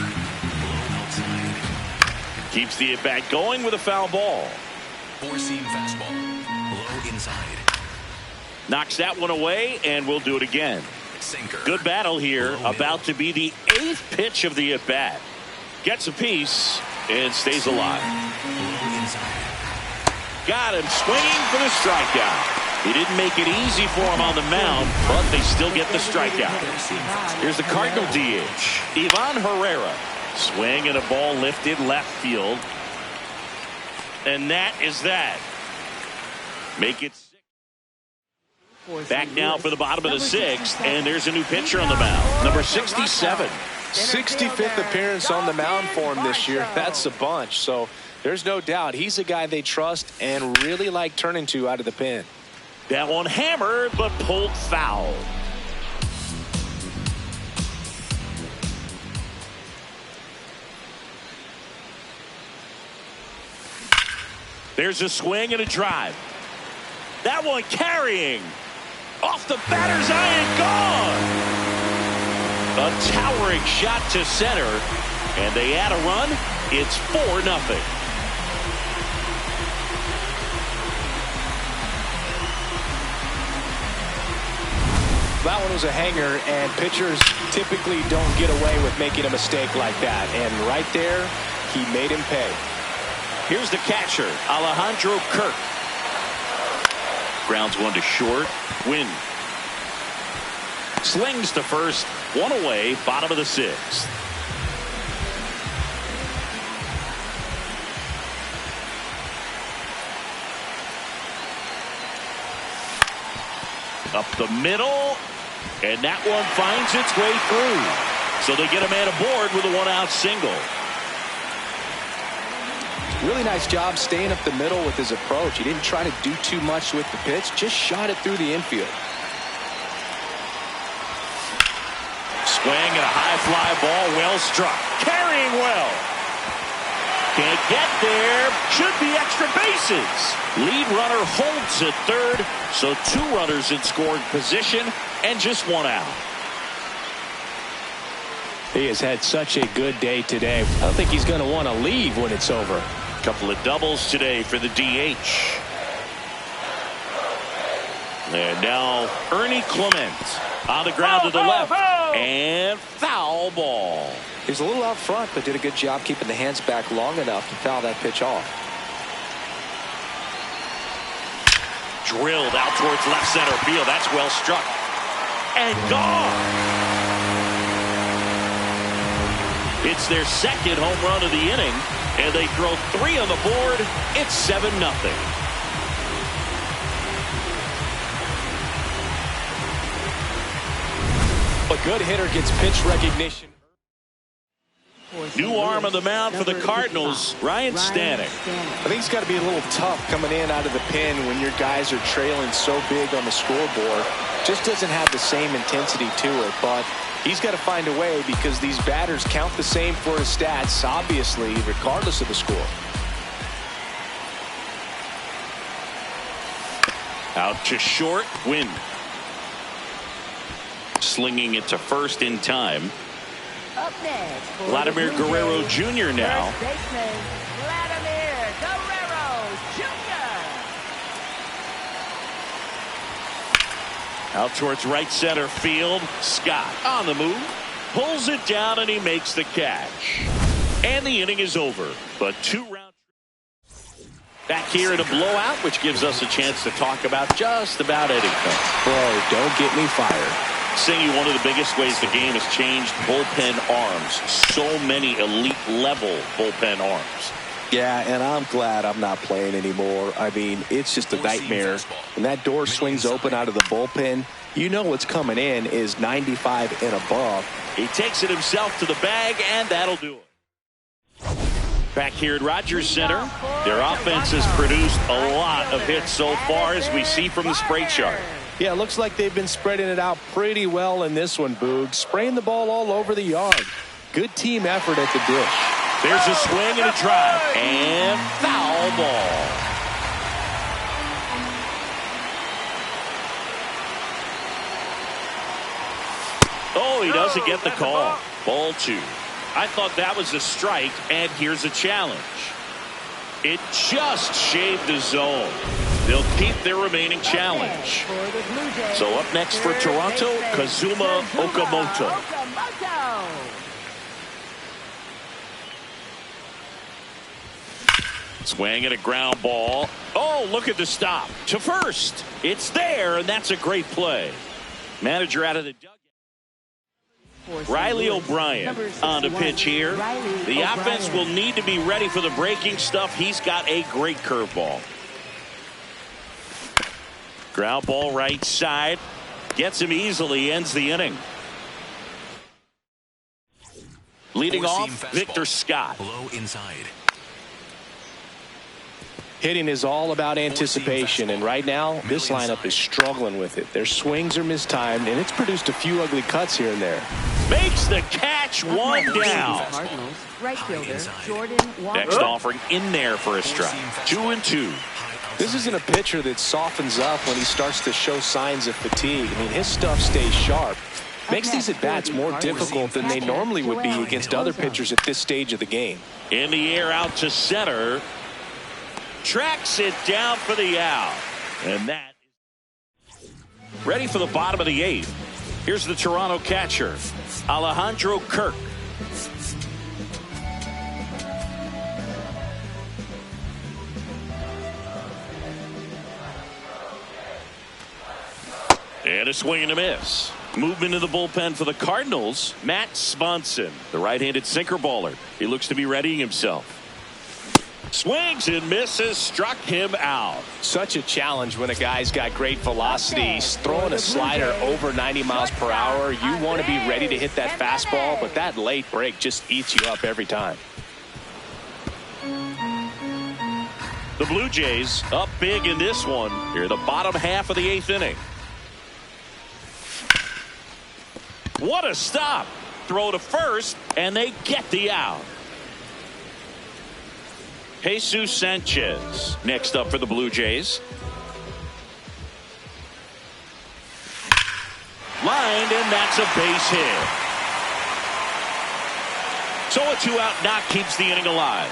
outside. Keeps the at-bat going with a foul ball. 4-seam fastball. Low inside. Knocks that one away, and we'll do it again. Sinker. Good battle here. Low About to be the 8th pitch of the at-bat. Gets a piece and stays alive. Low inside. Got him swinging for the strikeout. He didn't make it easy for him on the mound, but they still get the strikeout. Here's the Cardinal DH, Ivan Herrera. Swing and a ball lifted left field. And that is that. Make it 6. Back now for the bottom of the 6th, and there's a new pitcher on the mound. Number 67. 65th appearance on the mound for him this year. That's a bunch. So there's no doubt he's a guy they trust and really like turning to out of the pen. That one hammered, but pulled foul. There's a swing and a drive. That one carrying. Off the batter's eye and gone. A towering shot to center. And they add a run. It's 4-0. That one was a hanger, and pitchers typically don't get away with making a mistake like that. And right there, he made him pay. Here's the catcher, Alejandro Kirk. Grounds one to short. Win. Slings to first. One away. Bottom of the 6th. Up the middle. And that one finds its way through. So they get a man aboard with a 1-out single. Really nice job staying up the middle with his approach. He didn't try to do too much with the pitch, just shot it through the infield. Swing and a high fly ball, well struck. Carrying well. Can't get there. Should be extra bases. Lead runner holds at third, so 2 runners in scoring position and just 1 out. He has had such a good day today. I don't think he's going to want to leave when it's over. Couple of doubles today for the DH. And now Ernie Clement on the ground to the left. And foul ball. He was a little out front, but did a good job keeping the hands back long enough to foul that pitch off. Drilled out towards left center field. That's well struck. And gone. It's their 2nd home run of the inning, and they throw 3 on the board. It's 7-0. A good hitter gets pitch recognition. New arm on the mound for the Cardinals, Ryan Stanek. I think it's got to be a little tough coming in out of the pen when your guys are trailing so big on the scoreboard. Just doesn't have the same intensity to it, but he's got to find a way because these batters count the same for his stats, obviously, regardless of the score. Out to short, Win. Slinging it to first in time. Up next, Vladimir Guerrero Jr. now. First baseman, Vladimir Guerrero Jr. Out towards right center field. Scott on the move. Pulls it down and he makes the catch. And the inning is over. But 2 rounds. Back here in a blowout, which gives us a chance to talk about just about anything. Bro, don't get me fired. Singy, one of the biggest ways the game has changed, bullpen arms. So many elite level bullpen arms. Yeah, and I'm glad I'm not playing anymore. I mean, it's just a nightmare. When that door swings open out of the bullpen, you know what's coming in is 95 and above. He takes it himself to the bag, and that'll do it. Back here at Rogers Center, their offense has produced a lot of hits so far, as we see from the spray chart. Yeah, it looks like they've been spreading it out pretty well in this one, Boog. Spraying the ball all over the yard. Good team effort at the dish. There's a swing and a drive. And foul ball. Oh, he doesn't get the call. Ball 2. I thought that was a strike, and here's a challenge. It just shaved the zone. They'll keep their remaining challenge. So up next for Toronto, Kazuma Okamoto. Swing at a ground ball. Oh, look at the stop. To first. It's there, and that's a great play. Manager out of the dugout. Riley O'Brien on the pitch here. The offense will need to be ready for the breaking stuff. He's got a great curveball. Ground ball right side. Gets him easily. Ends the inning. Leading off, Victor Scott. Low inside. Hitting is all about anticipation, and right now this lineup is struggling with it. Their swings are mistimed, and it's produced a few ugly cuts here and there. Makes the catch, one down. Right fielder Jordan Walker. Next offering in there for a strike. 2-2. This isn't a pitcher that softens up when he starts to show signs of fatigue. I mean, his stuff stays sharp. Makes these at-bats more difficult than they normally would be against other pitchers at this stage of the game. In the air out to center. Tracks it down for the out. And that is ready for the bottom of the 8th. Here's the Toronto catcher, Alejandro Kirk. And a swing and a miss. Movement in the bullpen for the Cardinals, Matt Swanson, the right-handed sinker baller. He looks to be readying himself. Swings and misses, struck him out. Such a challenge when a guy's got great velocity. He's throwing a slider over 90 miles per hour. You want to be ready to hit that fastball, but that late break just eats you up every time. The Blue Jays up big in this one. Here, the bottom half of the 8th inning. What a stop. Throw to first, and they get the out. Jesus Sanchez next up for the Blue Jays. Lined, and that's a base hit. So a 2-out knock keeps the inning alive.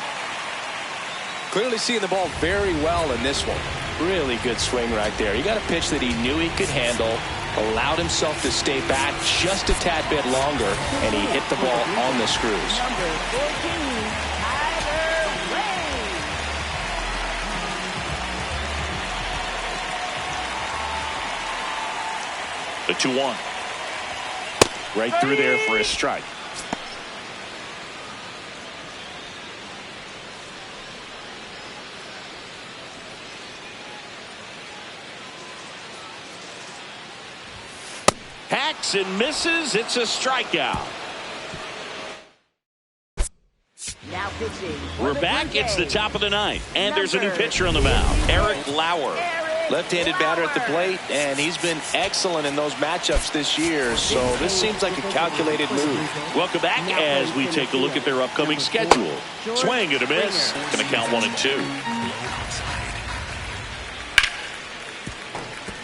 Clearly seeing the ball very well in this one. Really good swing right there. He got a pitch that he knew he could handle, allowed himself to stay back just a tad bit longer, and he hit the ball on the screws. Number 14, The 2-1. Right through there for a strike. Hacks and misses. It's a strikeout. Now pitching. We're back. It's the top of the 9th. And there's a new pitcher on the mound. Eric Lauer. Left-handed batter at the plate, and he's been excellent in those matchups this year, so this seems like a calculated move. Welcome back as we take a look at their upcoming schedule. Swing and a miss. Going to count 1-2.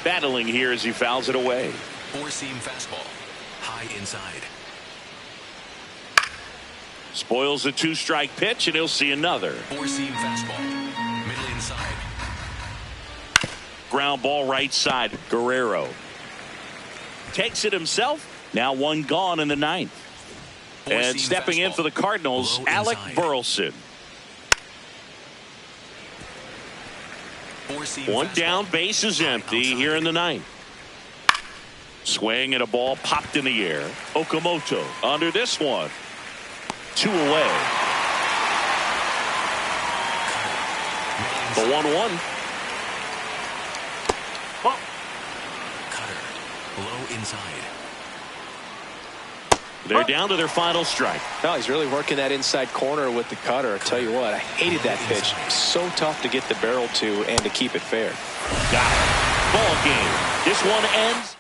Battling here as he fouls it away. Four-seam fastball. High inside. Spoils a 2-strike pitch, and he'll see another. Four-seam fastball. Middle inside. Ground ball right side. Guerrero takes it himself. Now one gone in the 9th. And stepping in for the Cardinals, Alec Burleson. One down, base is empty here in the 9th. Swing and a ball popped in the air. Okamoto under this one. 2 away. The 1-1. Low inside. They're down to their final strike. No, he's really working that inside corner with the cutter. I tell you what, I hated that pitch. So tough to get the barrel to and to keep it fair. Got it. Ball game. This one ends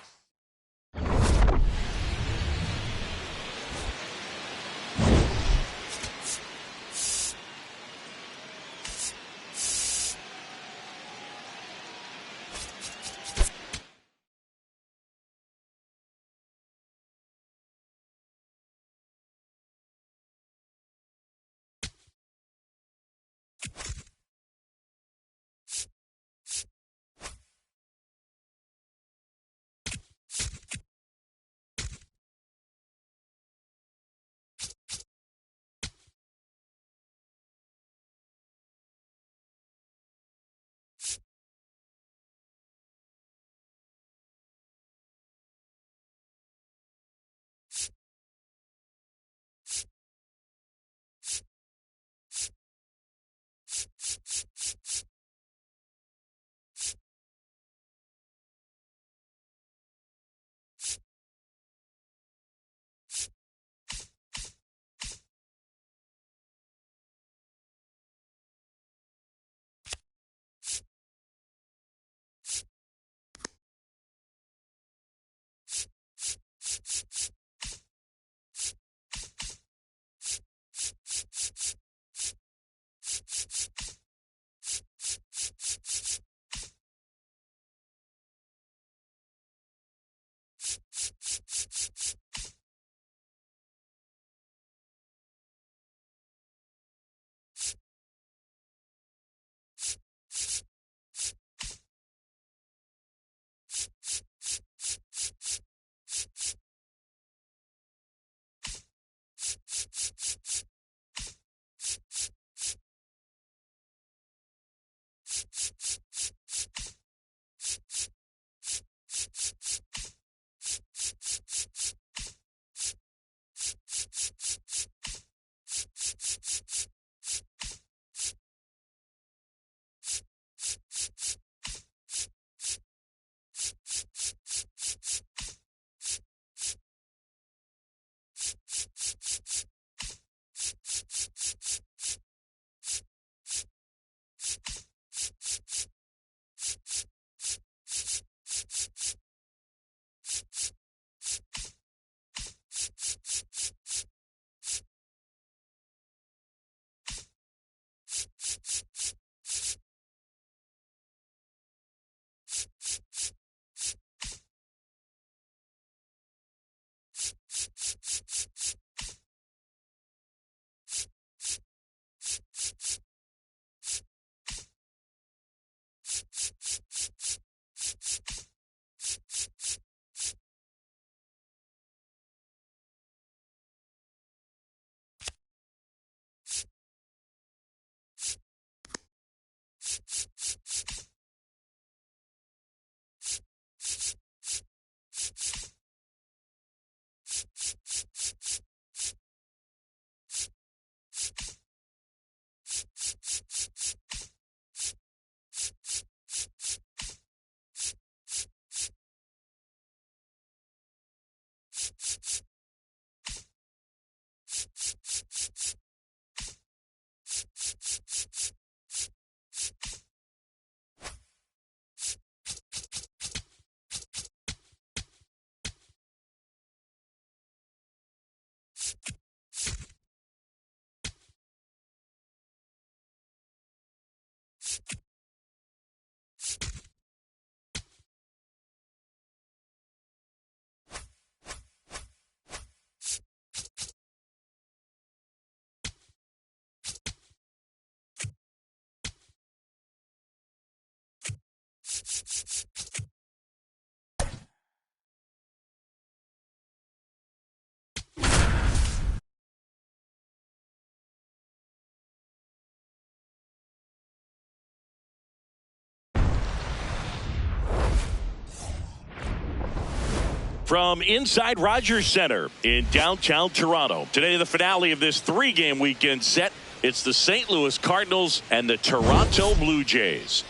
From inside Rogers Center in downtown Toronto, today the finale of this 3-game weekend set. It's the St. Louis Cardinals and the Toronto Blue Jays.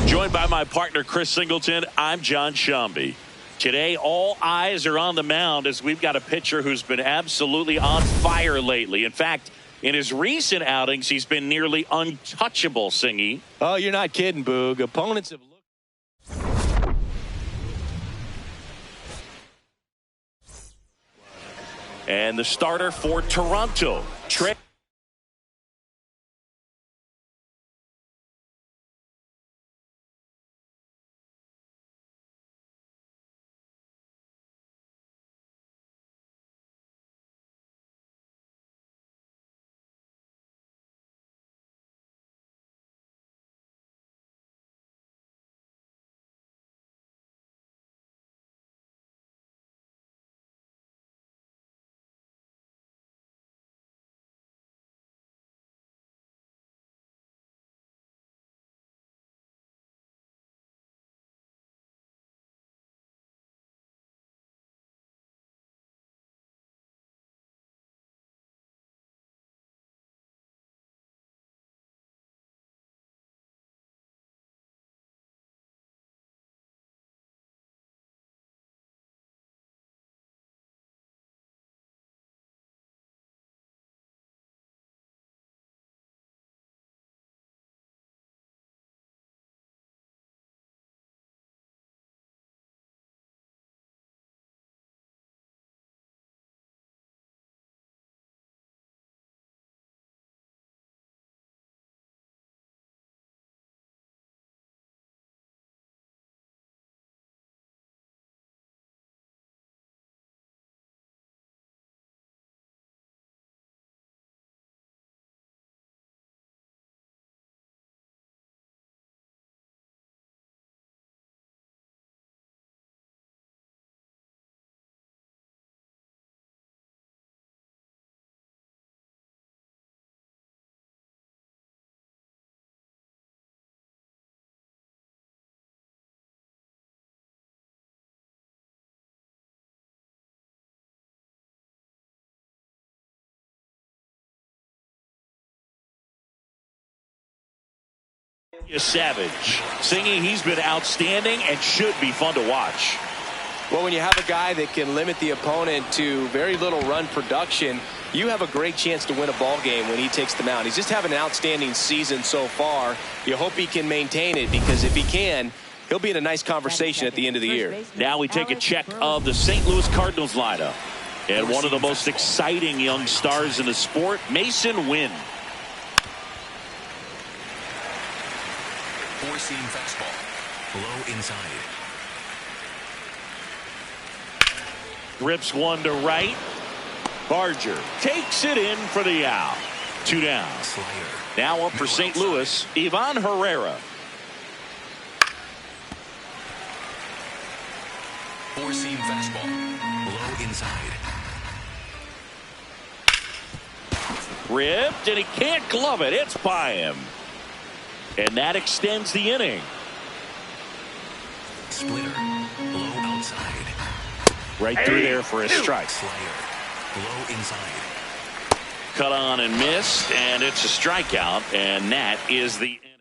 Joined by my partner Chris Singleton, I'm John Shambi. Today, all eyes are on the mound as we've got a pitcher who's been absolutely on fire lately. In fact, in his recent outings, he's been nearly untouchable, Singy. Oh, you're not kidding, Boog. Opponents have looked. And the starter for Toronto, Trey. Savage. Singing, he's been outstanding and should be fun to watch. Well, when you have a guy that can limit the opponent to very little run production, you have a great chance to win a ball game when he takes the mound. He's just having an outstanding season so far. You hope he can maintain it, because if he can, he'll be in a nice conversation at the end of the year. Now we take a check of the St. Louis Cardinals lineup. And one of the most exciting young stars in the sport, Mason Wynn. Four-seam fastball. Low inside. Grips one to right. Barger takes it in for the out. 2 down. Slider. Now up for St. Louis, Ivan Herrera. Four-seam fastball. Low inside. Ripped, and he can't glove it. It's by him. And that extends the inning. Splitter. Low outside. Right through there for a strike. Slider. Low inside. Cut on and missed, and it's a strikeout, and that is the inning.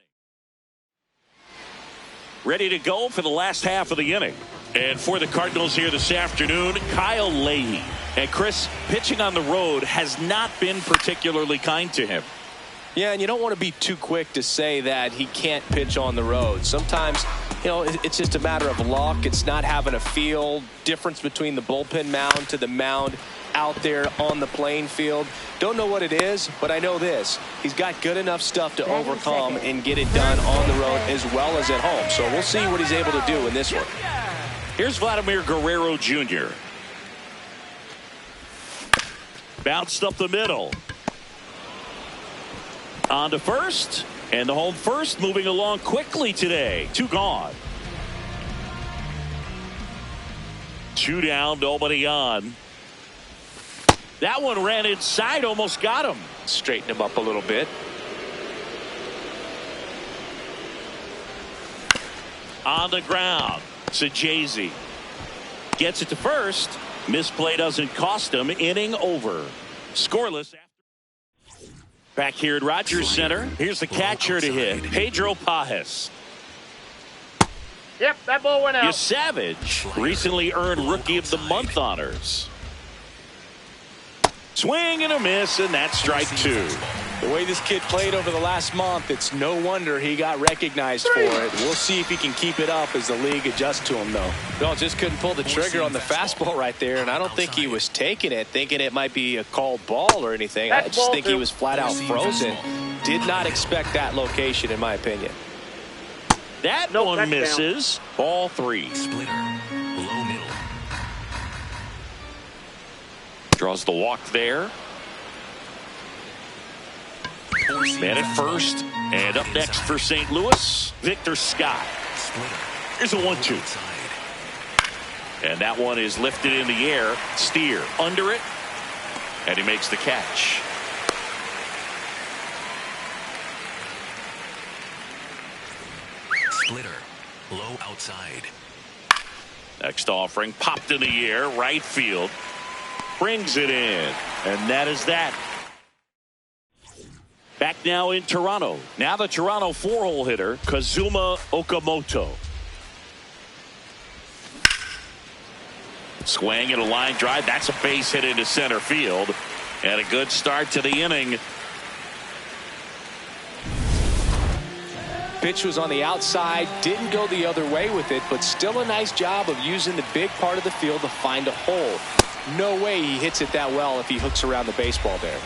Ready to go for the last half of the inning. And for the Cardinals here this afternoon, Kyle Leahy. And Chris, pitching on the road has not been particularly kind to him. Yeah, and you don't want to be too quick to say that he can't pitch on the road. Sometimes, you know, it's just a matter of luck. It's not having a feel difference between the bullpen mound to the mound out there on the playing field. Don't know what it is, but I know this. He's got good enough stuff to overcome and get it done on the road as well as at home. So we'll see what he's able to do in this one. Here's Vladimir Guerrero Jr. Bounced up the middle. On to first, and the home first moving along quickly today. 2 gone. 2 down, nobody on. That one ran inside, almost got him. Straighten him up a little bit. On the ground, Sajazi gets it to first. Misplay doesn't cost him. Inning over. Scoreless. Back here at Rogers Center, here's the catcher to hit, Pedro Pajes. Yep, that ball went out. Savage recently earned Rookie of the Month honors. Swing and a miss, and that's strike 2. The way this kid played over the last month, it's no wonder he got recognized for it. We'll see if he can keep it up as the league adjusts to him, though. Bill just couldn't pull the trigger on the fastball right there, and I don't think he was taking it, thinking it might be a called ball or anything. I just think he was flat out frozen. Did not expect that location, in my opinion. That one misses. Ball 3. Splitter. Low middle. Draws the walk there. Man at first, and up next for St. Louis, Victor Scott. Here's a 1-2. And that one is lifted in the air. Steer under it, and he makes the catch. Splitter. Low outside. Next offering popped in the air, right field. Brings it in, and that is that. Back now in Toronto. Now the Toronto 4-hole hitter, Kazuma Okamoto. Swing and a line drive. That's a base hit into center field. And a good start to the inning. Pitch was on the outside, didn't go the other way with it, but still a nice job of using the big part of the field to find a hole. No way he hits it that well if he hooks around the baseball there.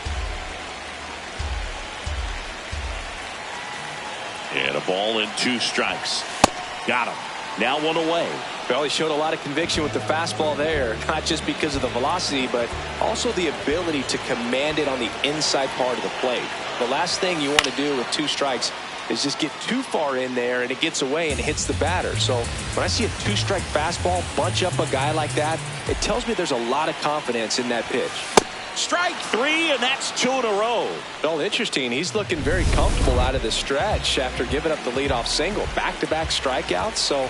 And a ball and 2 strikes. Got him. Now 1 away. Well, he showed a lot of conviction with the fastball there, not just because of the velocity, but also the ability to command it on the inside part of the plate. The last thing you want to do with 2 strikes is just get too far in there and it gets away and hits the batter. So when I see a 2-strike fastball bunch up a guy like that, it tells me there's a lot of confidence in that pitch. Strike 3, and that's 2 in a row. Well, interesting. He's looking very comfortable out of the stretch after giving up the leadoff single. Back-to-back strikeouts, so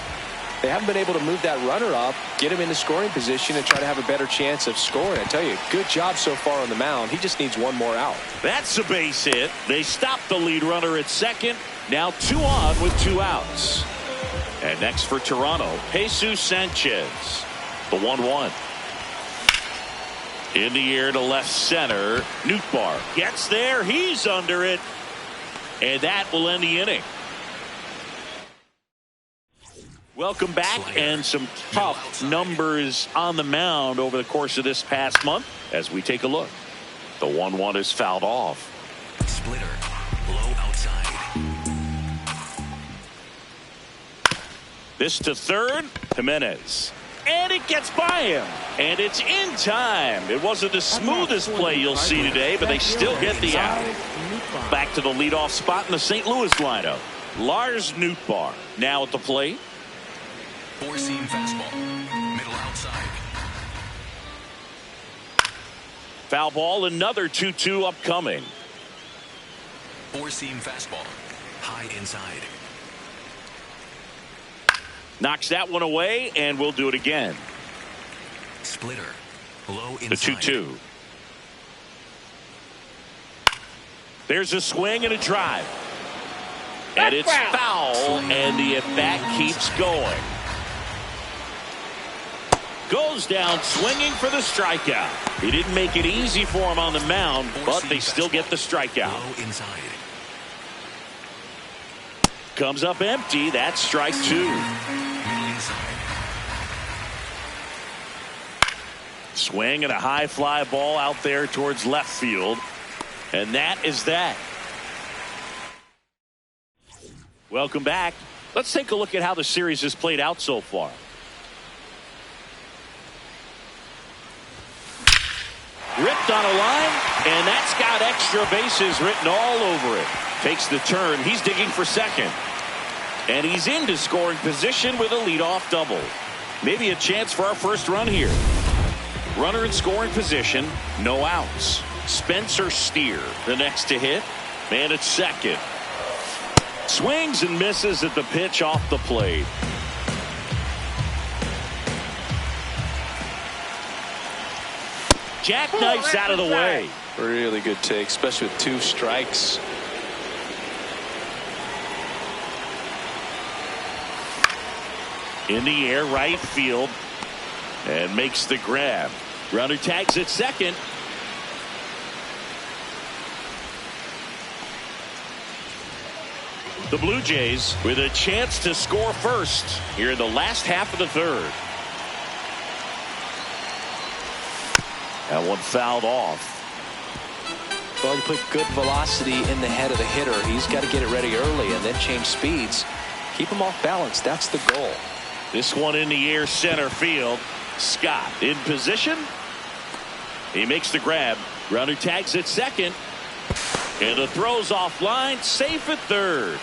they haven't been able to move that runner up, get him into scoring position, and try to have a better chance of scoring. I tell you, good job so far on the mound. He just needs 1 more out. That's a base hit. They stop the lead runner at second. Now 2 on with 2 outs. And next for Toronto, Jesus Sanchez. The 1-1. In the air to left center. Nootbaar gets there. He's under it. And that will end the inning. Welcome back, and some tough numbers on the mound over the course of this past month as we take a look. The 1-1 is fouled off. Splitter. Low outside. This to third. Jimenez. And it gets by him. And it's in time. It wasn't the smoothest play you'll see today, but they still get the out. Back to the leadoff spot in the St. Louis lineup. Lars Nootbaar now at the plate. 4-seam fastball. Middle outside. Foul ball, another 2-2 upcoming. 4-seam fastball. High inside. Knocks that one away, and we'll do it again. Splitter. Low inside. The 2-2. There's a swing and a drive. And it's foul, and the at-bat keeps going. Goes down swinging for the strikeout. He didn't make it easy for him on the mound, but they still get the strikeout. Low inside. comes up empty. That's strike two. Swing and a high fly ball out there towards left field. And that is that. Welcome back. Let's take a look at how the series has played out so far. Ripped on a line, and that's got extra bases written all over it. Takes the turn. He's digging for second. And he's into scoring position with a leadoff double. Maybe a chance for our first run here. Runner in scoring position, no outs. Spencer Steer, the next to hit. Man at second. Swings and misses at the pitch off the plate. Jackknifes out of the way. Really good take, especially with 2 strikes. In the air, right field, and makes the grab. Runner tags at second. The Blue Jays with a chance to score first here in the last half of the third. That one fouled off. Well, you put good velocity in the head of the hitter. He's got to get it ready early and then change speeds. Keep him off balance. That's the goal. This one in the air, center field. Scott in position. He makes the grab. Runner tags at second. And the throw's offline. Safe at third.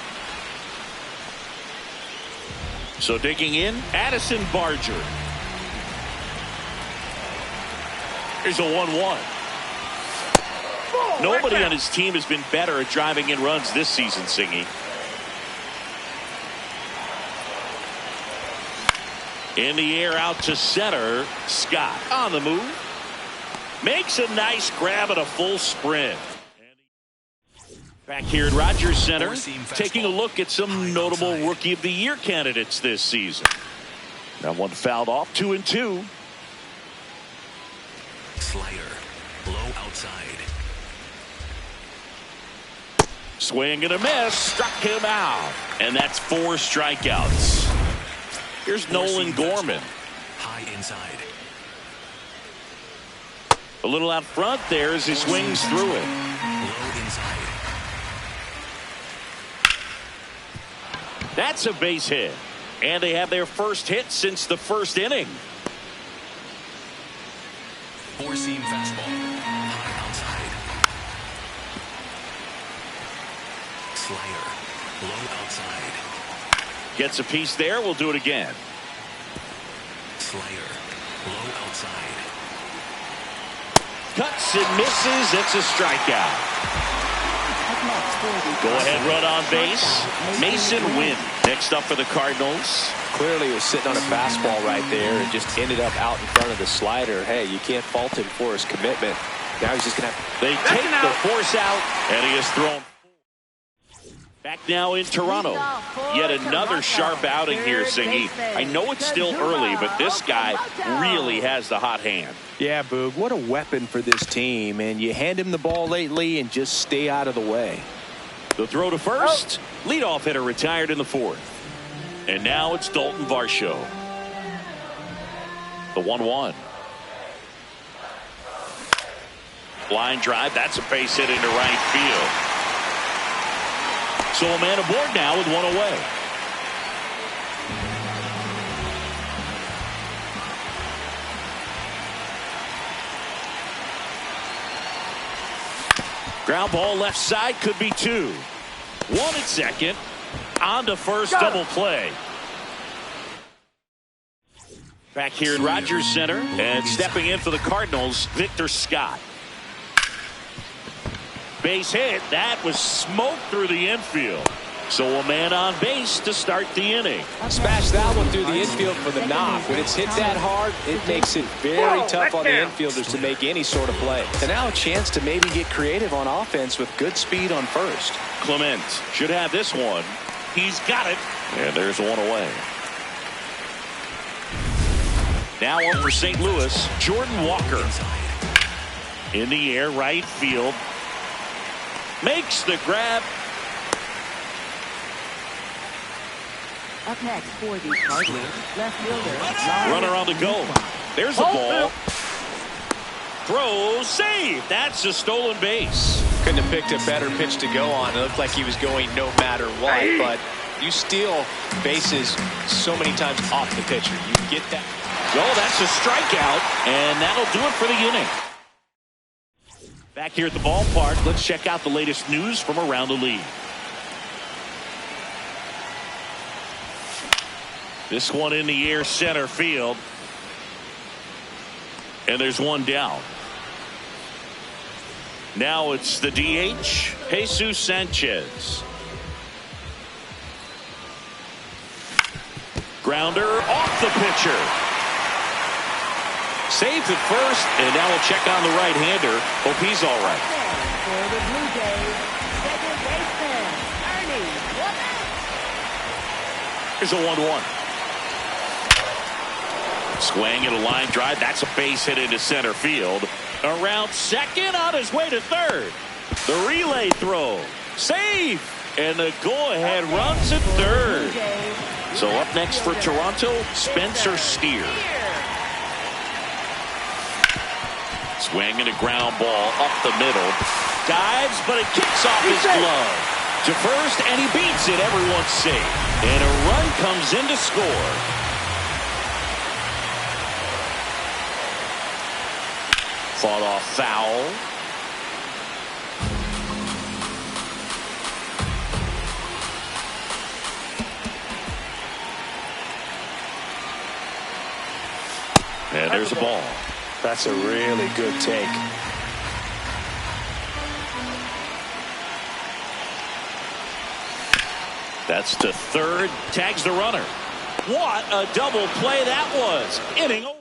So digging in, Addison Barger. Here's a 1-1. Nobody on his team has been better at driving in runs this season, Singy. In the air out to center. Scott on the move. Makes a nice grab at a full sprint. Back here at Rogers Center, taking a look at some notable Rookie of the Year candidates this season. That one fouled off, 2-2. Slider, low outside. Swing and a miss, struck him out. And that's 4 strikeouts. Here's Nolan Gorman. High inside. A little out front there as he swings through it. Low inside. That's a base hit. And they have their first hit since the first inning. 4-seam fastball. High outside. Slider. Low outside. Gets a piece there. We'll do it again. Slider. Low outside. Cuts and misses. It's a strikeout. Go ahead run on base. Mason Wynn next up for the Cardinals. Clearly he was sitting on a fastball right there and just ended up out in front of the slider. Hey, you can't fault him for his commitment. Now he's just going to have. They take the force out, and he is thrown. Back now in Toronto. Yet another sharp outing here, Singy. I know it's still early, but this guy really has the hot hand. Yeah, Boog, what a weapon for this team. And you hand him the ball lately and just stay out of the way. The throw to first. Leadoff hitter retired in the 4th. And now it's Dalton Varsho. The 1-1. Line drive. That's a base hit into right field. So a man aboard now with 1 away. Ground ball left side, could be 2. 1 at second. On to first, double play. Back here in Rogers Center, and stepping in for the Cardinals, Victor Scott. Base hit. That was smoked through the infield. So a man on base to start the inning. Smash that one through the infield for the knock. When it's hit that hard, it makes it very tough on the infielders to make any sort of play. And now a chance to maybe get creative on offense with good speed on first. Clement should have this one. He's got it. And there's 1 away. Now on for St. Louis, Jordan Walker. In the air, right field. Makes the grab. Up next for the Cardinals, left fielder. Runner on the go. There's the ball. Throw, save. That's a stolen base. Couldn't have picked a better pitch to go on. It looked like he was going no matter what, but you steal bases so many times off the pitcher. You get that. Oh, that's a strikeout, and that'll do it for the inning. Back here at the ballpark, let's check out the latest news from around the league. This one in the air, center field. And there's one down. Now it's the DH, Jesus Sanchez. Grounder off the pitcher. Safe at first, and now we'll check on the right-hander. Hope he's all right. For the Blue Jays, second baseman, Ernie Womack. Here's a 1-1. Swing and a line drive. That's a base hit into center field. Around second, on his way to third. The relay throw. Safe. And the go-ahead runs at third. So up next for Toronto, Spencer Steer. Swing and a ground ball up the middle. Dives, but it kicks off his glove. To first, and he beats it. Everyone's safe. And a run comes in to score. Fought off foul. And there's a ball. That's a really good take. That's to third. Tags the runner. What a double play that was. Inning over.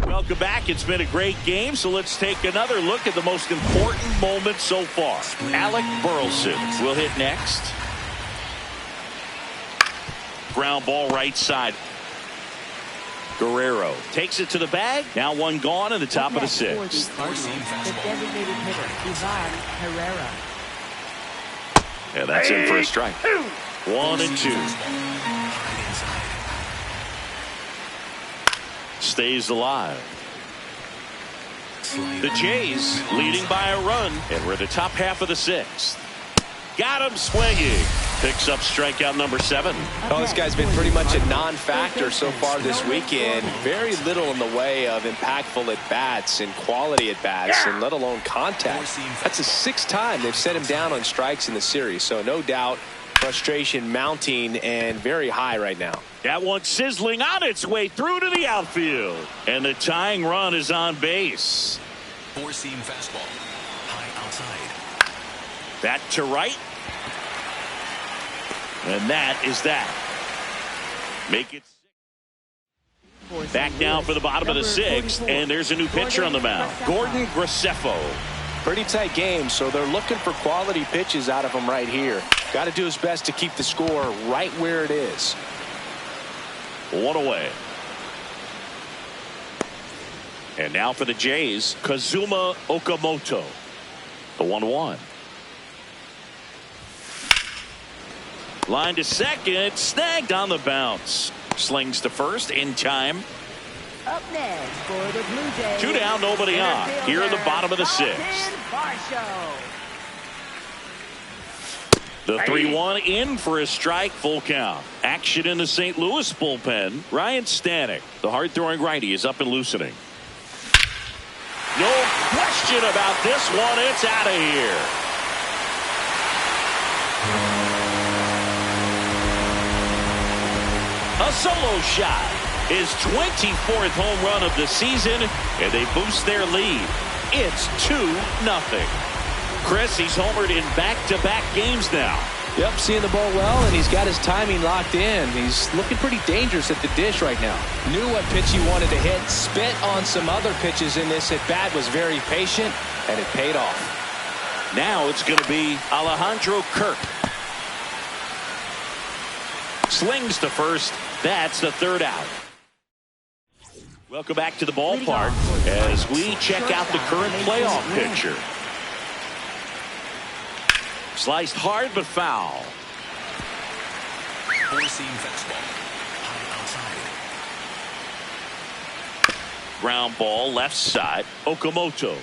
Welcome back. It's been a great game, so let's take another look at the most important moment so far. Alec Burleson will hit next. Ground ball right side. Guerrero takes it to the bag. Now one gone in the top of the sixth. The designated hitter, Ivan Herrera. And that's in for a strike. 1-2. Stays alive. The Jays leading by a run, and we're at the top half of the sixth. Got him swinging. Picks up strikeout number 7. Oh, this guy's been pretty much a non-factor so far this weekend. Very little in the way of impactful at-bats and quality at-bats, and let alone contact. That's the 6th time they've set him down on strikes in the series, so no doubt frustration mounting and very high right now. That one sizzling on its way through to the outfield. And the tying run is on base. Four-seam fastball. High outside. That to right. And that is that. Make it back down for the bottom of the 6th. And there's a new pitcher on the mound. Gordon Graceffo. Pretty tight game, so they're looking for quality pitches out of him right here. Got to do his best to keep the score right where it is. 1 away. And now for the Jays, Kazuma Okamoto. The 1-1. Line to second, snagged on the bounce. Slings to first in time. Up next for the Blue Jays. 2 down, nobody on. Here in the bottom of the 6th. The 3-1 in for a strike, full count. Action in the St. Louis bullpen. Ryan Stanek, the hard-throwing righty, is up and loosening. No question about this one. It's out of here. A solo shot. His 24th home run of the season, and they boost their lead. It's 2-0. Chris, he's homered in back-to-back games now. Yep, seeing the ball well, and he's got his timing locked in. He's looking pretty dangerous at the dish right now. Knew what pitch he wanted to hit, spit on some other pitches in this at-bat, was very patient, and it paid off. Now it's going to be Alejandro Kirk. Slings to first. That's the 3rd out. Welcome back to the ballpark as we check out the current playoff picture. Sliced hard but foul. Four-seam fastball. High outside. Ground ball left side. Okamoto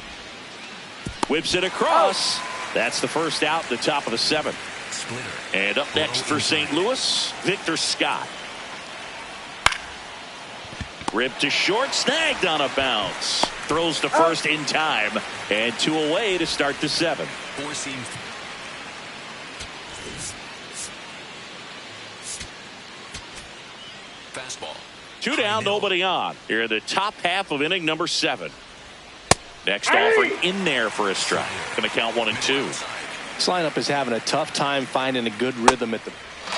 whips it across. That's the first out, the top of the seventh. Splitter. And up next for St. Louis, Victor Scott. Ripped to short, snagged on a bounce. Throws to first in time, and 2 away to start the 7th. Four-seam. Fastball. 2 down, nobody on. Here in the top half of inning number 7. Next offering in there for a strike. Going to count 1 and 2. This lineup is having a tough time finding a good rhythm at the.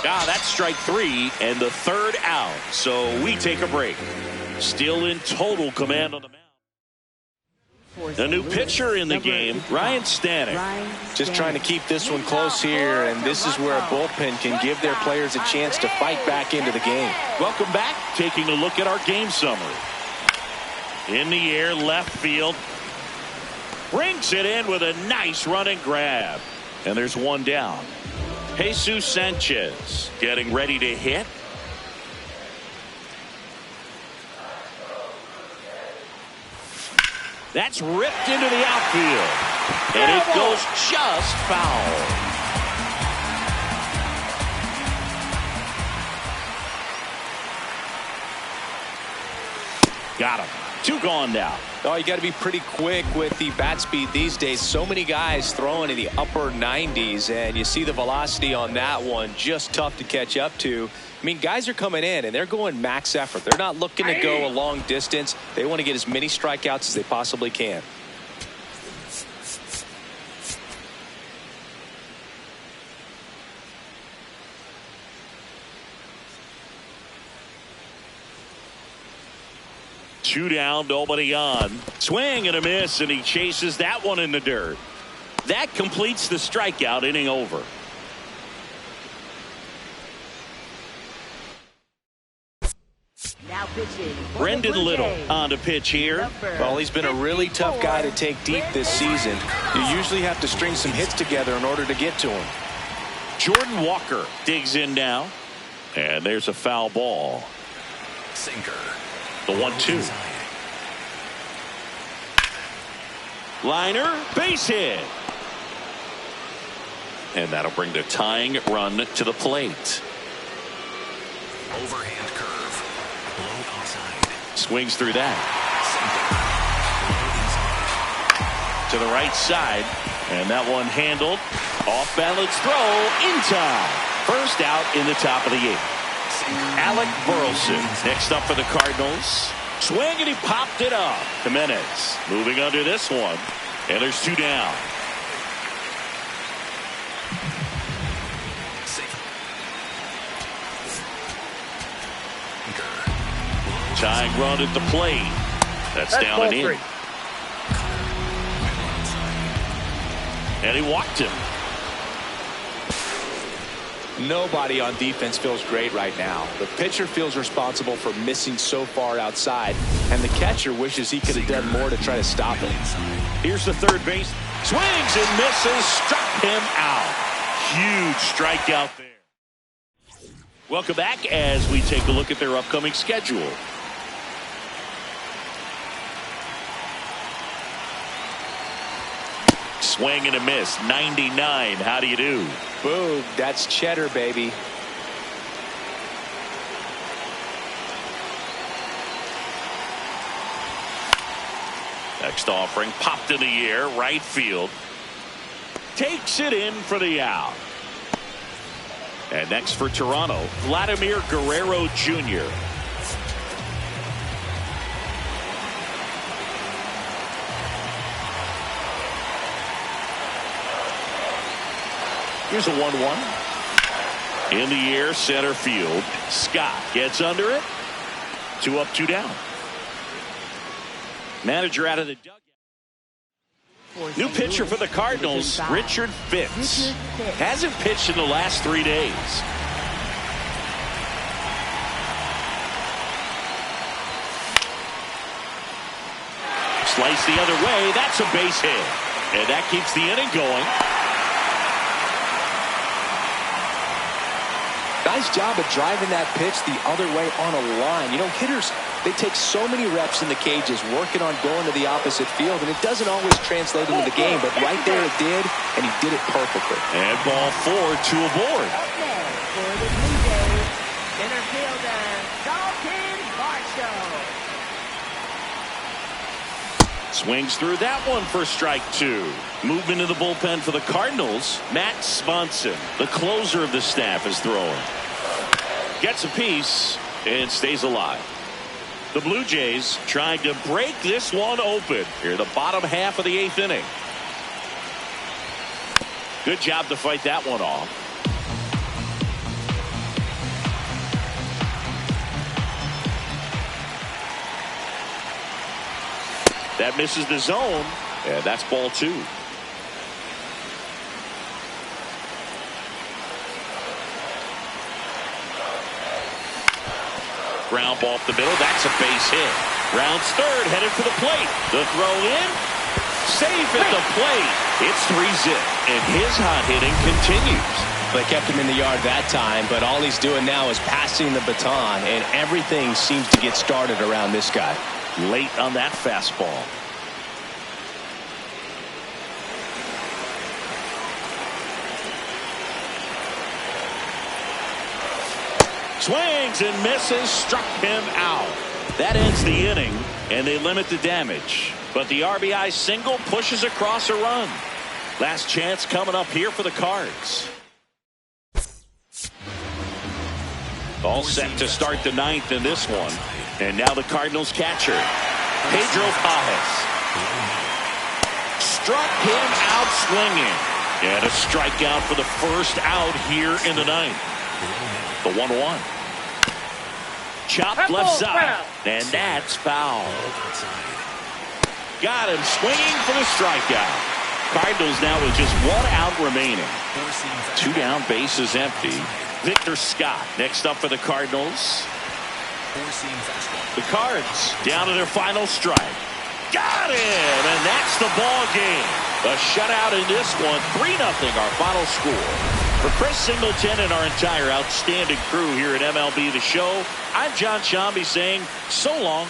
That's strike 3 and the 3rd out. So we take a break. Still in total command on the mound. The new pitcher in the game, Ryan Stanek. Just trying to keep this one close here, and this is where a bullpen can give their players a chance to fight back into the game. Welcome back. Taking a look at our game summary. In the air, left field. Brings it in with a nice running grab. And there's 1 down. Jesus Sanchez getting ready to hit. That's ripped into the outfield. And it goes just foul. Got him. 2 gone now. Oh, you got to be pretty quick with the bat speed these days. So many guys throwing in the upper 90s, and you see the velocity on that one. Just tough to catch up to. I mean, guys are coming in, and they're going max effort. They're not looking to go a long distance. They want to get as many strikeouts as they possibly can. Two down, nobody on. Swing and a miss, and he chases that one in the dirt. That completes the strikeout, inning over. Now pitching. Brendan Little on to pitch here. Well, he's been a really tough guy to take deep this season. You usually have to string some hits together in order to get to him. Jordan Walker digs in now. And there's a foul ball. Sinker. The 1-2. Liner, base hit. And that'll bring the tying run to the plate. Overhand curve. Low outside. Swings through that. To the right side. And that one handled. Off balance throw in time. First out in the top of the 8th. Alec Burleson next up for the Cardinals. Swing, and he popped it up. Jimenez moving under this one. And there's 2 down. Tying run at the plate. That's down and in. And he walked him. Nobody on defense feels great right now. The pitcher feels responsible for missing so far outside, and the catcher wishes he could have done more to try to stop it. Here's the third base. Swings and misses. Struck him out. Huge strikeout there. Welcome back as we take a look at their upcoming schedule. Swing and a miss. 99. How do you do? Boom. That's cheddar, baby. Next offering popped in the air. Right field. Takes it in for the out. And next for Toronto, Vladimir Guerrero Jr. Here's a 1-1. In the air, center field. Scott gets under it. 2 up, 2 down. Manager out of the dugout. New pitcher for the Cardinals, Richard Fitz. Hasn't pitched in the last 3 days. Slice the other way. That's a base hit. And that keeps the inning going. Nice job of driving that pitch the other way on a line. You know, hitters, they take so many reps in the cages working on going to the opposite field, and it doesn't always translate into the game, but right there it did, and he did it perfectly. And ball 4, 2 aboard. Up next for the Blue Jays, center fielder, Dalton Varsho. Swings through that one for strike 2. Movement in the bullpen for the Cardinals. Matt Swanson, the closer of the staff, is throwing. Gets a piece and stays alive. The Blue Jays trying to break this one open here, the bottom half of the 8th inning. Good job to fight that one off. That misses the zone, and that's ball 2. Ground ball up the middle. That's a base hit. Rounds third, headed for the plate. The throw in. Safe at the plate. It's 3-zip, and his hot hitting continues. They kept him in the yard that time, but all he's doing now is passing the baton, and everything seems to get started around this guy. Late on that fastball. Swings and misses, struck him out. That ends the inning, and they limit the damage. But the RBI single pushes across a run. Last chance coming up here for the Cards. All set to start the 9th in this one. And now the Cardinals catcher, Pedro Pajes. Struck him out swinging. And a strikeout for the first out here in the 9th. The 1-1. Chopped left side. And that's foul. Got him swinging for the strikeout. Cardinals now with just 1 out remaining. 2 down, bases empty. Victor Scott next up for the Cardinals. The Cards down to their final strike. Got him, and that's the ball game. A shutout in this one, 3-0 our final score. For Chris Singleton and our entire outstanding crew here at MLB The Show, I'm John Shambi saying so long.